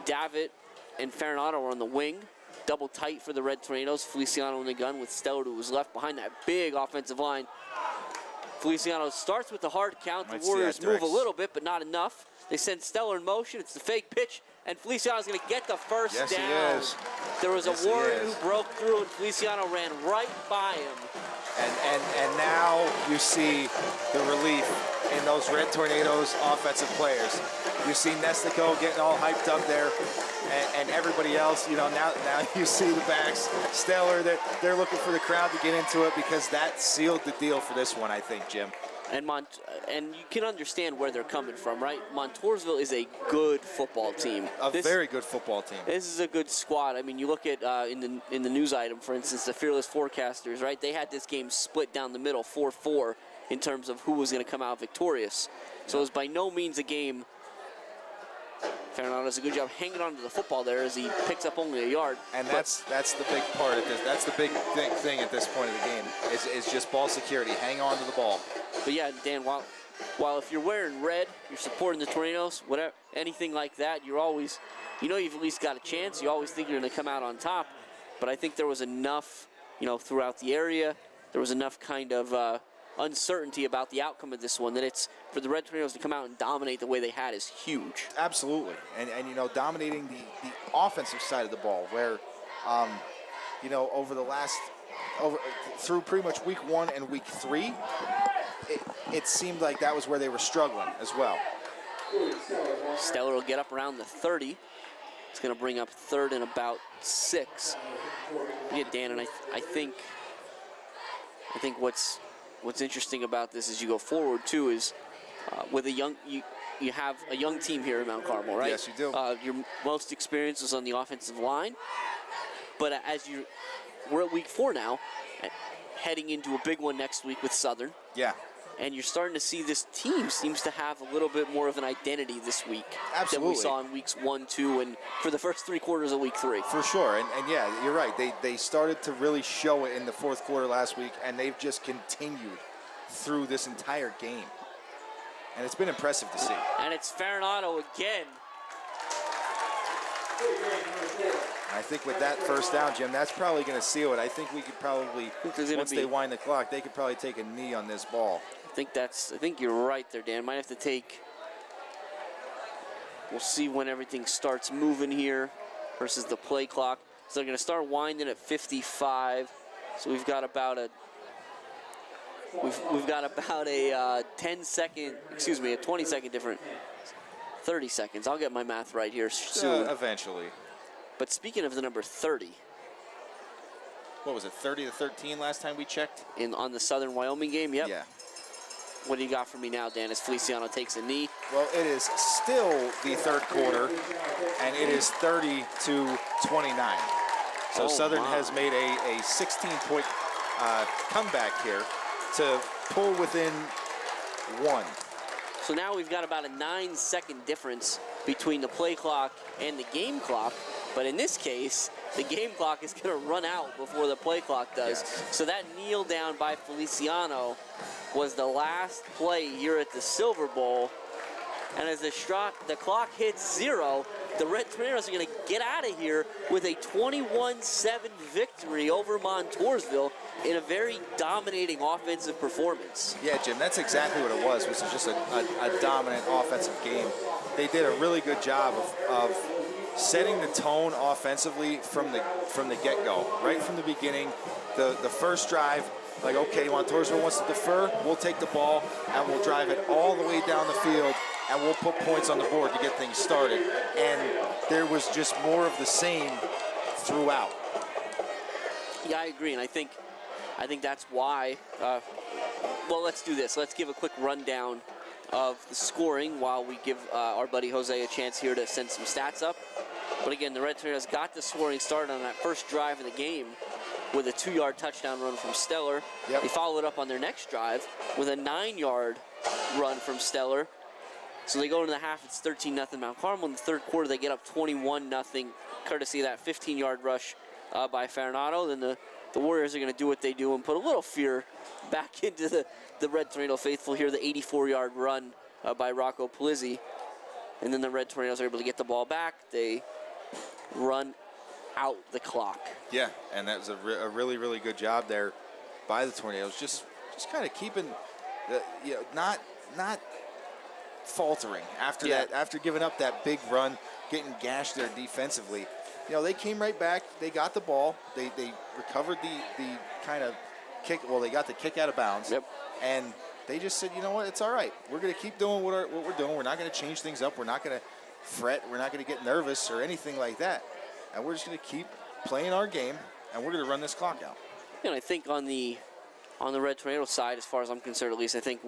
Speaker 3: Davitt and Farinado on the wing. Double tight for the Red Tornadoes. Feliciano in the gun with Stellar to his left behind that big offensive line. Feliciano starts with the hard count. The Warriors move a little bit, but not enough. They send Stellar in motion. It's the fake pitch, and Feliciano's going to get the first down.
Speaker 4: He is.
Speaker 3: There was a Warrior who broke through, and Feliciano ran right by him.
Speaker 4: And now you see the relief in those Red Tornadoes offensive players. You see Nestico getting all hyped up there, and everybody else, you know, now you see the backs. Stellar, they're looking for the crowd to get into it because that sealed the deal for this one, I think, Jim.
Speaker 3: And you can understand where they're coming from, right? Montoursville is a good football team.
Speaker 4: Very good football team.
Speaker 3: This is a good squad. I mean, you look at in the news item, for instance, the Fearless Forecasters, right? They had this game split down the middle, 4-4, in terms of who was going to come out victorious. So it was by no means a game. Farinado does a good job hanging on to the football there as he picks up only a yard.
Speaker 4: And that's the big part of this. That's the big thing at this point of the game is just ball security. Hang on to the ball.
Speaker 3: But yeah, Dan, while if you're wearing red, you're supporting the Tornadoes, whatever, anything like that, you're always, you know, you've at least got a chance. You always think you're going to come out on top. But I think there was enough, you know, throughout the area, there was enough kind of uncertainty about the outcome of this one that it's for the Red Tornadoes to come out and dominate the way they had is huge.
Speaker 4: Absolutely, and you know, dominating the offensive side of the ball, where you know, through pretty much week 1 and week 3, it seemed like that was where they were struggling as well.
Speaker 3: Stellar will get up around the 30. It's going to bring up 3rd and about 6. Yeah, Dan, and I think what's interesting about this as you go forward too is with a young you have a young team here in Mount Carmel, right?
Speaker 4: Yes, you do.
Speaker 3: Your most experience is on the offensive line, but we're at week 4 now, heading into a big one next week with Southern.
Speaker 4: Yeah.
Speaker 3: And you're starting to see this team seems to have a little bit more of an identity this week than we saw in weeks 1, 2, and for the first 3 quarters of week 3.
Speaker 4: For sure, and yeah, you're right. They started to really show it in the 4th quarter last week, and they've just continued through this entire game. And it's been impressive to see.
Speaker 3: And it's Farinado again.
Speaker 4: I think with that first down, Jim, that's probably going to seal it. I think we could probably, once they wind the clock, they could probably take a knee on this ball.
Speaker 3: I think you're right there, Dan. Might have to take. We'll see when everything starts moving here versus the play clock. So they're going to start winding at 55. So we've got about a 20-second difference. 30 seconds. I'll get my math right here soon.
Speaker 4: Eventually.
Speaker 3: But speaking of the number 30,
Speaker 4: What was it, 30-13 last time we checked?
Speaker 3: on the Southern Wyoming game, yep.
Speaker 4: Yeah.
Speaker 3: What do you got for me now, Dan, as Feliciano takes a knee?
Speaker 4: Well, it is still the third quarter, and it is 30-29. So
Speaker 3: Oh,
Speaker 4: Southern
Speaker 3: my.
Speaker 4: has made a 16-point comeback here to pull within one.
Speaker 3: So now we've got about a 9-second difference between the play clock and the game clock. But in this case, the game clock is going to run out before the play clock does.
Speaker 4: Yes.
Speaker 3: So that kneel down by Feliciano was the last play here at the Silver Bowl. And as the clock hits 0, the Red Tornadoes are going to get out of here with a 21-7 victory over Montoursville in a very dominating offensive performance.
Speaker 4: Yeah, Jim, that's exactly what it was. It was just a dominant offensive game. They did a really good job of setting the tone offensively from the get-go. Right from the beginning, the first drive, like, okay, Montoursville wants to defer, we'll take the ball, and we'll drive it all the way down the field, and we'll put points on the board to get things started. And there was just more of the same throughout.
Speaker 3: Yeah, I agree, and I think that's why. Well, let's do this. Let's give a quick rundown of the scoring while we give our buddy Jose a chance here to send some stats up. But again, the Red Tornadoes got the scoring started on that first drive of the game with a 2-yard touchdown run from Stellar.
Speaker 4: Yep.
Speaker 3: They followed up on their next drive with a 9-yard run from Stellar. So they go into the half, it's 13-0 Mount Carmel. In the third quarter, they get up 21-0, courtesy of that 15-yard rush by Farinado. Then the Warriors are going to do what they do and put a little fear back into the Red Tornado faithful here, the 84-yard run by Rocco Polizzi. And then the Red Tornadoes are able to get the ball back. They run out the clock.
Speaker 4: Yeah, and that was a really, really good job there by the Tornadoes. Just kind of keeping, not faltering after that, after giving up that big run, getting gashed there defensively. They came right back. They got the ball. They recovered the kind of kick. Well, they got the kick out of bounds.
Speaker 3: Yep.
Speaker 4: And they just said, you know what, it's all right. We're going to keep doing what we're doing. We're not going to change things up. We're not going to fret. We're not going to get nervous or anything like that. And we're just going to keep playing our game, and we're going to run this clock out.
Speaker 3: And I think on the Red Tornado side, as far as I'm concerned at least, I think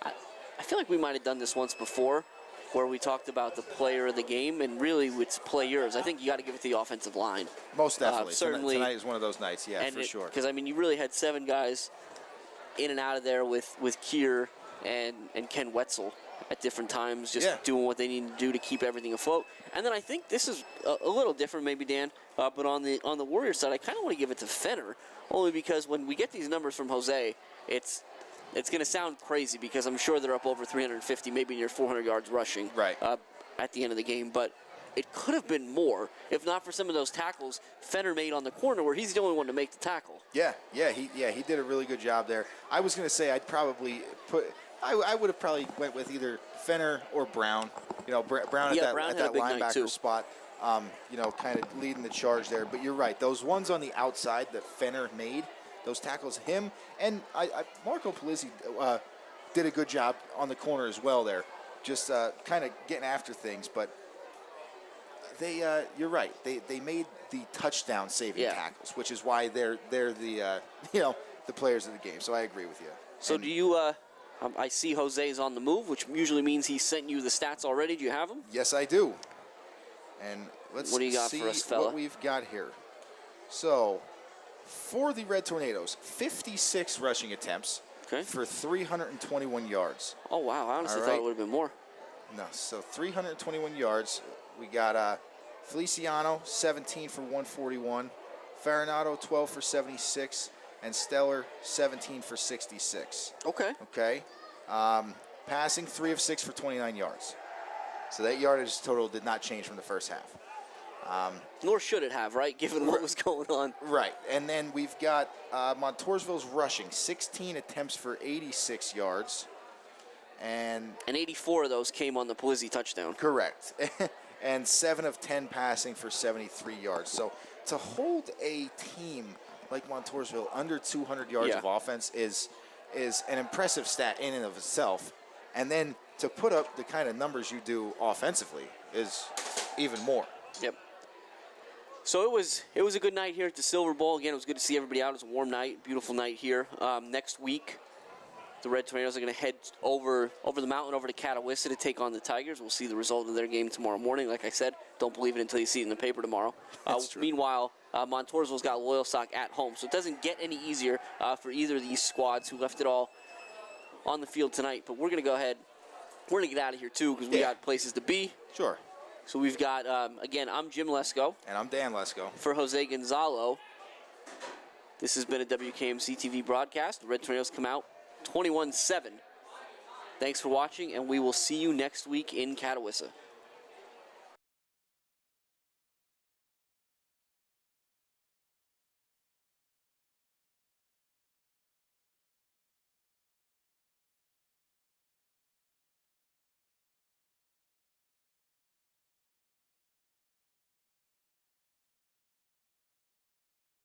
Speaker 3: I feel like we might have done this once before where we talked about the player of the game, and really it's players. I think you got to give it to the offensive line.
Speaker 4: Most definitely.
Speaker 3: Certainly.
Speaker 4: Tonight is one of those nights, yeah, for sure.
Speaker 3: Because, you really had 7 guys in and out of there with Kier and Ken Wetzel at different times, just doing what they need to do to keep everything afloat. And then I think this is a little different maybe, Dan, but on the Warriors side, I kind of want to give it to Fenner, only because when we get these numbers from Jose, it's going to sound crazy because I'm sure they're up over 350, maybe near 400 yards rushing at the end of the game. But it could have been more if not for some of those tackles Fenner made on the corner where he's the only one to make the tackle.
Speaker 4: He did a really good job there. I was going to say I would have probably went with either Fenner or Brown. Brown at that linebacker spot. Kind of leading the charge there. But you're right. Those ones on the outside that Fenner made, those tackles, him and Marco Polizzi did a good job on the corner as well there, just kind of getting after things. But you're right. They made the touchdown saving tackles, which is why they're the the players of the game. So I agree with you.
Speaker 3: So do you? I see Jose's on the move, which usually means he sent you the stats already. Do you have them?
Speaker 4: Yes, I do. And let's
Speaker 3: what do you got
Speaker 4: see
Speaker 3: for us, fella?
Speaker 4: What we've got here. So, for the Red Tornadoes, 56 rushing attempts for 321 yards.
Speaker 3: Oh, wow. I honestly thought it would have been more.
Speaker 4: No, so 321 yards. We got Feliciano, 17 for 141. Farinado, 12 for 76. And Stellar, 17 for 66. Okay. Passing, 3 of 6 for 29 yards. So that yardage total did not change from the first half.
Speaker 3: Nor should it have, right, given what was going on.
Speaker 4: Right. And then we've got Montoursville's rushing, 16 attempts for 86 yards. And
Speaker 3: 84 of those came on the Polizzi touchdown.
Speaker 4: Correct. And 7 of 10 passing for 73 yards. So to hold a team like Montoursville under 200 yards of offense is an impressive stat in and of itself. And then to put up the kind of numbers you do offensively is even more.
Speaker 3: Yep. So it was a good night here at the Silver Bowl. Again, it was good to see everybody out. It was a warm night, beautiful night here. Next week, the Red Tornadoes are going to head over the mountain over to Catawissa to take on the Tigers. We'll see the result of their game tomorrow morning. Like I said, don't believe it until you see it in the paper tomorrow.
Speaker 4: That's true.
Speaker 3: Meanwhile, Montoursville's got Loyalsock at home, so it doesn't get any easier for either of these squads who left it all on the field tonight. But we're going to go ahead. We're going to get out of here, too, because we got places to be.
Speaker 4: Sure.
Speaker 3: So we've got, again, I'm Jim Lesko.
Speaker 4: And I'm Dan Lesko.
Speaker 3: For Jose Gonzalo, this has been a WKMC TV broadcast. The Red Tornadoes come out 21-7. Thanks for watching, and we will see you next week in Catawissa.